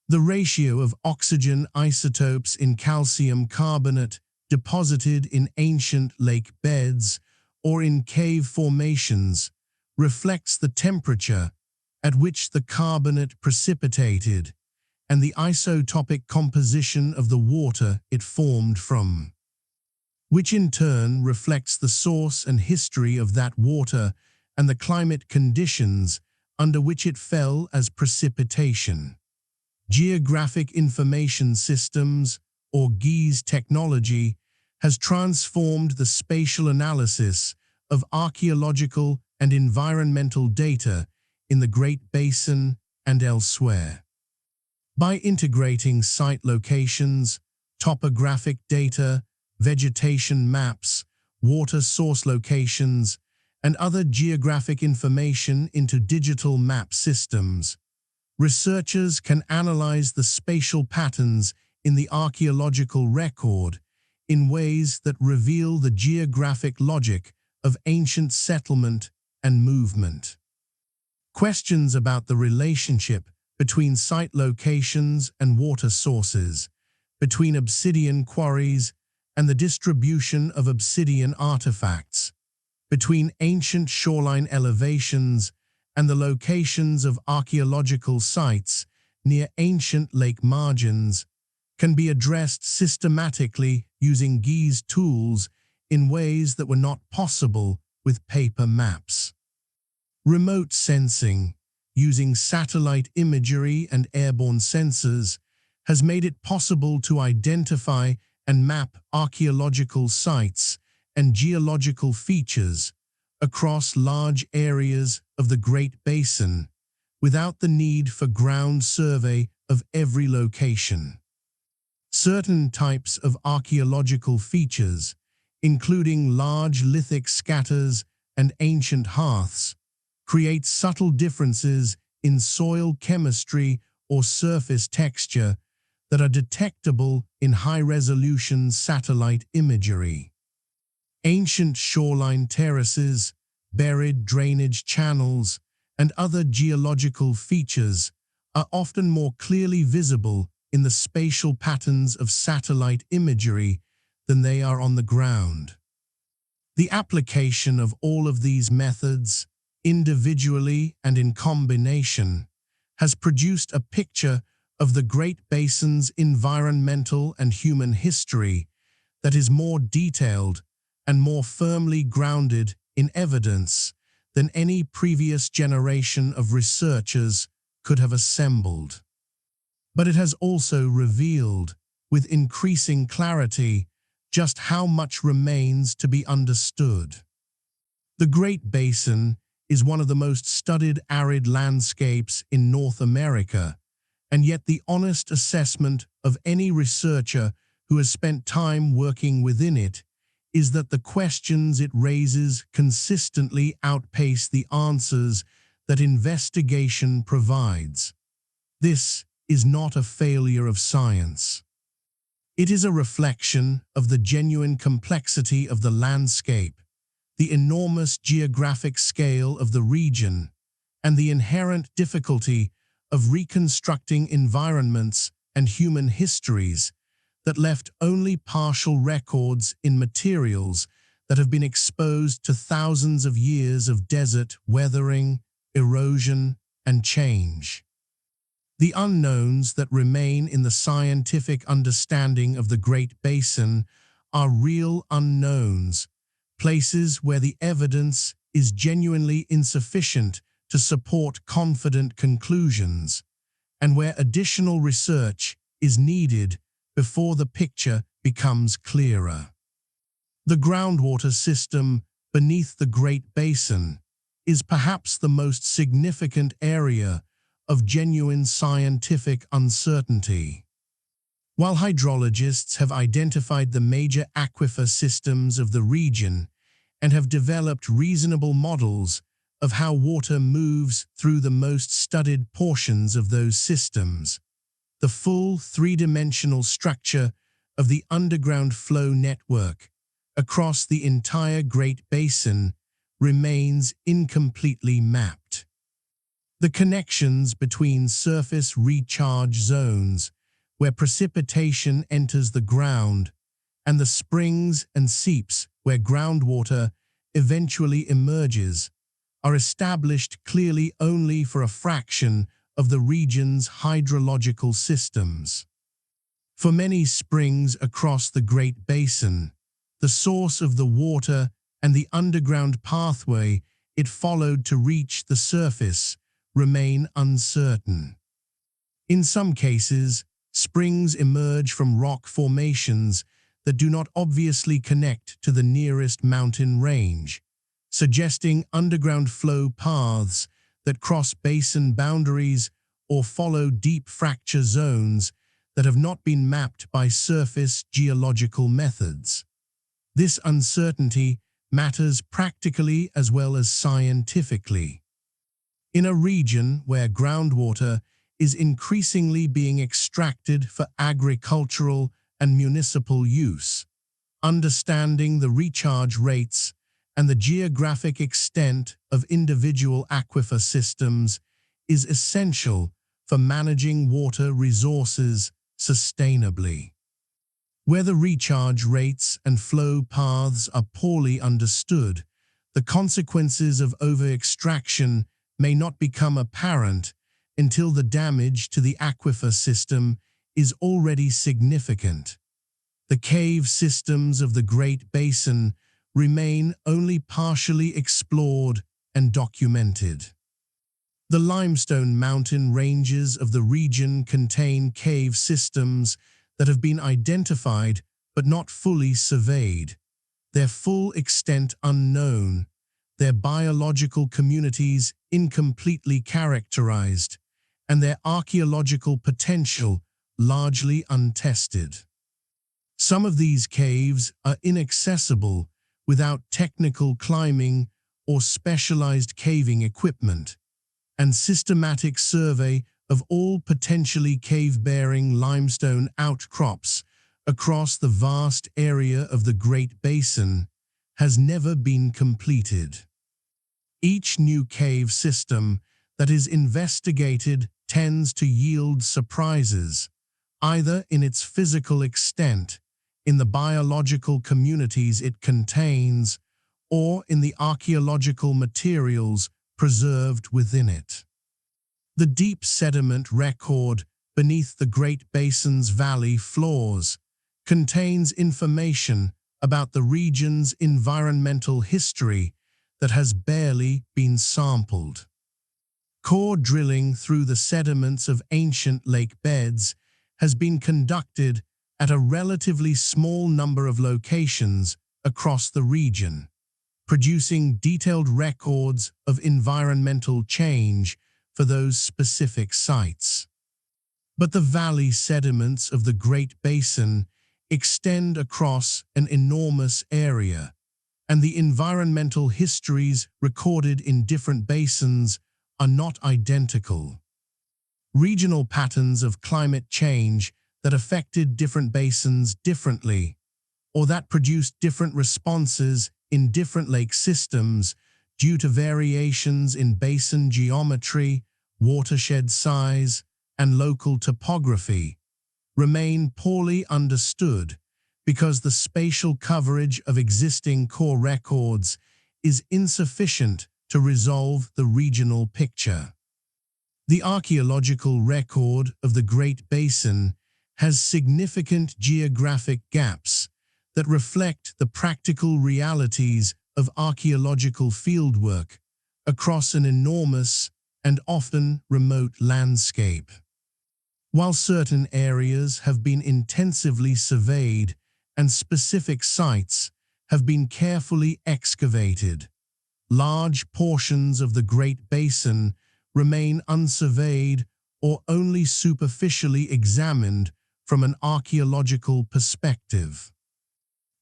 The ratio of oxygen isotopes in calcium carbonate deposited in ancient lake beds or in cave formations reflects the temperature at which the carbonate precipitated and the isotopic composition of the water it formed from, which in turn reflects the source and history of that water and the climate conditions under which it fell as precipitation. Geographic Information Systems, or GIS technology, has transformed the spatial analysis of archaeological and environmental data in the Great Basin and elsewhere. By integrating site locations, topographic data, vegetation maps, water source locations, and other geographic information into digital map systems, researchers can analyze the spatial patterns in the archaeological record in ways that reveal the geographic logic of ancient settlement and movement. Questions about the relationship between site locations and water sources, between obsidian quarries and the distribution of obsidian artifacts, between ancient shoreline elevations and the locations of archaeological sites near ancient lake margins, can be addressed systematically using GIS tools in ways that were not possible with paper maps. Remote sensing, using satellite imagery and airborne sensors, has made it possible to identify and map archaeological sites and geological features across large areas of the Great Basin without the need for ground survey of every location. Certain types of archaeological features, including large lithic scatters and ancient hearths, create subtle differences in soil chemistry or surface texture that are detectable in high-resolution satellite imagery. Ancient shoreline terraces, buried drainage channels, and other geological features are often more clearly visible in the spatial patterns of satellite imagery than they are on the ground. The application of all of these methods, individually and in combination, has produced a picture of the Great Basin's environmental and human history that is more detailed and more firmly grounded in evidence than any previous generation of researchers could have assembled. But it has also revealed, with increasing clarity, just how much remains to be understood. The Great Basin is one of the most studied arid landscapes in North America, and yet the honest assessment of any researcher who has spent time working within it is that the questions it raises consistently outpace the answers that investigation provides. This is not a failure of science. It is a reflection of the genuine complexity of the landscape, the enormous geographic scale of the region, and the inherent difficulty of reconstructing environments and human histories that left only partial records in materials that have been exposed to thousands of years of desert weathering, erosion, and change. The unknowns that remain in the scientific understanding of the Great Basin are real unknowns, places where the evidence is genuinely insufficient to support confident conclusions, and where additional research is needed before the picture becomes clearer. The groundwater system beneath the Great Basin is perhaps the most significant area of genuine scientific uncertainty. While hydrologists have identified the major aquifer systems of the region and have developed reasonable models of how water moves through the most studied portions of those systems, the full three-dimensional structure of the underground flow network across the entire Great Basin remains incompletely mapped. The connections between surface recharge zones, where precipitation enters the ground, and the springs and seeps where groundwater eventually emerges, are established clearly only for a fraction of the region's hydrological systems. For many springs across the Great Basin, the source of the water and the underground pathway it followed to reach the surface remain uncertain. In some cases, springs emerge from rock formations that do not obviously connect to the nearest mountain range, suggesting underground flow paths that cross basin boundaries or follow deep fracture zones that have not been mapped by surface geological methods. This uncertainty matters practically as well as scientifically. In a region where groundwater is increasingly being extracted for agricultural and municipal use, understanding the recharge rates and the geographic extent of individual aquifer systems is essential for managing water resources sustainably. Where the recharge rates and flow paths are poorly understood, the consequences of over-extraction may not become apparent until the damage to the aquifer system is already significant. The cave systems of the Great Basin remain only partially explored and documented. The limestone mountain ranges of the region contain cave systems that have been identified but not fully surveyed, their full extent unknown, their biological communities incompletely characterized, and their archaeological potential largely untested. Some of these caves are inaccessible without technical climbing or specialized caving equipment, and systematic survey of all potentially cave-bearing limestone outcrops across the vast area of the Great Basin has never been completed. Each new cave system that is investigated tends to yield surprises, either in its physical extent, in the biological communities it contains, or in the archaeological materials preserved within it. The deep sediment record beneath the Great Basin's valley floors contains information about the region's environmental history that has barely been sampled. Core drilling through the sediments of ancient lake beds has been conducted at a relatively small number of locations across the region, producing detailed records of environmental change for those specific sites. But the valley sediments of the Great Basin extend across an enormous area, and the environmental histories recorded in different basins are not identical. Regional patterns of climate change that affected different basins differently, or that produced different responses in different lake systems due to variations in basin geometry, watershed size, and local topography, remain poorly understood because the spatial coverage of existing core records is insufficient to resolve the regional picture. The archaeological record of the Great Basin has significant geographic gaps that reflect the practical realities of archaeological fieldwork across an enormous and often remote landscape. While certain areas have been intensively surveyed and specific sites have been carefully excavated, large portions of the Great Basin remain unsurveyed or only superficially examined from an archaeological perspective.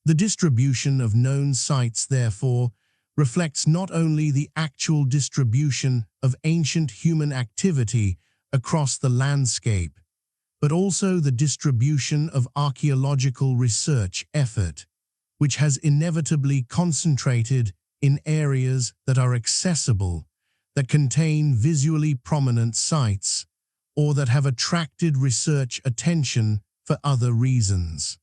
The distribution of known sites, therefore, reflects not only the actual distribution of ancient human activity across the landscape, but also the distribution of archaeological research effort, which has inevitably concentrated in areas that are accessible, that contain visually prominent sites, or that have attracted research attention for other reasons.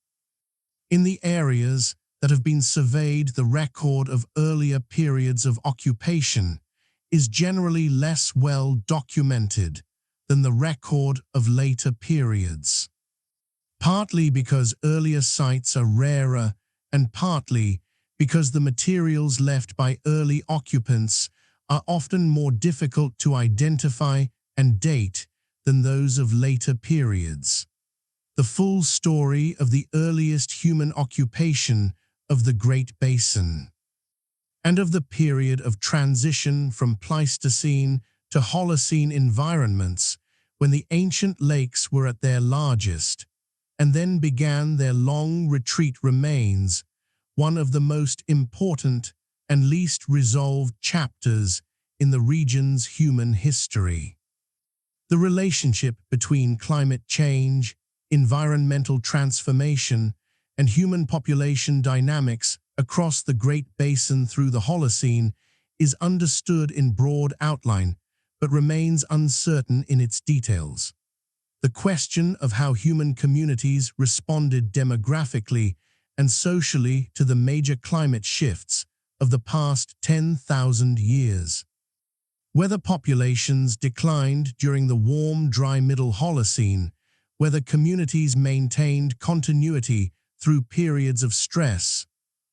In the areas that have been surveyed, the record of earlier periods of occupation is generally less well documented than the record of later periods. Partly because earlier sites are rarer, and partly because the materials left by early occupants are often more difficult to identify and date than those of later periods. The full story of the earliest human occupation of the Great Basin, and of the period of transition from Pleistocene to Holocene environments when the ancient lakes were at their largest, and then began their long retreat, remains one of the most important and least resolved chapters in the region's human history. The relationship between climate change, environmental transformation, and human population dynamics across the Great Basin through the Holocene is understood in broad outline, but remains uncertain in its details. The question of how human communities responded demographically and socially to the major climate shifts of the past 10,000 years. Whether populations declined during the warm, dry Middle Holocene, whether communities maintained continuity through periods of stress,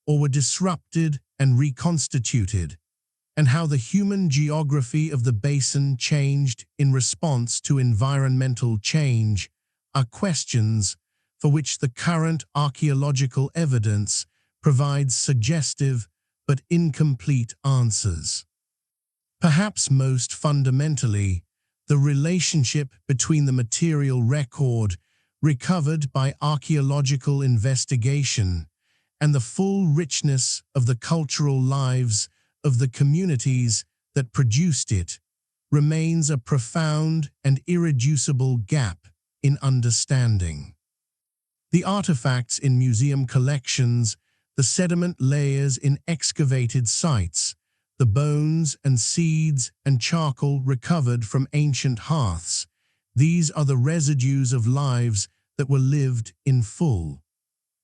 or were disrupted and reconstituted, and how the human geography of the basin changed in response to environmental change, are questions for which the current archaeological evidence provides suggestive but incomplete answers. Perhaps most fundamentally, the relationship between the material record recovered by archaeological investigation and the full richness of the cultural lives of the communities that produced it remains a profound and irreducible gap in understanding. The artifacts in museum collections, the sediment layers in excavated sites, the bones and seeds and charcoal recovered from ancient hearths, these are the residues of lives that were lived in full.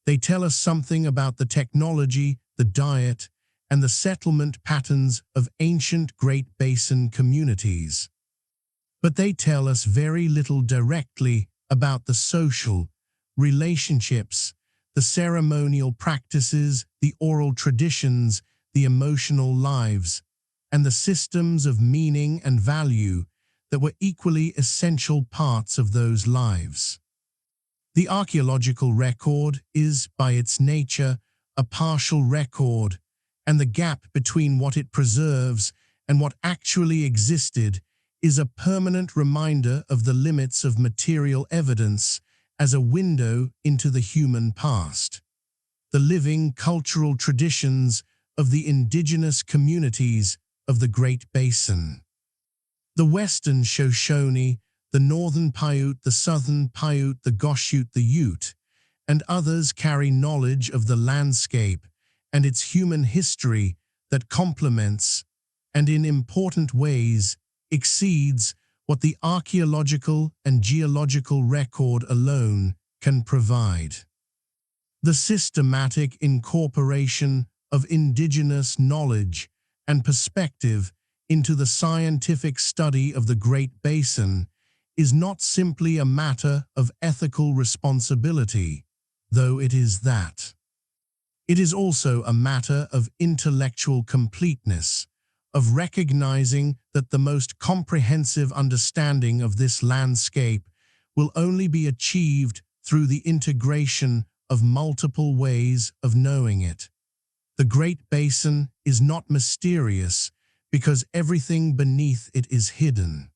They tell us something about the technology, the diet, and the settlement patterns of ancient Great Basin communities. But they tell us very little directly about the social relationships, the ceremonial practices, the oral traditions, the emotional lives, and the systems of meaning and value that were equally essential parts of those lives. The archaeological record is, by its nature, a partial record, and the gap between what it preserves and what actually existed is a permanent reminder of the limits of material evidence as a window into the human past. The living cultural traditions of the indigenous communities of the Great Basin. The Western Shoshone, the Northern Paiute, the Southern Paiute, the Goshute, the Ute, and others carry knowledge of the landscape and its human history that complements, and in important ways, exceeds what the archaeological and geological record alone can provide. The systematic incorporation of indigenous knowledge and perspective into the scientific study of the Great Basin is not simply a matter of ethical responsibility, though it is that. It is also a matter of intellectual completeness, of recognizing that the most comprehensive understanding of this landscape will only be achieved through the integration of multiple ways of knowing it. The Great Basin is not mysterious because everything beneath it is hidden.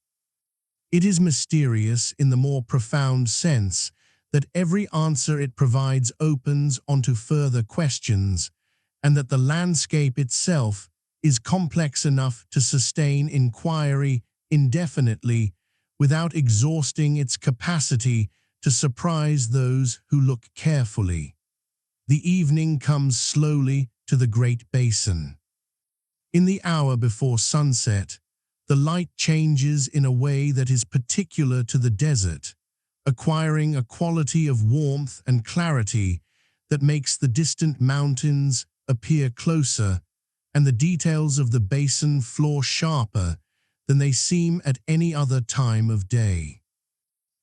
It is mysterious in the more profound sense that every answer it provides opens onto further questions, and that the landscape itself is complex enough to sustain inquiry indefinitely without exhausting its capacity to surprise those who look carefully. The evening comes slowly to the Great Basin. In the hour before sunset, the light changes in a way that is particular to the desert, acquiring a quality of warmth and clarity that makes the distant mountains appear closer and the details of the basin floor sharper than they seem at any other time of day.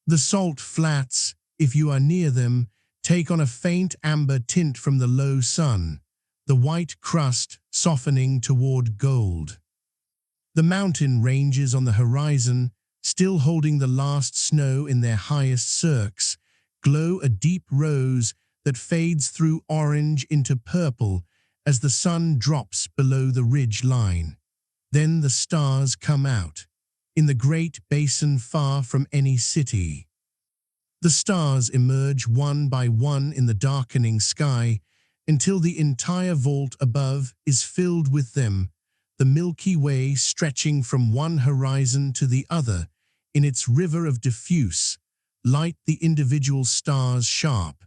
The salt flats, if you are near them, take on a faint amber tint from the low sun, the white crust softening toward gold. The mountain ranges on the horizon, still holding the last snow in their highest cirques, glow a deep rose that fades through orange into purple as the sun drops below the ridge line. Then the stars come out, in the Great Basin far from any city. The stars emerge one by one in the darkening sky until the entire vault above is filled with them, the Milky Way stretching from one horizon to the other in its river of diffuse light, the individual stars sharp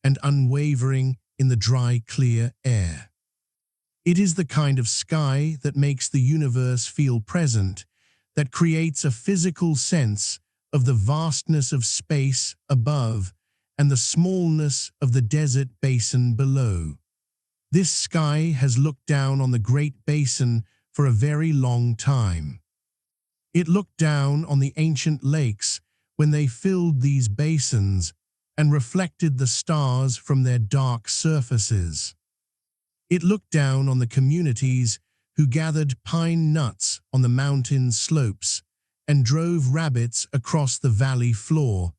and unwavering in the dry, clear air. It is the kind of sky that makes the universe feel present, that creates a physical sense of the vastness of space above and the smallness of the desert basin below. This sky has looked down on the Great Basin for a very long time. It looked down on the ancient lakes when they filled these basins and reflected the stars from their dark surfaces. It looked down on the communities who gathered pine nuts on the mountain slopes and drove rabbits across the valley floor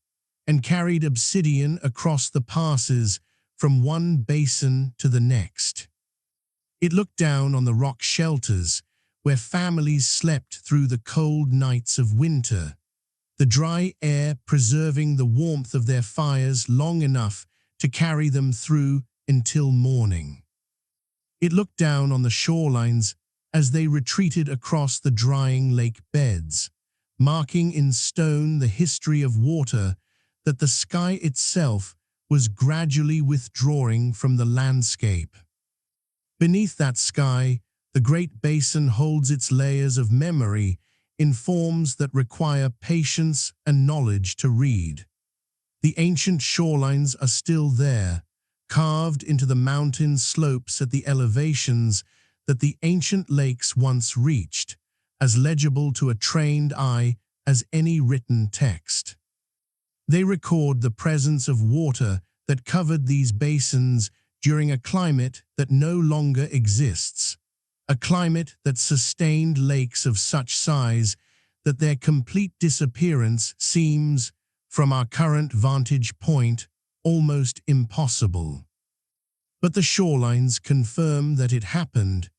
and carried obsidian across the passes from one basin to the next. It looked down on the rock shelters where families slept through the cold nights of winter, the dry air preserving the warmth of their fires long enough to carry them through until morning. It looked down on the shorelines as they retreated across the drying lake beds, marking in stone the history of water that the sky itself was gradually withdrawing from the landscape. Beneath that sky, the Great Basin holds its layers of memory in forms that require patience and knowledge to read. The ancient shorelines are still there, carved into the mountain slopes at the elevations that the ancient lakes once reached, as legible to a trained eye as any written text. They record the presence of water that covered these basins during a climate that no longer exists, a climate that sustained lakes of such size that their complete disappearance seems, from our current vantage point, almost impossible. But the shorelines confirm that it happened,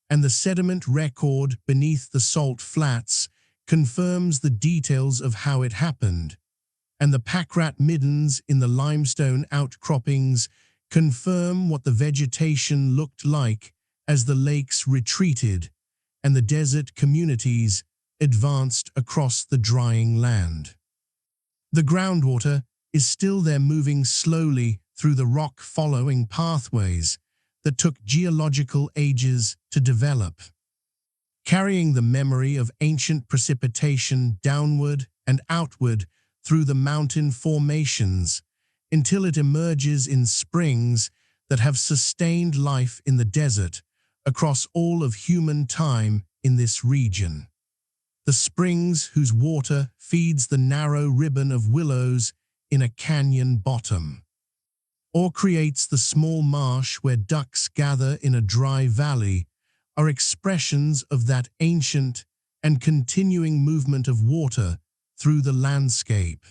and the sediment record beneath the salt flats confirms the details of how it happened, and the packrat middens in the limestone outcroppings confirm what the vegetation looked like as the lakes retreated and the desert communities advanced across the drying land. The groundwater is still there, moving slowly through the rock-following pathways that took geological ages to develop, carrying the memory of ancient precipitation downward and outward through the mountain formations until it emerges in springs that have sustained life in the desert across all of human time in this region. The springs whose water feeds the narrow ribbon of willows in a canyon bottom, or creates the small marsh where ducks gather in a dry valley, are expressions of that ancient and continuing movement of water through the landscape.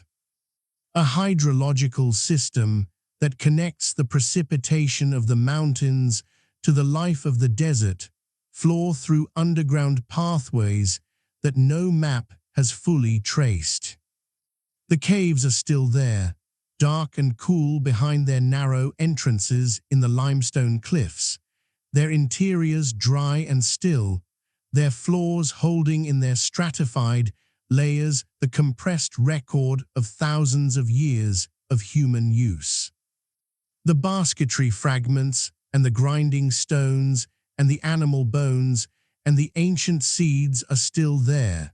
A hydrological system that connects the precipitation of the mountains to the life of the desert flow through underground pathways that no map has fully traced. The caves are still there, dark and cool behind their narrow entrances in the limestone cliffs, their interiors dry and still, their floors holding in their stratified layers the compressed record of thousands of years of human use. The basketry fragments and the grinding stones and the animal bones and the ancient seeds are still there,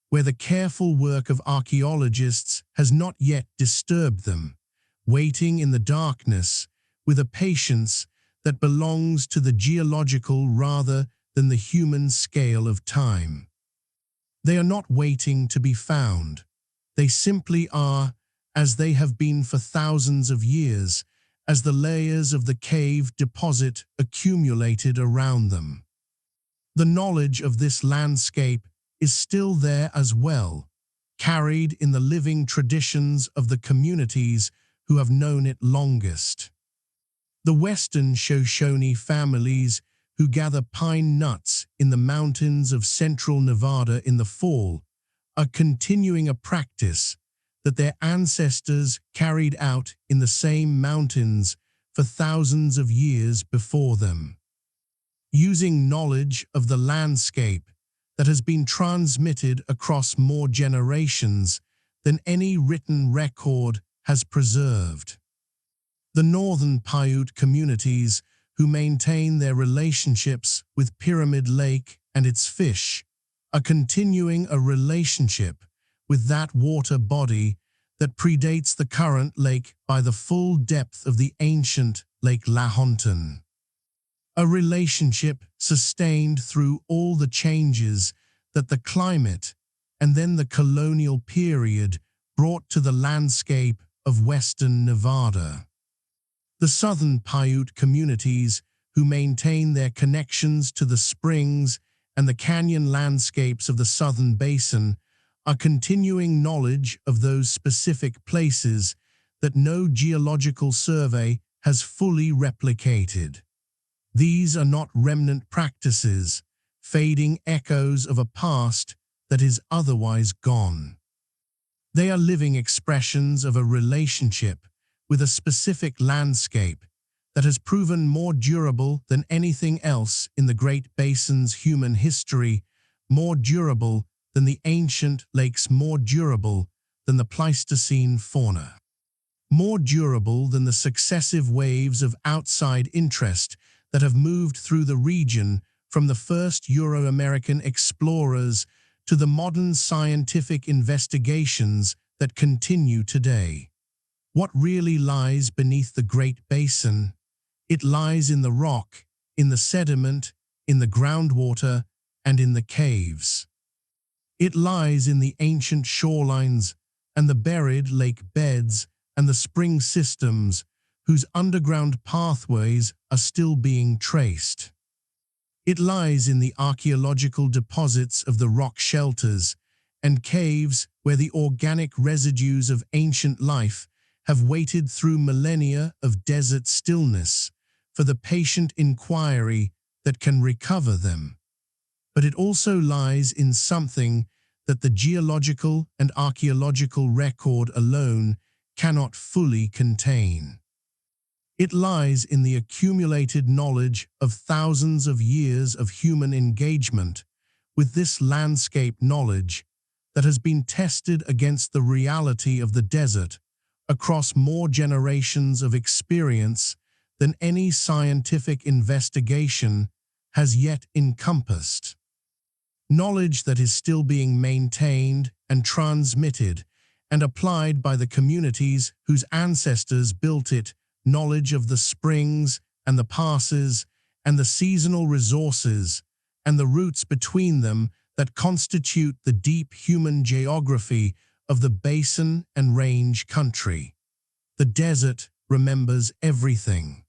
where the careful work of archaeologists has not yet disturbed them, waiting in the darkness with a patience that belongs to the geological rather than the human scale of time. They are not waiting to be found. They simply are, as they have been for thousands of years, as the layers of the cave deposit accumulated around them. The knowledge of this landscape is still there as well, carried in the living traditions of the communities who have known it longest. The Western Shoshone families who gather pine nuts in the mountains of central Nevada in the fall are continuing a practice that their ancestors carried out in the same mountains for thousands of years before them. Using knowledge of the landscape that has been transmitted across more generations than any written record has preserved. The Northern Paiute communities who maintain their relationships with Pyramid Lake and its fish are continuing a relationship with that water body that predates the current lake by the full depth of the ancient Lake Lahontan. A relationship sustained through all the changes that the climate and then the colonial period brought to the landscape of Western Nevada. The Southern Paiute communities who maintain their connections to the springs and the canyon landscapes of the Southern Basin are continuing knowledge of those specific places that no geological survey has fully replicated. These are not remnant practices, fading echoes of a past that is otherwise gone. They are living expressions of a relationship with a specific landscape that has proven more durable than anything else in the Great Basin's human history, more durable than the ancient lakes, more durable than the Pleistocene fauna, more durable than the successive waves of outside interest that have moved through the region from the first Euro-American explorers to the modern scientific investigations that continue today. What really lies beneath the Great Basin? It lies in the rock, in the sediment, in the groundwater, and in the caves. It lies in the ancient shorelines and the buried lake beds and the spring systems whose underground pathways are still being traced. It lies in the archaeological deposits of the rock shelters and caves where the organic residues of ancient life have waited through millennia of desert stillness for the patient inquiry that can recover them. But it also lies in something that the geological and archaeological record alone cannot fully contain. It lies in the accumulated knowledge of thousands of years of human engagement with this landscape knowledge that has been tested against the reality of the desert across more generations of experience than any scientific investigation has yet encompassed. Knowledge that is still being maintained and transmitted and applied by the communities whose ancestors built it, knowledge of the springs and the passes and the seasonal resources and the routes between them that constitute the deep human geography of the Basin and Range country. The desert remembers everything.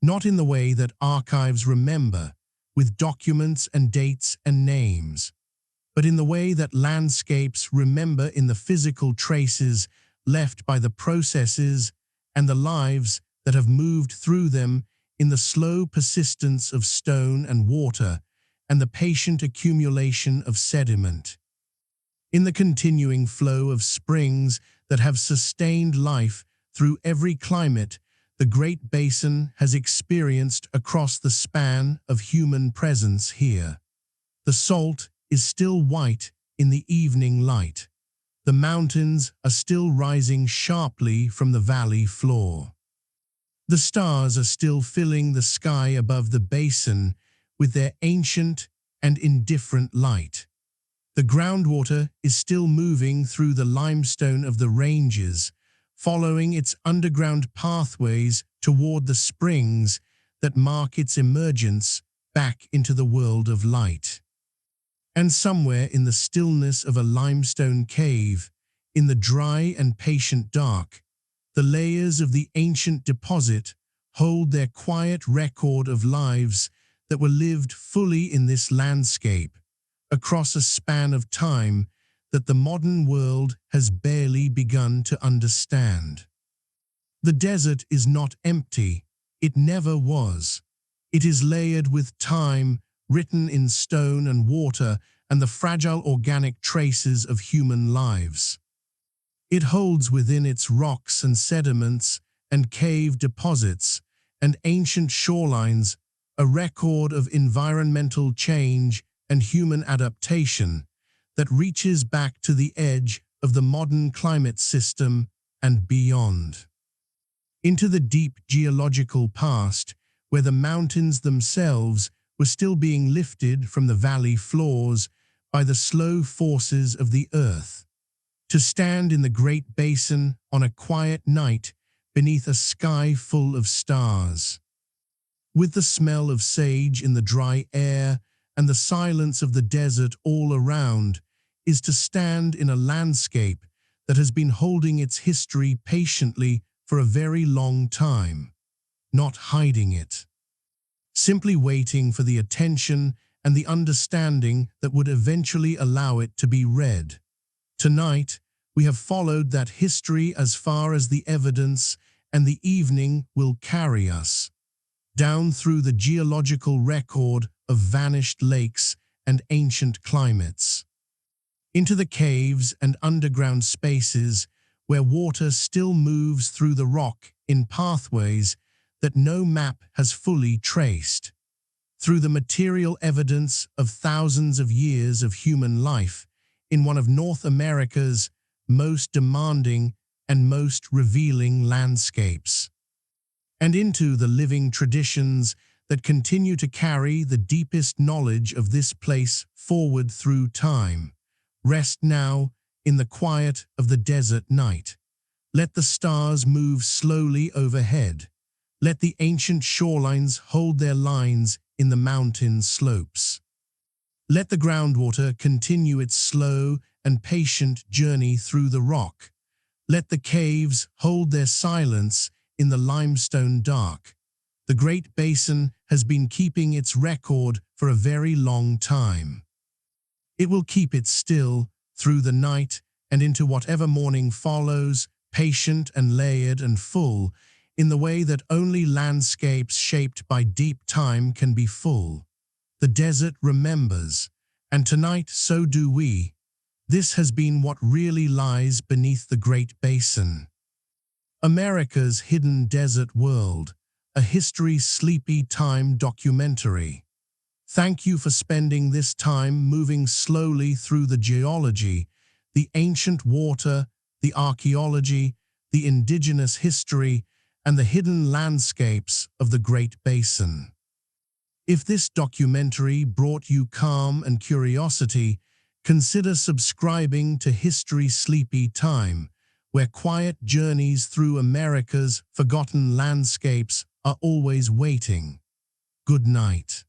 Not in the way that archives remember, with documents and dates and names, but in the way that landscapes remember in the physical traces left by the processes and the lives that have moved through them, in the slow persistence of stone and water and the patient accumulation of sediment. In the continuing flow of springs that have sustained life through every climate the Great Basin has experienced across the span of human presence here. The salt is still white in the evening light. The mountains are still rising sharply from the valley floor. The stars are still filling the sky above the basin with their ancient and indifferent light. The groundwater is still moving through the limestone of the ranges, following its underground pathways toward the springs that mark its emergence back into the world of light. And somewhere in the stillness of a limestone cave, in the dry and patient dark, the layers of the ancient deposit hold their quiet record of lives that were lived fully in this landscape, across a span of time that the modern world has barely begun to understand. The desert is not empty, it never was. It is layered with time, written in stone and water, and the fragile organic traces of human lives. It holds within its rocks and sediments and cave deposits and ancient shorelines a record of environmental change and human adaptation that reaches back to the edge of the modern climate system and beyond. Into the deep geological past, where the mountains themselves were still being lifted from the valley floors by the slow forces of the earth. To stand in the Great Basin on a quiet night beneath a sky full of stars, with the smell of sage in the dry air and the silence of the desert all around, is to stand in a landscape that has been holding its history patiently for a very long time, not hiding it, simply waiting for the attention and the understanding that would eventually allow it to be read. Tonight, we have followed that history as far as the evidence and the evening will carry us, down through the geological record of vanished lakes and ancient climates, into the caves and underground spaces where water still moves through the rock in pathways that no map has fully traced, through the material evidence of thousands of years of human life in one of North America's most demanding and most revealing landscapes, and into the living traditions that continue to carry the deepest knowledge of this place forward through time. Rest now in the quiet of the desert night. Let the stars move slowly overhead. Let the ancient shorelines hold their lines in the mountain slopes. Let the groundwater continue its slow and patient journey through the rock. Let the caves hold their silence in the limestone dark. The Great Basin has been keeping its record for a very long time. It will keep it still through the night and into whatever morning follows, patient and layered and full, in the way that only landscapes shaped by deep time can be full. The desert remembers, and tonight so do we. This has been what really lies beneath the Great Basin. America's Hidden Desert World, a History Sleepy Time documentary. Thank you for spending this time moving slowly through the geology, the ancient water, the archaeology, the indigenous history, and the hidden landscapes of the Great Basin. If this documentary brought you calm and curiosity, Consider subscribing to History Sleepy Time, where quiet journeys through America's forgotten landscapes are always waiting. Good night.